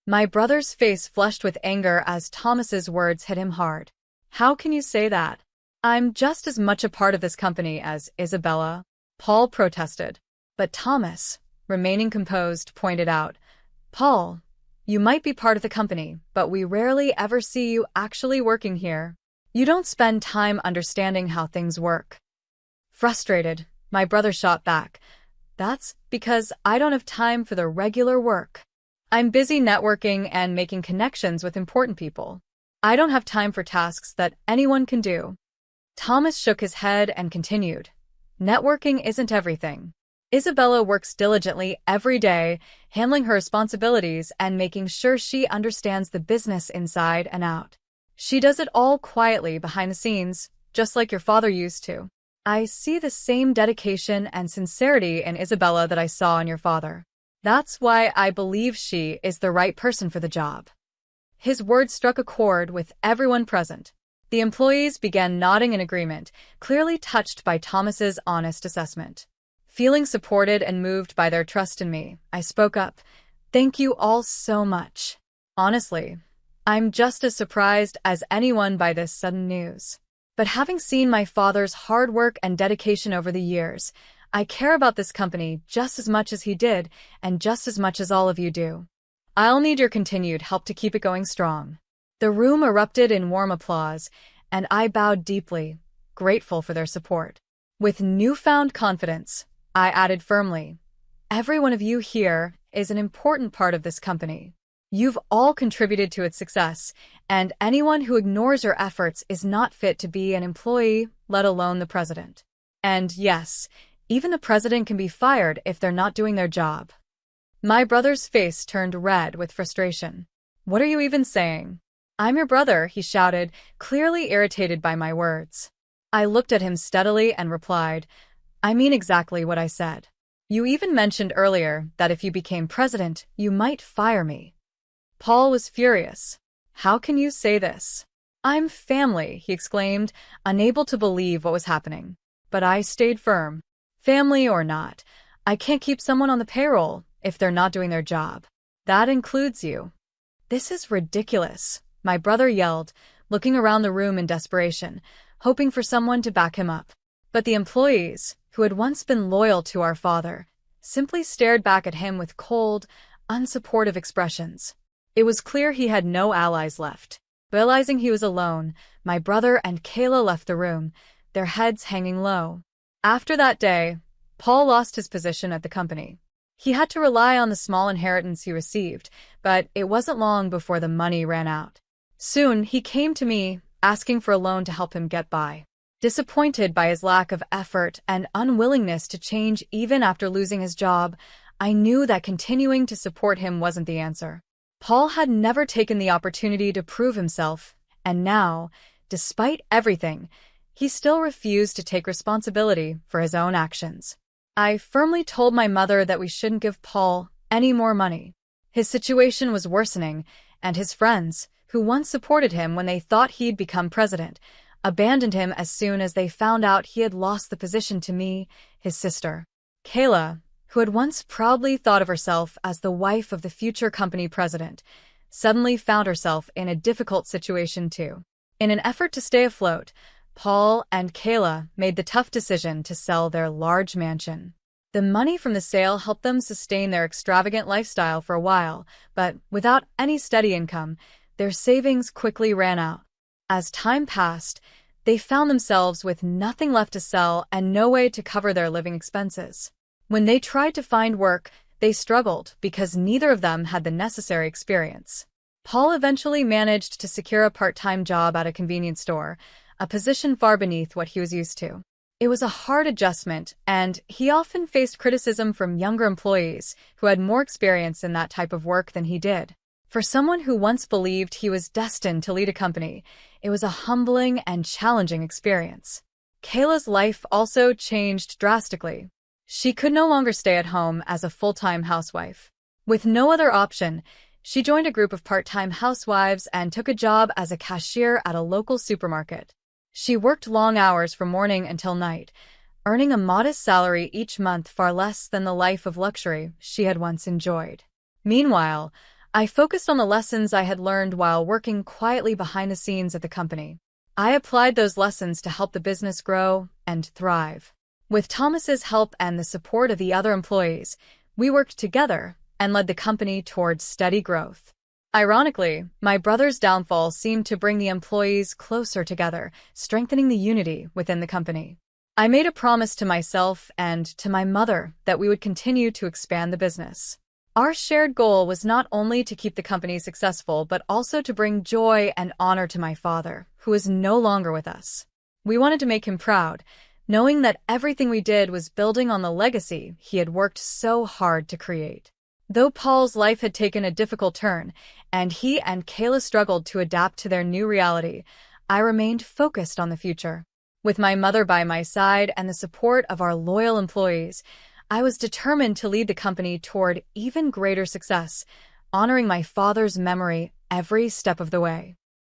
My brother's face flushed with anger as Thomas's words hit him hard. How can you say that? I'm just as much a part of this company as Isabella, Paul protested. But Thomas, remaining composed, pointed out, Paul, you might be part of the company, but we rarely ever see you actually working here. You don't spend time understanding how things work. Frustrated, my brother shot back. That's because I don't have time for the regular work. I'm busy networking and making connections with important people. I don't have time for tasks that anyone can do. Thomas shook his head and continued. Networking isn't everything. Isabella works diligently every day, handling her responsibilities and making sure she understands the business inside and out. She does it all quietly behind the scenes, just like your father used to. I see the same dedication and sincerity in Isabella that I saw in your father. That's why I believe she is the right person for the job. His words struck a chord with everyone present. The employees began nodding in agreement, clearly touched by Thomas's honest assessment. Feeling supported and moved by their trust in me, I spoke up. Thank you all so much. Honestly, I'm just as surprised as anyone by this sudden news. But having seen my father's hard work and dedication over the years, I care about this company just as much as he did, and just as much as all of you do. I'll need your continued help to keep it going strong. The room erupted in warm applause, and I bowed deeply, grateful for their support. With newfound confidence, I added firmly, every one of you here is an important part of this company. You've all contributed to its success, and anyone who ignores your efforts is not fit to be an employee, let alone the president. And yes, even the president can be fired if they're not doing their job. My brother's face turned red with frustration. What are you even saying? I'm your brother, he shouted, clearly irritated by my words. I looked at him steadily and replied, I mean exactly what I said. You even mentioned earlier that if you became president, you might fire me. Paul was furious. How can you say this? I'm family, he exclaimed, unable to believe what was happening. But I stayed firm. Family or not, I can't keep someone on the payroll if they're not doing their job. That includes you. This is ridiculous, my brother yelled, looking around the room in desperation, hoping for someone to back him up. But the employees, who had once been loyal to our father, simply stared back at him with cold, unsupportive expressions. It was clear he had no allies left. Realizing he was alone, my brother and Kayla left the room, their heads hanging low. After that day, Paul lost his position at the company. He had to rely on the small inheritance he received, but it wasn't long before the money ran out. Soon, he came to me, asking for a loan to help him get by. Disappointed by his lack of effort and unwillingness to change even after losing his job, I knew that continuing to support him wasn't the answer. Paul had never taken the opportunity to prove himself, and now, despite everything, he still refused to take responsibility for his own actions. I firmly told my mother that we shouldn't give Paul any more money. His situation was worsening, and his friends, who once supported him when they thought he'd become president, abandoned him as soon as they found out he had lost the position to me, his sister. Kayla, who had once proudly thought of herself as the wife of the future company president, suddenly found herself in a difficult situation too. In an effort to stay afloat, Paul and Kayla made the tough decision to sell their large mansion. The money from the sale helped them sustain their extravagant lifestyle for a while, but without any steady income, their savings quickly ran out. As time passed, they found themselves with nothing left to sell and no way to cover their living expenses. When they tried to find work, they struggled because neither of them had the necessary experience. Paul eventually managed to secure a part-time job at a convenience store, a position far beneath what he was used to. It was a hard adjustment, and he often faced criticism from younger employees who had more experience in that type of work than he did. For someone who once believed he was destined to lead a company, it was a humbling and challenging experience. Kayla's life also changed drastically. She could no longer stay at home as a full-time housewife. With no other option, she joined a group of part-time housewives and took a job as a cashier at a local supermarket. She worked long hours from morning until night, earning a modest salary each month, far less than the life of luxury she had once enjoyed. Meanwhile, I focused on the lessons I had learned while working quietly behind the scenes at the company. I applied those lessons to help the business grow and thrive. With Thomas's help and the support of the other employees, we worked together and led the company towards steady growth. Ironically, my brother's downfall seemed to bring the employees closer together, strengthening the unity within the company. I made a promise to myself and to my mother that we would continue to expand the business. Our shared goal was not only to keep the company successful, but also to bring joy and honor to my father, who is no longer with us. We wanted to make him proud, knowing that everything we did was building on the legacy he had worked so hard to create. Though Paul's life had taken a difficult turn, and he and Kayla struggled to adapt to their new reality, I remained focused on the future. With my mother by my side and the support of our loyal employees, I was determined to lead the company toward even greater success, honoring my father's memory every step of the way.